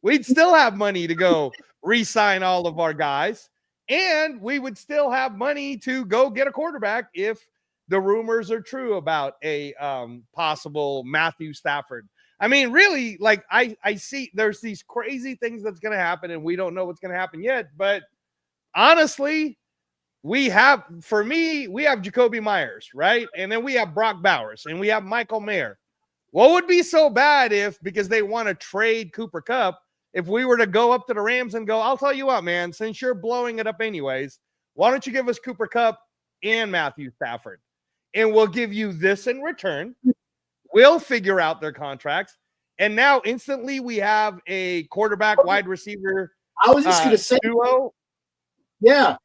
We'd still have money to go re-sign all of our guys, and we would still have money to go get a quarterback if the rumors are true about a possible Matthew Stafford. I mean, really, like I see there's these crazy things that's going to happen, and we don't know what's going to happen yet. But honestly, we have Jacoby Myers, right? And then we have Brock Bowers, and we have Michael Mayer. What would be so bad if, because they want to trade Cooper Kupp, if we were to go up to the Rams and go, I'll tell you what, man, since you're blowing it up anyways, why don't you give us Cooper Kupp and Matthew Stafford? And we'll give you this in return. We'll figure out their contracts. And now instantly we have a quarterback wide receiver I was just going to say, duo. Yeah.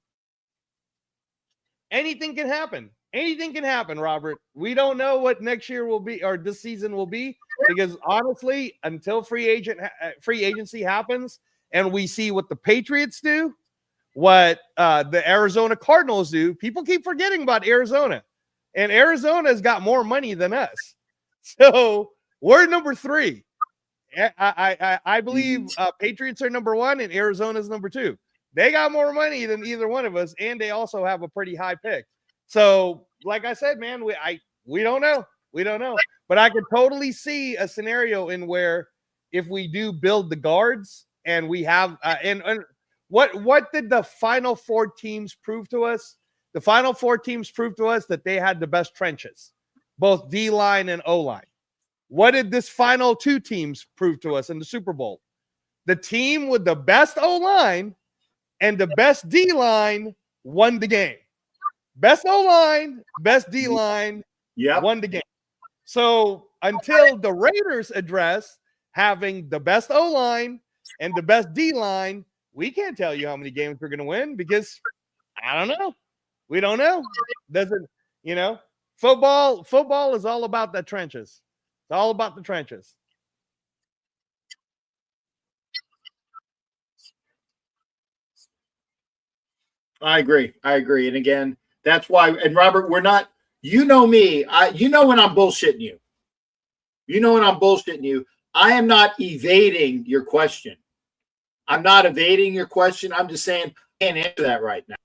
Anything can happen. Anything can happen, Robert. We don't know what next year will be, or this season will be, because honestly, until free agency happens and we see what the Patriots do, what the Arizona Cardinals do, people keep forgetting about Arizona. And Arizona's got more money than us. So we're number 3. I believe Patriots are number 1 and Arizona's number 2. They got more money than either one of us, and they also have a pretty high pick. So, like I said, man, we don't know. We don't know. But I could totally see a scenario in where if we do build the guards and we have and what did the final 4 teams prove to us? The final 4 teams proved to us that they had the best trenches, both D-line and O-line. What did this final 2 teams prove to us in the Super Bowl? The team with the best O-line and the best D-line won the game. Best O-line, best D-line, won the game. So until the Raiders address having the best O-line and the best D-line, we can't tell you how many games we're going to win, because I don't know. We don't know. Doesn't, football is all about the trenches. It's all about the trenches. I agree. And again, that's why, and Robert, we're not, you know me, you know when I'm bullshitting you. You know when I'm bullshitting you. I am not evading your question. I'm not evading your question. I'm just saying I can't answer that right now.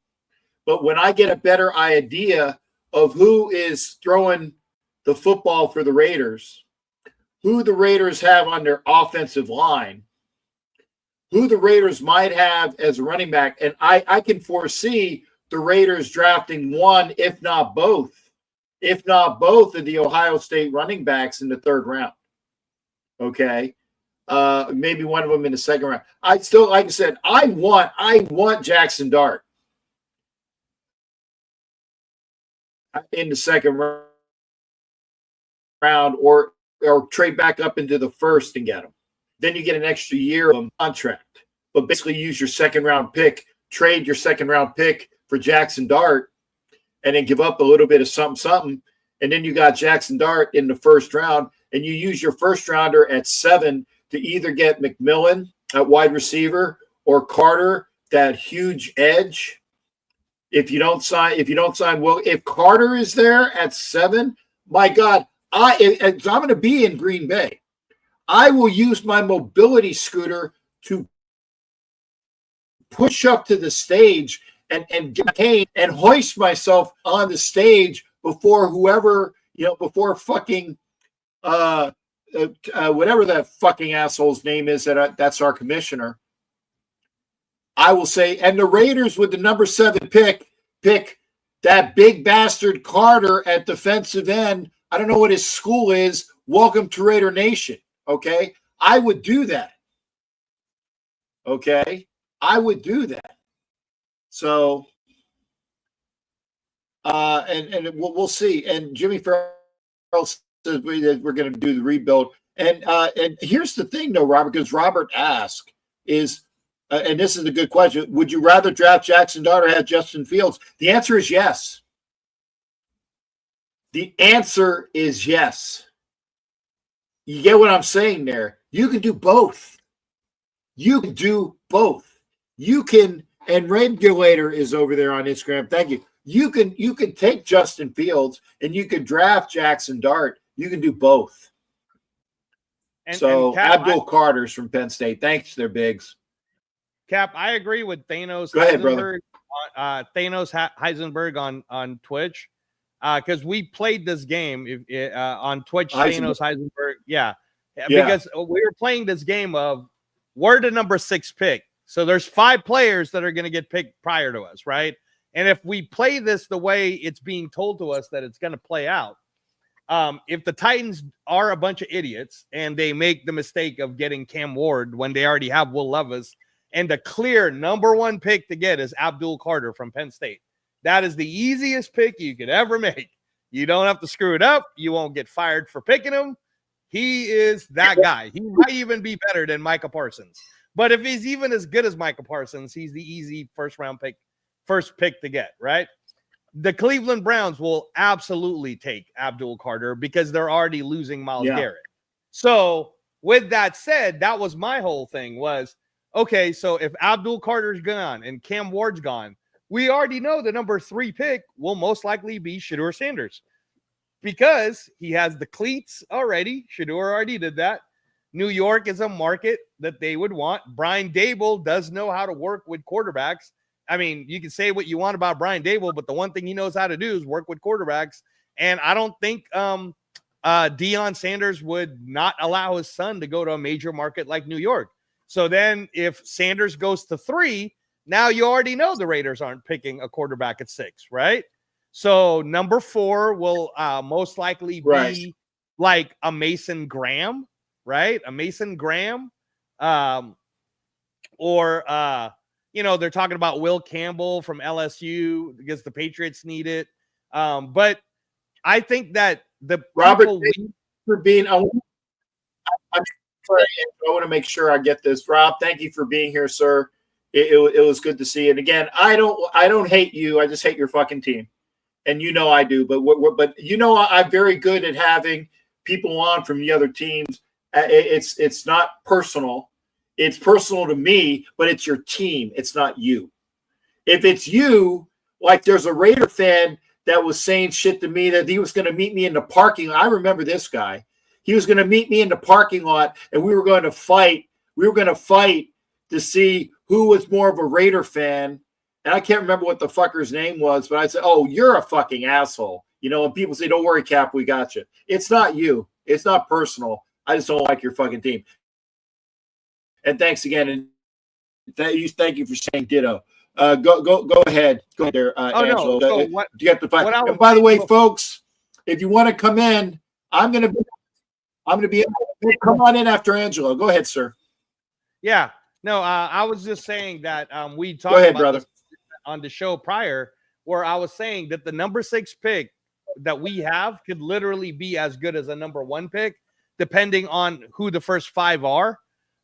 But when I get a better idea of who is throwing the football for the Raiders, who the Raiders have on their offensive line, who the Raiders might have as a running back, and I can foresee the Raiders drafting one, if not both of the Ohio State running backs in the 3rd round. Okay. Maybe one of them in the 2nd round. I still, like I said, I want Jackson Dart in the 2nd round, or trade back up into the 1st and get him. Then you get an extra year of contract. But basically use your 2nd round pick, trade your 2nd round pick for Jackson Dart, and then give up a little bit of something. And then you got Jackson Dart in the 1st round, and you use your 1st rounder at 7 to either get McMillan at wide receiver or Carter, that huge edge. If you don't sign, well, if Carter is there at 7, my God, I'm going to be in Green Bay. I will use my mobility scooter to push up to the stage and get paid and hoist myself on the stage before whoever, before fucking whatever that fucking asshole's name is that's our commissioner. I will say, and the Raiders with the number 7 pick that big bastard Carter at defensive end. I don't know what his school is. Welcome to Raider Nation. Okay. I would do that. Okay. I would do that. So, and we'll see. And Jimmy Farrell says we're going to do the rebuild. And here's the thing, though, Robert, because Robert asked is, and this is a good question: would you rather draft Jackson Dart or have Justin Fields? The answer is yes. The answer is yes. You get what I'm saying there? You can do both. You can do both. You can, and Regulator is over there on Instagram. Thank you. You can take Justin Fields and you can draft Jackson Dart. You can do both. And Cap, Abdul Carter's from Penn State. Thanks, they're bigs. Cap, I agree with Thanos. Go ahead, brother. Thanos Heisenberg on Twitch. Because we played this game on Twitch, Thanos Heisenberg. Yeah, because we were playing this game of we're the number 6 pick. So there's 5 players that are going to get picked prior to us, right? And if we play this the way it's being told to us that it's going to play out, if the Titans are a bunch of idiots and they make the mistake of getting Cam Ward when they already have Will Levis, and the clear number 1 pick to get is Abdul Carter from Penn State. That is the easiest pick you could ever make. You don't have to screw it up. You won't get fired for picking him. He is that guy. He might even be better than Micah Parsons. But if he's even as good as Micah Parsons, he's the easy first pick to get, right? The Cleveland Browns will absolutely take Abdul Carter because they're already losing Myles Garrett. So with that said, that was my whole thing was, okay, so if Abdul Carter's gone and Cam Ward's gone, we already know the number 3 pick will most likely be Shedeur Sanders because he has the cleats already. Shedeur already did that. New York is a market that they would want. Brian Daboll does know how to work with quarterbacks. I mean, you can say what you want about Brian Daboll, but the one thing he knows how to do is work with quarterbacks. And I don't think Deion Sanders would not allow his son to go to a major market like New York. So then if Sanders goes to 3, now you already know the Raiders aren't picking a quarterback at 6, right? So number 4 will most likely be like a Mason Graham, right? A Mason Graham. Or they're talking about Will Campbell from LSU because the Patriots need it. But I think that the Robert, for being, I'm sorry, I want to make sure I get this. Rob, thank you for being here, sir. It was good to see. And again, I don't hate you. I just hate your fucking team, and I do. But I'm very good at having people on from the other teams. It's not personal. It's personal to me, but it's your team. It's not you. If it's you, like there's a Raider fan that was saying shit to me that he was going to meet me in the parking lot. I remember this guy. He was going to meet me in the parking lot, and we were going to fight. We were going to fight to see who was more of a Raider fan. And I can't remember what the fucker's name was, but I said, "Oh, you're a fucking asshole." And people say, "Don't worry, Cap, we got you." It's not you. It's not personal. I just don't like your fucking team. And thanks again. And thank you for saying ditto. Go ahead. Go ahead there, Angelo. No. You get the fight. And by the way, folks, if you want to come in, I'm gonna be come on in after Angelo. Go ahead, sir. Yeah. No, I was just saying that we talked about this on the show prior, where I was saying that the number 6 pick that we have could literally be as good as a number 1 pick, depending on who the first 5 are.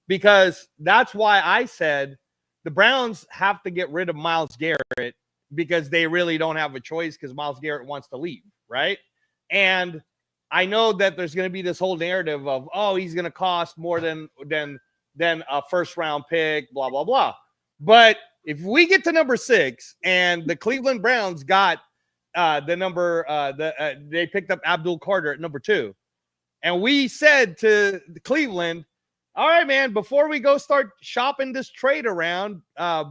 Because that's why I said the Browns have to get rid of Myles Garrett because they really don't have a choice because Myles Garrett wants to leave, right? And I know that there's going to be this whole narrative of, oh, he's going to cost more than a first-round pick, blah, blah, blah. But if we get to number 6 and the Cleveland Browns got they picked up Abdul Carter at number 2, and we said to Cleveland, all right, man, before we go start shopping this trade around,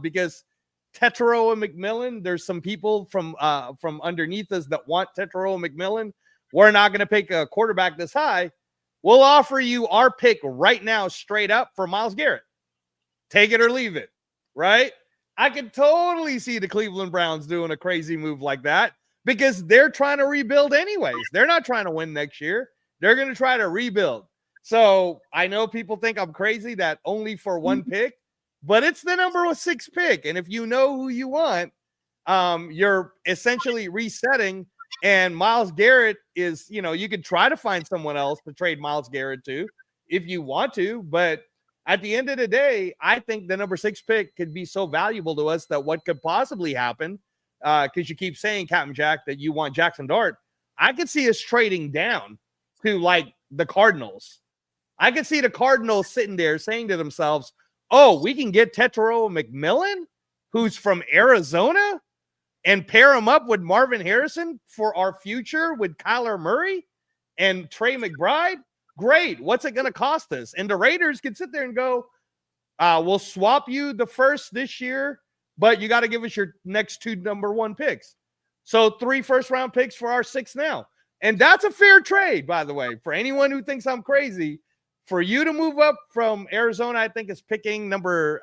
because Tetero and McMillan, there's some people from underneath us that want Tetero and McMillan. We're not going to pick a quarterback this high. We'll offer you our pick right now, straight up for Myles Garrett. Take it or leave it, right? I could totally see the Cleveland Browns doing a crazy move like that because they're trying to rebuild anyways. They're not trying to win next year. They're going to try to rebuild. So I know people think I'm crazy that only for 1 pick, but it's the number 6 pick. And if you know who you want, you're essentially resetting. And Myles Garrett is, you could try to find someone else to trade Myles Garrett to. if you want to, but at the end of the day, I think the number 6 pick could be so valuable to us that what could possibly happen, because you keep saying, Captain Jack, that you want Jackson Dart. I could see us trading down to like the Cardinals. I could see the Cardinals sitting there saying to themselves, oh, we can get Tetero McMillan, who's from Arizona, and pair him up with Marvin Harrison for our future with Kyler Murray and Trey McBride. Great. What's it going to cost us? And the Raiders can sit there and go, we'll swap you the first this year, but you got to give us your next 2 number 1 picks. So 3 first-round picks for our 6 now. And that's a fair trade, by the way, for anyone who thinks I'm crazy. For you to move up from Arizona, I think is picking number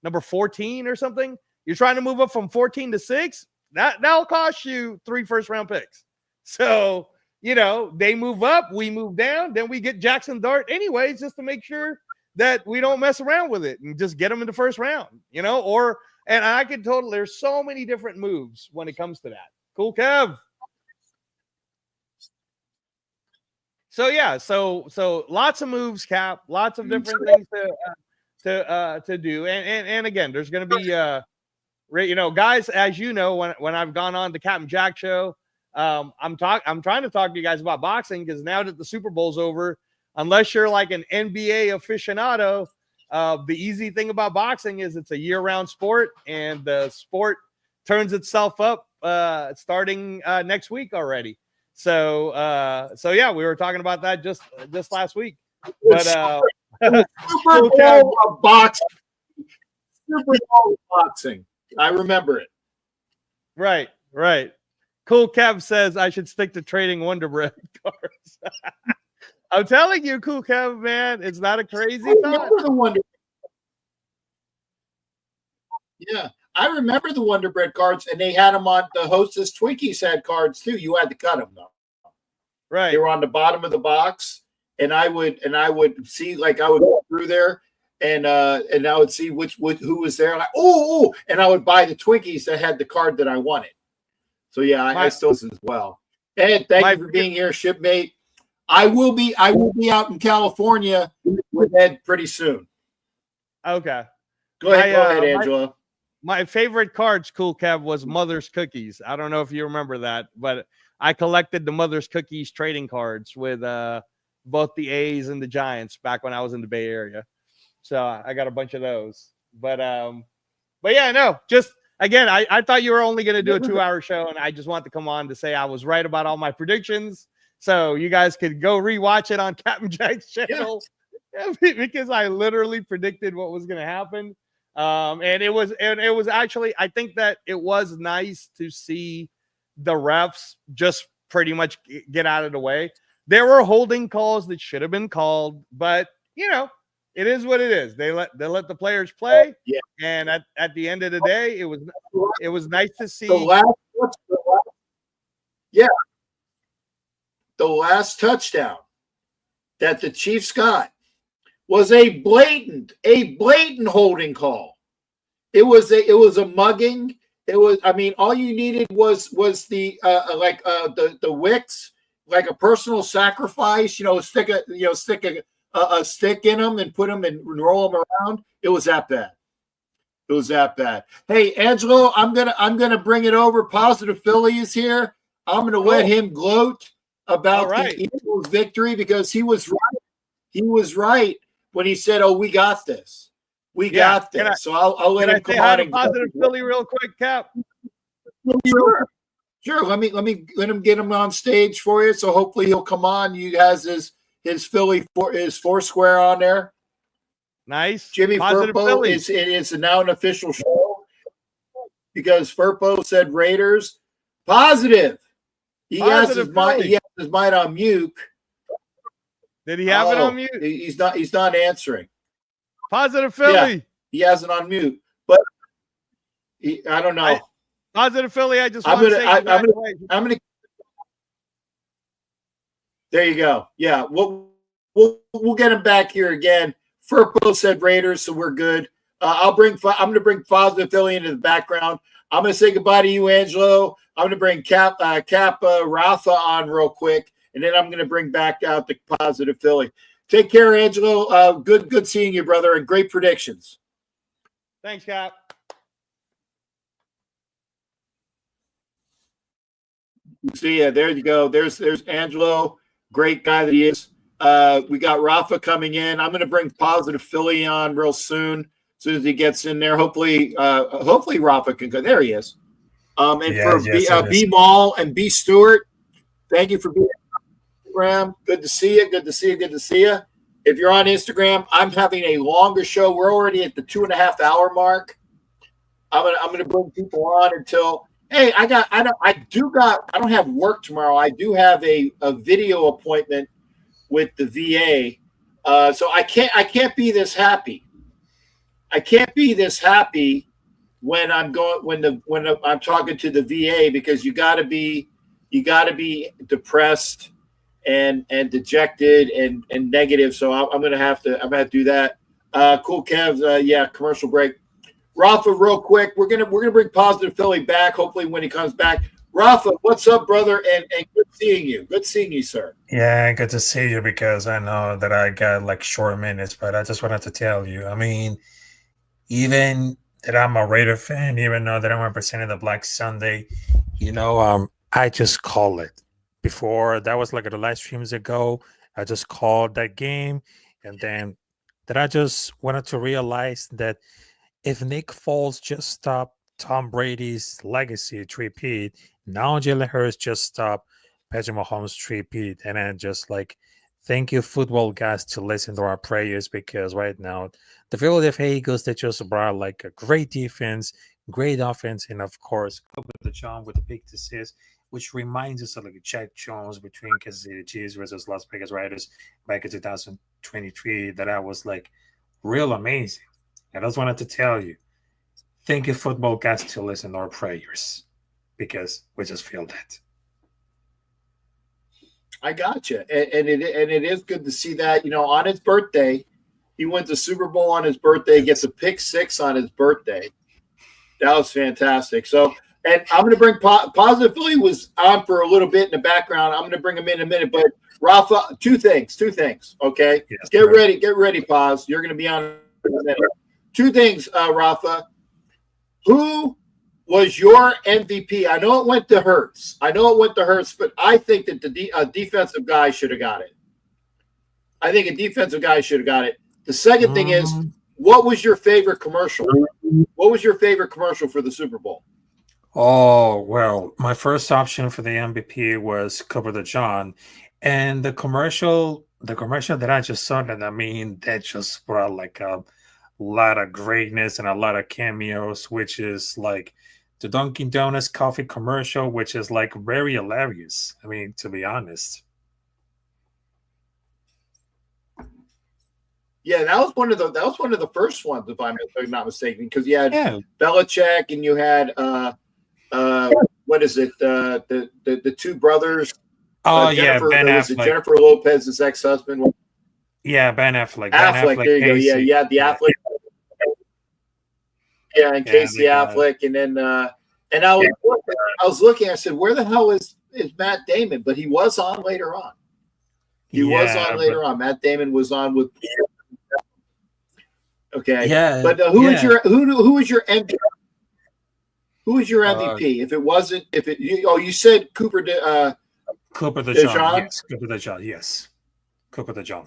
14 or something. You're trying to move up from 14 to 6. That'll cost you 3 first-round picks. So, they move up, we move down, then we get Jackson Dart anyways, just to make sure that we don't mess around with it and just get them in the first round, and I could totally, there's so many different moves when it comes to that. Cool, Kev. So yeah, so lots of moves, Cap, lots of different things to do, and again, there's going to be guys, as when I've gone on the Captain Jack show, I'm trying to talk to you guys about boxing, because now that the Super Bowl's over, unless you're like an NBA aficionado, the easy thing about boxing is it's a year-round sport, and the sport turns itself up starting next week already. So yeah, we were talking about that just last week. But Super Bowl of boxing. Super Bowl of boxing. I remember it. Right. Cool Kev says I should stick to trading Wonder Bread cards. I'm telling you, Cool Kev, man, it's not a crazy thought. Yeah, I remember the Wonder Bread cards, and they had them on the Hostess Twinkies had cards too. You had to cut them though. Right. They were on the bottom of the box, and I would see, like, I would go through there, and I would see who was there. Like, oh, and I would buy the Twinkies that had the card that I wanted. So yeah, I still as well. Ed, thank you for being here, shipmate. I will be out in California with Ed pretty soon. Okay. Go ahead, Angela. My favorite cards, Cool Kev, was Mother's Cookies. I don't know if you remember that, but I collected the Mother's Cookies trading cards with both the A's and the Giants back when I was in the Bay Area. So I got a bunch of those. But yeah, no, just again, I thought you were only going to do a 2-hour show, and I just want to come on to say I was right about all my predictions. So you guys could go rewatch it on Captain Jack's channel, because I literally predicted what was going to happen. And it was actually, I think that it was nice to see the refs just pretty much get out of the way. There were holding calls that should have been called, but it is what it is. They let the players play. Yeah. And at the end of the day, it was nice to see. The last touchdown that the Chiefs got was a blatant holding call. It was a mugging. It was, I mean, all you needed was the wicks, like a personal sacrifice, stick a stick in them and put them and roll them around. It was that bad. Hey, Angelo, I'm gonna bring it over. Positive Philly is here. I'm gonna let him gloat about the Eagles' victory, because he was right. He was right when he said, "Oh, we got this. We got this." So I'll let him come on and Positive Philly real quick, Cap. Sure. Let me get him on stage for you. So hopefully he'll come on. He has his Philly his Foursquare on there. Nice. Jimmy Furpo is now an official show, because Furpo said Raiders. Positive. He has his mic on mute. Did he have it on mute? He's not answering. Positive Philly. Yeah, he has it on mute, but I don't know. Positive Philly. I just want to say congratulations. I'm gonna. There you go. Yeah, we'll get him back here again. Furpo said Raiders, so we're good. I'm going to bring Positive Philly into the background. I'm going to say goodbye to you, Angelo. I'm going to bring Cap Rafa on real quick, and then I'm going to bring back out the Positive Philly. Take care, Angelo. Good seeing you, brother, and great predictions. Thanks, Cap. See ya. There you go. There's Angelo. Great guy that he is. We got Rafa coming in. I'm going to bring Positive Philly on real soon. As soon as he gets in there, hopefully Rafa can go. There he is. And for B Mall and B Stewart, thank you for being on Instagram. Good to see you. Good to see you. Good to see you. If you're on Instagram, I'm having a longer show. We're already at the 2.5 hour mark. I'm gonna bring people on until. Hey, I don't have work tomorrow. I do have a video appointment with the VA, so I can't be this happy. I can't be this happy when I'm talking to the VA, because you got to be depressed and dejected and negative. So I'm gonna have to do that. Cool, Kev. Yeah, commercial break. Rafa, real quick, we're gonna bring Positive Philly back. Hopefully, when he comes back. Rafa, what's up, brother? And good seeing you. Good seeing you, sir. Yeah, good to see you, because I know that I got like short minutes, but I just wanted to tell you. I mean, even that I'm a Raider fan, even though that I'm representing the Black Sunday, I just call it. Before, that was like the last streams ago, I just called that game, and then that I just wanted to realize that if Nick Foles just stopped Tom Brady's legacy repeat, now Jalen Hurts just stopped Patrick Mahomes repeat, and then just like, thank you, football guys, to listen to our prayers, because right now the Philadelphia Eagles, they just brought like a great defense, great offense, and of course with the John with the big assist, which reminds us of like Jack Jones between Kansas City Chiefs versus Las Vegas Raiders back in 2023. That was like real amazing. I just wanted to tell you, thank you, football guys, to listen to our prayers, because we just feel that. I got you, and it is good to see that. On his birthday, he wins the Super Bowl on his birthday, gets a pick six on his birthday. That was fantastic. So, and I'm going to bring Positive Philly was on for a little bit in the background. I'm going to bring him in a minute, but Rafa, two things. Okay, Yes, get ready, Paz. You're going to be on in a minute. Two things, Rafa. Who was your MVP? I know it went to Hurts. But I think that a defensive guy should have got it. The second thing is, what was your favorite commercial? What was your favorite commercial for the Super Bowl? Oh, well, my first option for the MVP was Cover the John. And the commercial that I just saw, that just brought like a lot of greatness and a lot of cameos, which is like the Dunkin' Donuts coffee commercial, which is like very hilarious. I mean, to be honest. Yeah, that was one of the first ones, if I'm not mistaken, because you had Belichick and you had what is it? The two brothers. Jennifer, Ben Affleck. Jennifer Lopez's ex-husband. Yeah, Ben Affleck. Affleck. There you go. Yeah, you had the Affleck. Yeah, and Casey Affleck, and then and I was looking. I said, "Where the hell is Matt Damon?" But he was on later on. Matt Damon was on with. Okay. Yeah. But who is your MVP? Who is your MVP? You said Cooper DeJean. Cooper DeJean. Yes. Cooper DeJean. Yes. Cooper DeJean.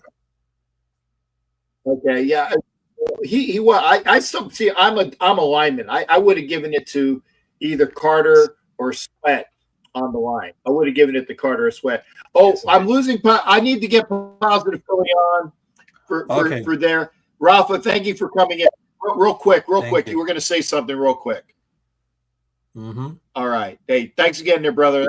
Okay. Yeah. He was. I still see. I'm a lineman. I would have given it to either Carter or Sweat on the line. I would have given it to Carter or Sweat. Oh, I'm losing. I need to get Positive Philly on for there. Rafa, thank you for coming in. Real quick. You were going to say something real quick. Mm-hmm. All right. Hey, thanks again there, brother.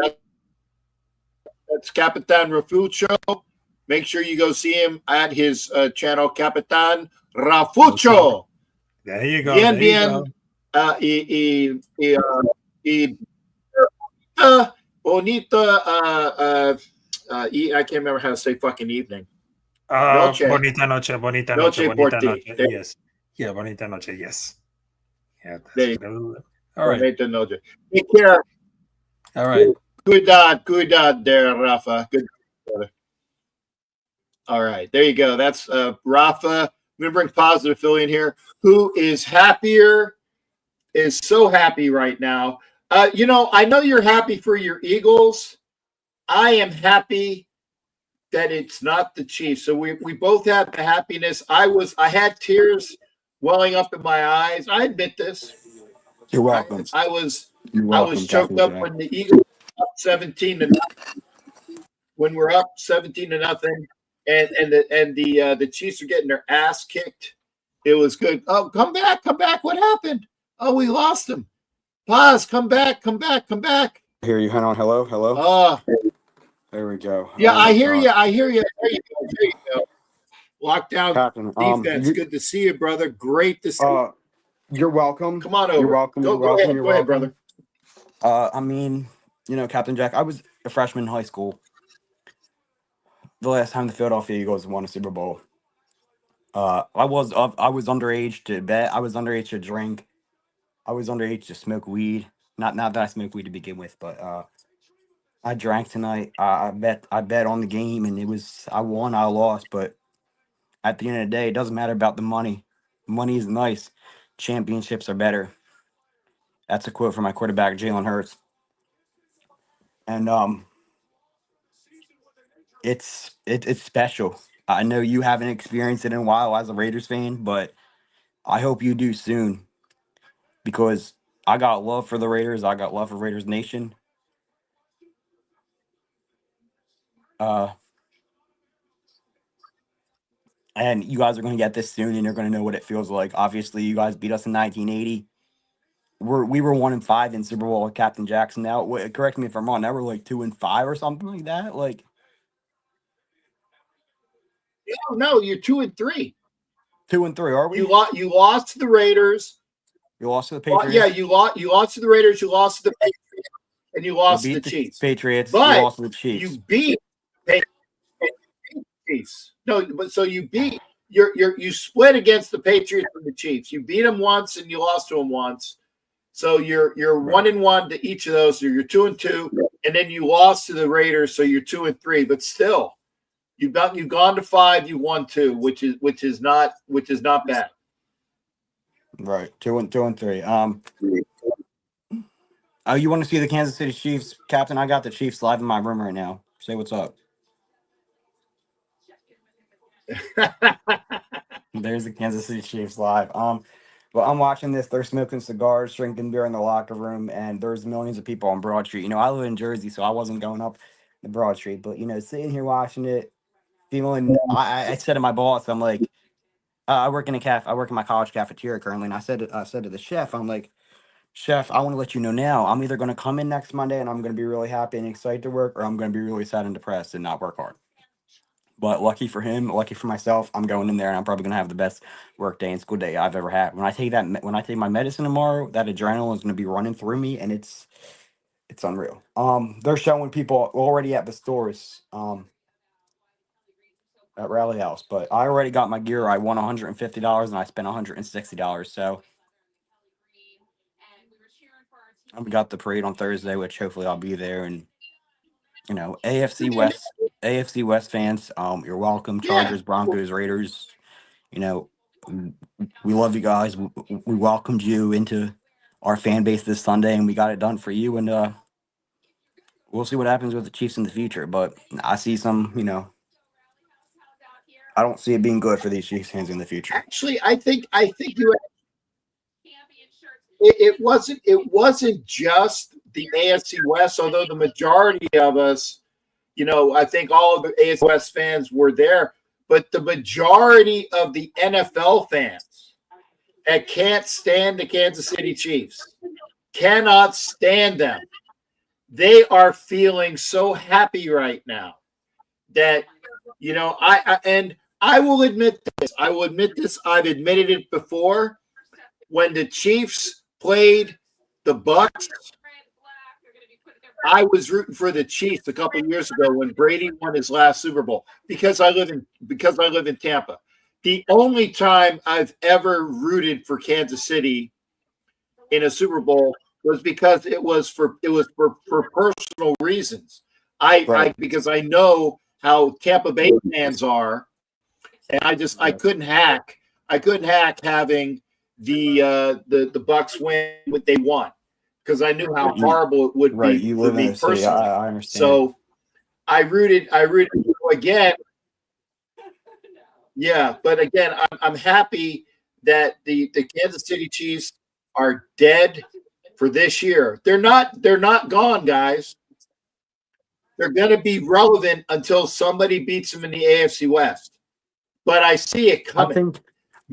That's Capitan Rafucho. Make sure you go see him at his channel, Capitan Rafucho. There you go. Bien. Bonita. I can't remember how to say fucking evening. Bonita noche. Yes. Yeah, bonita noche. Yes. Yeah. All right. Bonita noche. Take care. All right. Good there, Rafa. Good, brother. All right, there you go. That's Rafa. I'm going to bring Positive Philly in here, who is happier, is so happy right now. I know you're happy for your Eagles. I am happy that it's not the Chiefs. So we both have the happiness. I had tears welling up in my eyes. I admit this. You're welcome. I was You're welcome, choked Captain up Jack. when the Eagles were up 17 to when we're up 17 to nothing, and the Chiefs are getting their ass kicked. It was good. Oh, come back! What happened? Oh, we lost him. Paz, come back! Hear you. Hang on. Hello. Uh, There we go. yeah, Oh my I hear God. you. There you go. Lockdown Captain. defense. Good to see you, brother. Great to see you. You're welcome. Come on over. You're welcome. Go ahead. Go ahead, brother. I mean, Captain Jack, I was a freshman in high school the last time the Philadelphia Eagles won a Super Bowl. I was underage to bet. I was underage to drink. I was underage to smoke weed. Not that I smoked weed to begin with, but I drank tonight. I bet on the game, and I won, I lost, but at the end of the day, it doesn't matter about the money. Money is nice. Championships are better. That's a quote from my quarterback, Jalen Hurts. And it's special. I know you haven't experienced it in a while as a Raiders fan, but I hope you do soon, because I got love for the Raiders. I got love for Raiders Nation. And you guys are going to get this soon, and you're going to know what it feels like. Obviously, you guys beat us in 1980. We were 1-5 in Super Bowl with Captain Jackson. Now, correct me if I'm wrong. Now we're like 2-5 or something like that. Like No, you're 2-3. 2-3, are we? You lost to the Raiders. You lost to the Patriots. Yeah, you lost to the Raiders. You lost to the Patriots, and you lost to the Chiefs. Patriots. But you lost to the Chiefs. You beat the Chiefs. No, but so you beat. You split against the Patriots and the Chiefs. You beat them once, and you lost to them once. So you're 1-1 to each of those. So you're 2-2, and then you lost to the Raiders, so you're 2-3. But still, you've gone to 5. You won 2, which is not bad. Right, 2-3. Oh, you want to see the Kansas City Chiefs, Captain? I got the Chiefs live in my room right now. Say what's up. There's the Kansas City Chiefs live. Well, I'm watching this. They're smoking cigars, drinking beer in the locker room, and there's millions of people on Broad Street. I live in Jersey, so I wasn't going up the Broad Street, but sitting here watching it, feeling. I said to my boss, I'm like, I work in my college cafeteria currently, and I said to the chef, I'm like, Chef, I want to let you know now, I'm either going to come in next Monday and I'm going to be really happy and excited to work, or I'm going to be really sad and depressed and not work hard. But lucky for him, lucky for myself, I'm going in there and I'm probably going to have the best work day and school day I've ever had. When I take my medicine tomorrow, that adrenaline is going to be running through me, and it's unreal. They're showing people already at the stores, at Rally House, but I already got my gear. I won $150 and I spent $160. So we got the parade on Thursday, which hopefully I'll be there. And AFC West fans, you're welcome. Chargers, Broncos, Raiders. We love you guys. We welcomed you into our fan base this Sunday, and we got it done for you. And we'll see what happens with the Chiefs in the future. But I see I don't see it being good for these Chiefs fans in the future. Actually, I think you. It wasn't just the AFC West, although the majority of us, I think all of the AFC West fans were there, but the majority of the NFL fans that can't stand the Kansas City Chiefs, cannot stand them. They are feeling so happy right now that, I will admit this. I've admitted it before. When the Chiefs played the Bucks, I was rooting for the Chiefs a couple of years ago when Brady won his last Super Bowl because I live in Tampa. The only time I've ever rooted for Kansas City in a Super Bowl was because it was for personal reasons. Because I know how Tampa Bay fans are, and I couldn't hack having the Bucks win what they won because I knew how horrible it would Right, be you for live in me a city. personally. I understand. So I rooted again. Yeah, but again, I'm happy that the Kansas City Chiefs are dead for this year. They're not gone, guys. They're going to be relevant until somebody beats them in the AFC West. But I see it I coming. think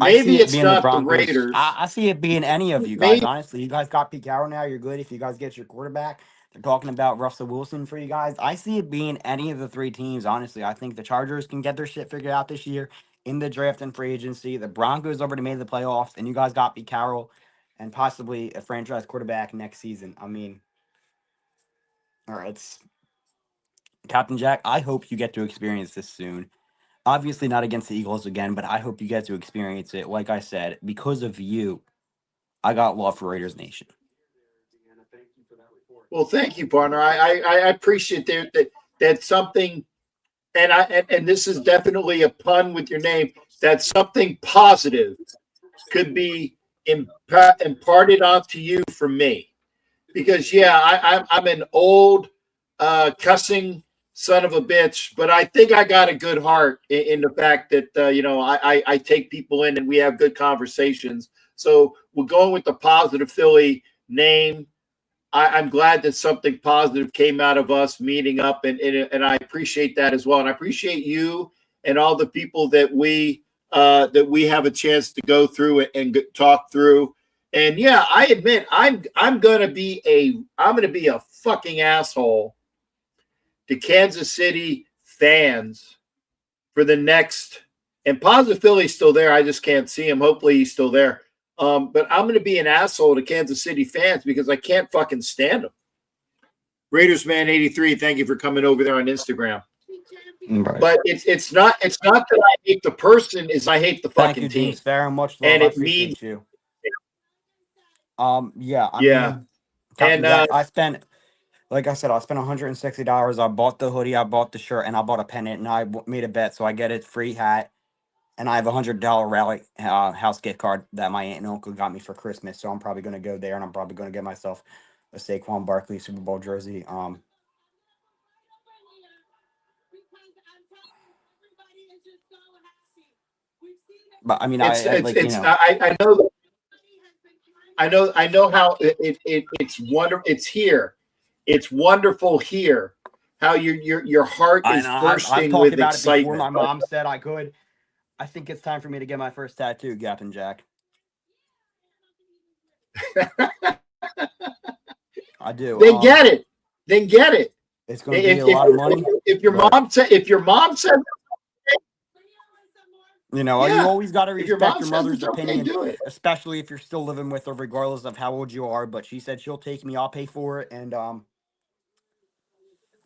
I Maybe see it it's being the not the Broncos. Raiders. I see it being any of you guys. Maybe Honestly, you guys got Pete Carroll now. You're good if you guys get your quarterback. They're talking about Russell Wilson for you guys. I see it being any of the three teams. Honestly, I think the Chargers can get their shit figured out this year in the draft and free agency. The Broncos already made the playoffs, and you guys got Pete Carroll and possibly a franchise quarterback next season. I mean, all right, it's Captain Jack. I hope you get to experience this soon. Obviously, not against the Eagles again, but I hope you get to experience it. Like I said, because of you, I got love for Raiders Nation. well, thank you, partner. I appreciate that something, and this is definitely a pun with your name. That something positive could be imparted onto you from me, because I'm an old cussing son of a bitch, but I think I got a good heart in the fact that I take people in and we have good conversations. So we're going with the positive Philly name. I'm glad that something positive came out of us meeting up, and I appreciate that as well. And I appreciate you and all the people that we have a chance to go through and talk through. And yeah, I admit I'm gonna be a fucking asshole to Kansas City fans for the next. And Positive Philly's still there. I just can't see him. Hopefully he's still there. But I'm going to be an asshole to Kansas City fans because I can't fucking stand them. Raiders Man 83, thank you for coming over there on Instagram. Right. But it's not that I hate the person, is I hate the fucking Thank you, team. Jinx, very much. Love. And I it means appreciate you. I yeah. mean, Captain Jack, I spent, like I said, I spent $160. I bought the hoodie, I bought the shirt, and I bought a pennant, and I made a bet, so I get a free hat, and I have a $100 rally house gift card that my aunt and uncle got me for Christmas. So I'm probably gonna go there, and I'm probably gonna get myself a Saquon Barkley Super Bowl jersey. But I mean, I know how it's wonderful. It's here. It's wonderful here. How your heart is I've bursting talked with about it before. excitement. My mom said I could. I think it's time for me to get my first tattoo, Captain Jack. I do. Then get it. Then get it. It's going to be a lot of money. If your mom said, you know, you always got to respect your mother's opinion, do it. especially if you're still living with her, regardless of how old you are. But she said she'll take me. I'll pay for it. And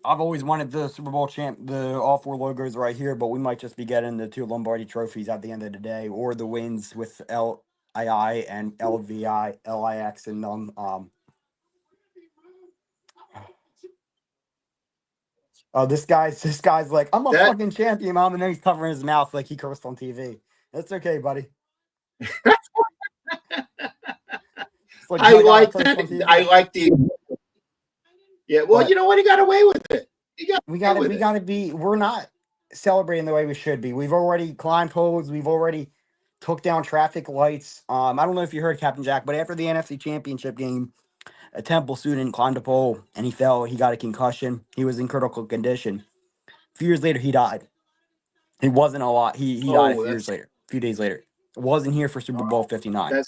I've always wanted the Super Bowl champ, all four logos right here. But we might just be getting the 2 Lombardi trophies at the end of the day, or the wins with LII and LIX and them. Oh, this guy's like, I'm a fucking champion, Mom, and then he's covering his mouth like he cursed on TV. That's okay, buddy. Like, I like that. I like the. Yeah, well, but, you know what? He got away with it. We gotta be. We're not celebrating the way we should be. We've already climbed poles. We've already took down traffic lights. I don't know if you heard, Captain Jack, but after the NFC Championship game, a Temple student climbed a pole and he fell. He got a concussion. He was in critical condition. A few years later, he died. He wasn't a lot. He died a few years later, a few days later. Wasn't here for Super Bowl 59.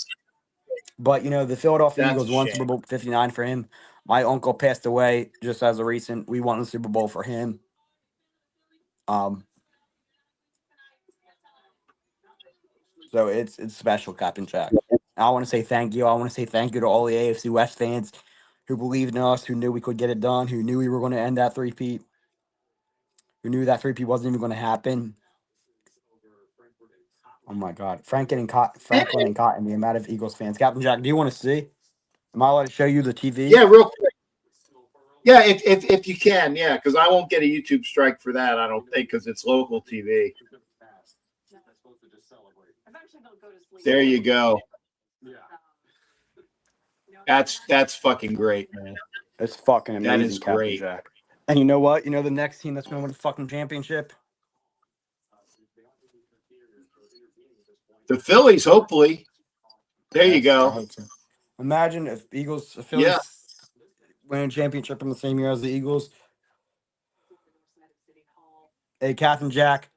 But, you know, the Philadelphia Eagles won Super Bowl 59 for him. My uncle passed away just as a recent. We won the Super Bowl for him. So it's special, Captain Jack. I want to say thank you. I want to say thank you to all the AFC West fans who believed in us, who knew we could get it done, who knew we were going to end that three-peat, who knew that three-peat wasn't even going to happen. Oh, my God. Franklin and Cotton, the amount of Eagles fans. Captain Jack, do you want to see? Am I allowed to show you the TV? Yeah, real quick. Yeah, if you can, yeah, because I won't get a YouTube strike for that. I don't think, because it's local TV. There you go. That's fucking great, man. It's fucking amazing. That is Captain great. Jack. And you know what? You know the next team that's going to win the fucking championship? The Phillies, hopefully. There you Yes, I go. hope so. Imagine if Phillies Yeah. win a championship in the same year as the Eagles. Hey, Captain Jack.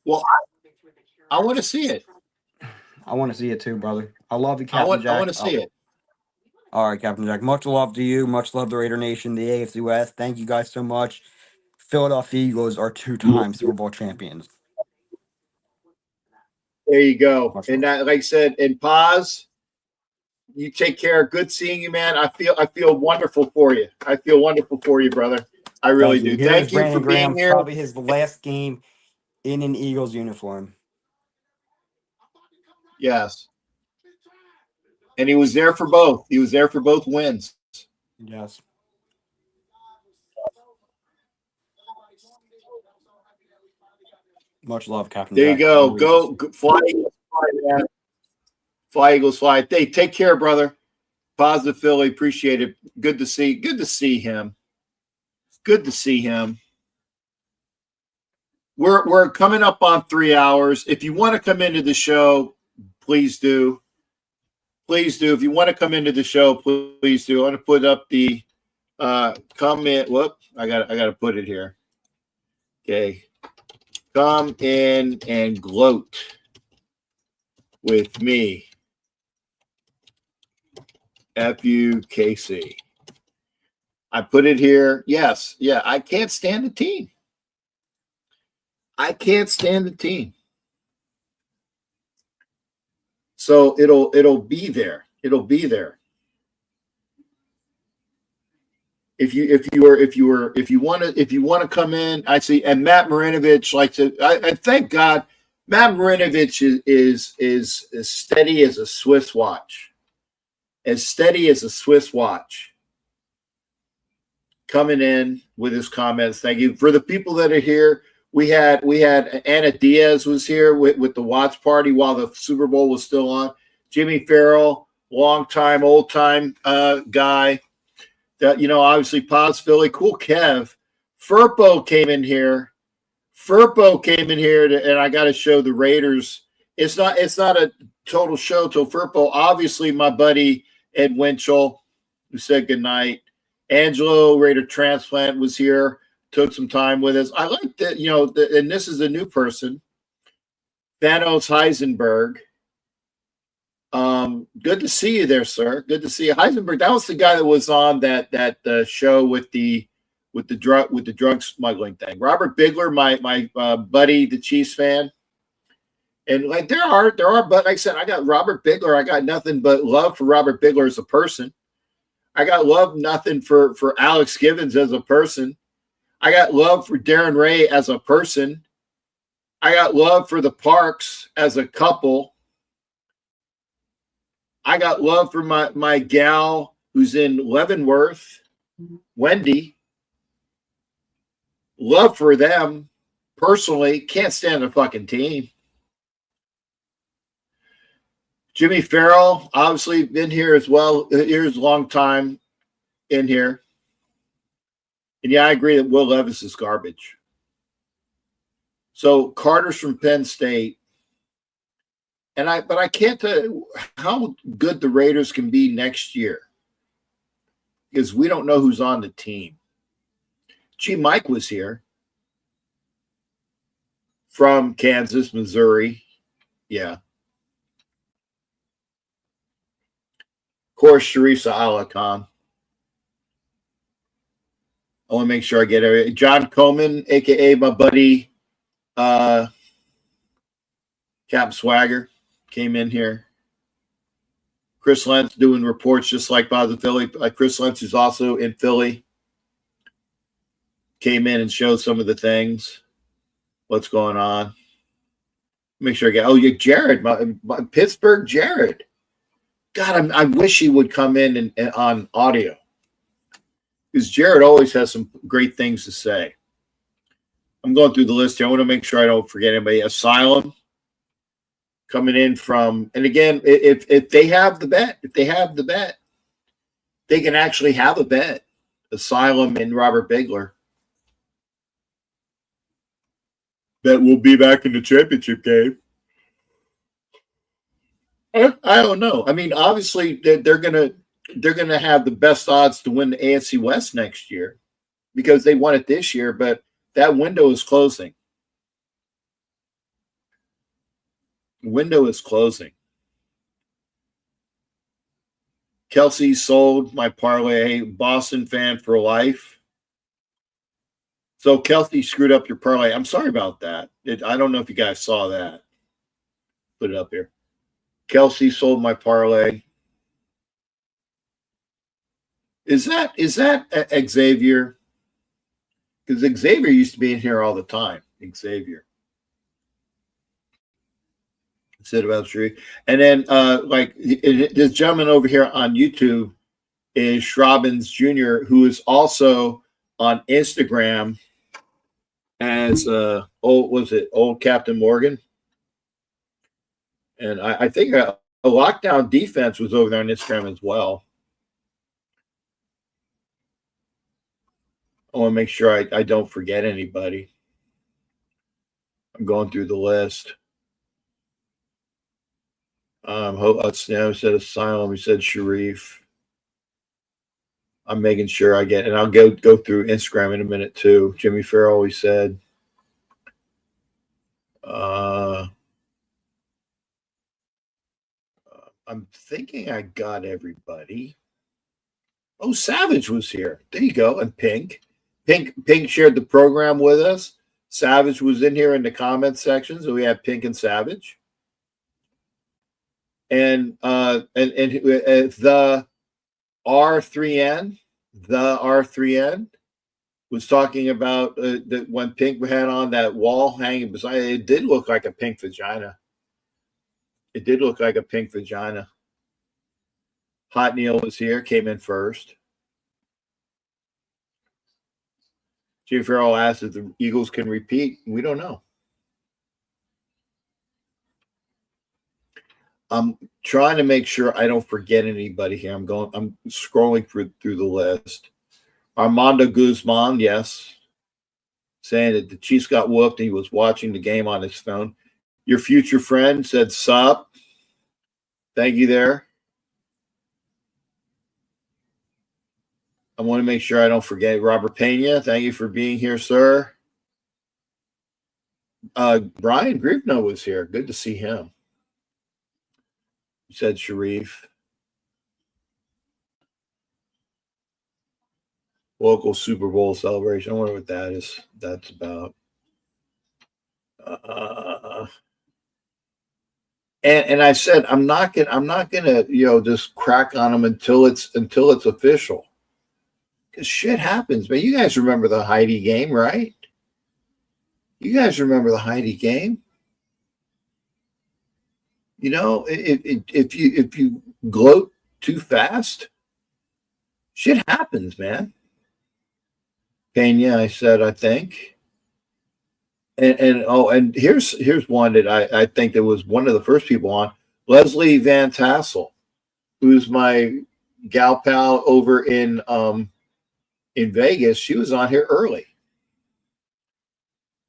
Well, I want to see it. I want to see it too, brother. I love you, I Captain Jack. want to see it. All right, Captain Jack. Much love to you. Much love to Raider Nation, the AFC West. Thank you guys so much. Philadelphia Eagles are 2-time Super Bowl champions. There you go. Much And love. that, like I said, and pause. You take care. Good seeing you, man. I feel wonderful for you. I feel wonderful for you, brother. I really do. Here's Thank you Brandon for being Graham, here. probably his last game in an Eagles uniform. Yes. And he was there for both. He was there for both wins. Yes. Much love, Captain There Jack. you go. Go fly, Eagles, fly, man. Fly, Eagles, fly. Hey, take care, brother. Positive Philly. Appreciate it. Good to see him. Good to see him. We're coming up on 3 hours. If you want to come into the show, please do. Please do. If you want to come into the show, please do. I'm going to put up the comment. Whoop. I got to put it here. Okay. Come in and gloat with me. FUKC. I put it here. Yes. Yeah. I can't stand the team. I can't stand the team. So it'll be there. It'll be there. If you want to come in, I see. And Matt Marinovich likes to. I thank God, Matt Marinovich is as steady as a Swiss watch. As steady as a Swiss watch. Coming in with his comments. Thank you for the people that are here. We had Anna Diaz was here with the watch party while the Super Bowl was still on. Jimmy Farrell, old time guy. That, obviously Paz Philly, cool Kev. Furpo came in here. And I got to show the Raiders. It's not a total show till Furpo. Obviously, my buddy Ed Winchell, who said goodnight. Angelo, Raider Transplant, was here. Took some time with us. I like that, and this is a new person, Thanos Heisenberg. Good to see you there, sir. Good to see you, Heisenberg. That was the guy that was on that show with the drug smuggling thing. Robert Bigler, my buddy, the Chiefs fan, and like there are, but like I said, I got Robert Bigler. I got nothing but love for Robert Bigler as a person. I got nothing for Alex Givens as a person. I got love for Darren Ray as a person. I got love for the Parks as a couple. I got love for my gal who's in Leavenworth, Wendy. Love for them personally. Can't stand the fucking team. Jimmy Farrell, obviously been here as well. Here's a long time in here. And yeah, I agree that Will Levis is garbage. So Carter's from Penn State. But I can't tell you how good the Raiders can be next year. Because we don't know who's on the team. Gee, Mike was here. From Kansas, Missouri. Yeah. Of course, Sharisa Alakan. I want to make sure I get it. John Coleman, a.k.a. my buddy, Cap Swagger, came in here. Chris Lentz doing reports just like Bob the Philly. Chris Lentz, who's also in Philly, came in and showed some of the things. What's going on. Make sure I get – yeah, Jared, my Pittsburgh Jared. God, I wish he would come in and on audio. because Jared always has some great things to say. I'm going through the list here. I want to make sure I don't forget anybody. Asylum coming in from, and again, if they have the bet, they can actually have a bet. Asylum and Robert Bigler. That will be back in the championship game. I don't know. I mean, obviously they're gonna have the best odds to win the AFC West next year because they won it this year, but that window is closing. Window is closing. Kelsey sold my parlay. Boston fan for life. So Kelsey screwed up your parlay. I'm sorry about that. I don't know if you guys saw that. Put it up here. Kelsey sold my parlay. Is that Xavier? Because Xavier used to be in here all the time. Xavier. Said about Shree. And then this gentleman over here on YouTube is Schrobbins Jr., who is also on Instagram as old Captain Morgan. And I think a lockdown defense was over there on Instagram as well. I want to make sure I don't forget anybody. I'm going through the list. He said Asylum. He said Sharif. I'm making sure I get, and I'll go through Instagram in a minute too. Jimmy Farrell, he said. I'm thinking I got everybody. Oh, Savage was here. There you go. And Pink shared the program with us. Savage was in here in the comment section, so we had Pink and Savage. And the R3N was talking about that when Pink had on that wall hanging beside it did look like a pink vagina. It did look like a pink vagina. Hot Neil was here, came in first. Jim Farrell asked if the Eagles can repeat. We don't know. I'm trying to make sure I don't forget anybody here. I'm scrolling through the list. Armando Guzman, yes. Saying that the Chiefs got whooped and he was watching the game on his phone. Your future friend said, sup. Thank you there. I want to make sure I don't forget Robert Pena. Thank you for being here, sir. Brian Grivno was here. Good to see him. Said Sharif. Local Super Bowl celebration. I wonder what that's about. And I said I'm not gonna just crack on them until it's official. Because shit happens, man. You guys remember the Heidi game, right? You guys remember the Heidi game? You know, if you gloat too fast, shit happens, man. Pena, I said, I think. And here's one that I think that was one of the first people on. Leslie Van Tassel, who's my gal pal over in Vegas. She was on here early.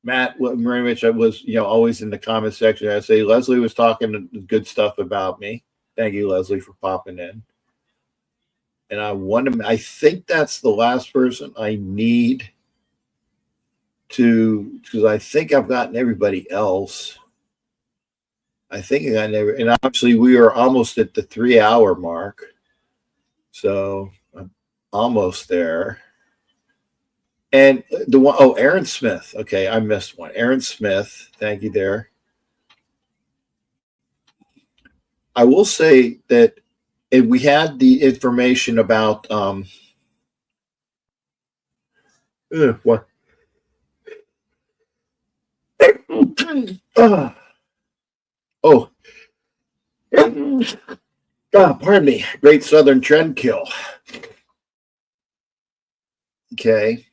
Matt Marinovich, I was always in the comment section. I say Leslie was talking good stuff about me. Thank you, Leslie, for popping in. And I think that's the last person I need to, because I think I've gotten everybody else. I think I got and obviously we are almost at the 3-hour mark. So I'm almost there. And the one, Aaron Smith. Okay, I missed one. Aaron Smith, thank you there. I will say that we had the information about what? Pardon me. Great Southern Trend Kill. Okay.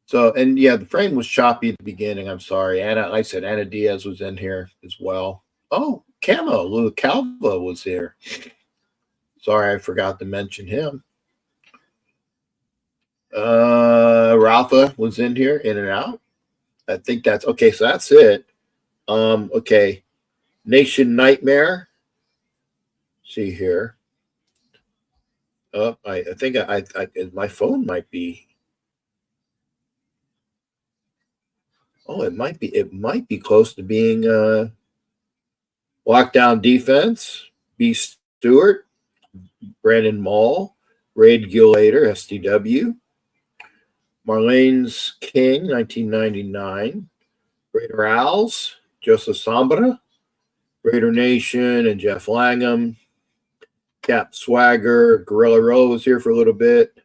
So, and yeah, the frame was choppy at the beginning. I'm sorry. Anna, like I said, Anna Diaz was in here as well. Oh, Camo, Lou Calvo was here. Sorry, I forgot to mention him. Rafa was in here, in and out. I think that's okay. So that's it. Okay. Nation Nightmare. See here. Oh, I think I my phone might be. Oh, it might be close to being lockdown defense. B. Stewart, Brandon Mall, Raid Gillator, STW, Marlene's King, 1999, Raider Owls, Joseph Sombra, Raider Nation, and Jeff Langham, Cap Swagger, Gorilla Roll was here for a little bit.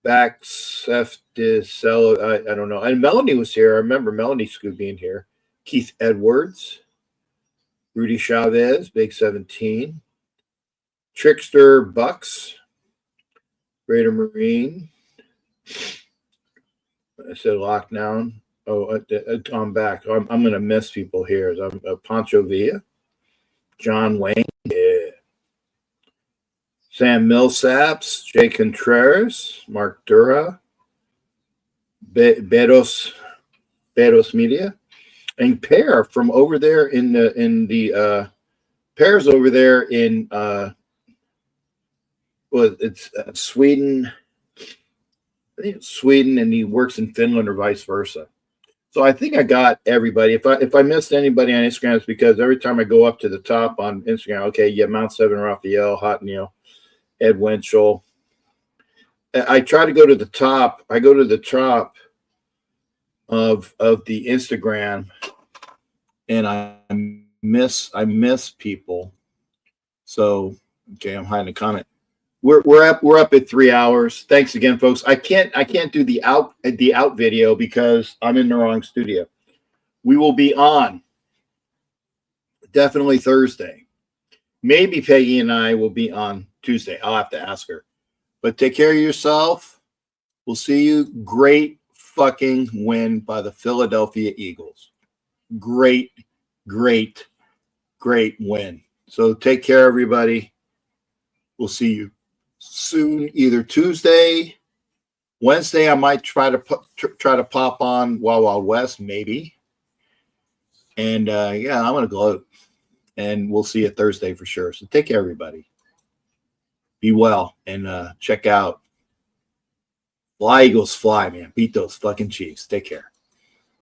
Bax, F. DeCello, I don't know. And Melanie was here. I remember Melanie Scoop being here. Keith Edwards, Rudy Chavez, Big 17, Trickster Bucks, Raider Marine. I said lockdown. Oh, I'm back. I'm going to miss people here. I'm Pancho Villa, John Wayne, yeah. Sam Millsaps, Jay Contreras, Mark Dura, Beros Media, and Pear from over there in the Pear's over there in it's Sweden. I think it's Sweden, and he works in Finland or vice versa. So I think I got everybody. If I missed anybody on Instagram, it's because every time I go up to the top on Instagram, okay, yeah, Mount Seven Raphael, Hot Neil, Ed Winchell. I try to go to the top. I go to the top of the Instagram, and I miss people. So okay, I'm hiding a comment. We're up at 3 hours. Thanks again, folks. I can't do the out video because I'm in the wrong studio. We will be on definitely Thursday. Maybe Peggy and I will be on Tuesday. I'll have to ask her. But take care of yourself. We'll see you. Great fucking win by the Philadelphia Eagles. Great win. So take care, everybody. We'll see you soon, either Tuesday, Wednesday. I might try to pop on Wild Wild West, maybe. And yeah, I'm gonna gloat. And we'll see you Thursday for sure. So take care, everybody. Be well, and check out Fly Eagles Fly, man. Beat those fucking Chiefs. Take care.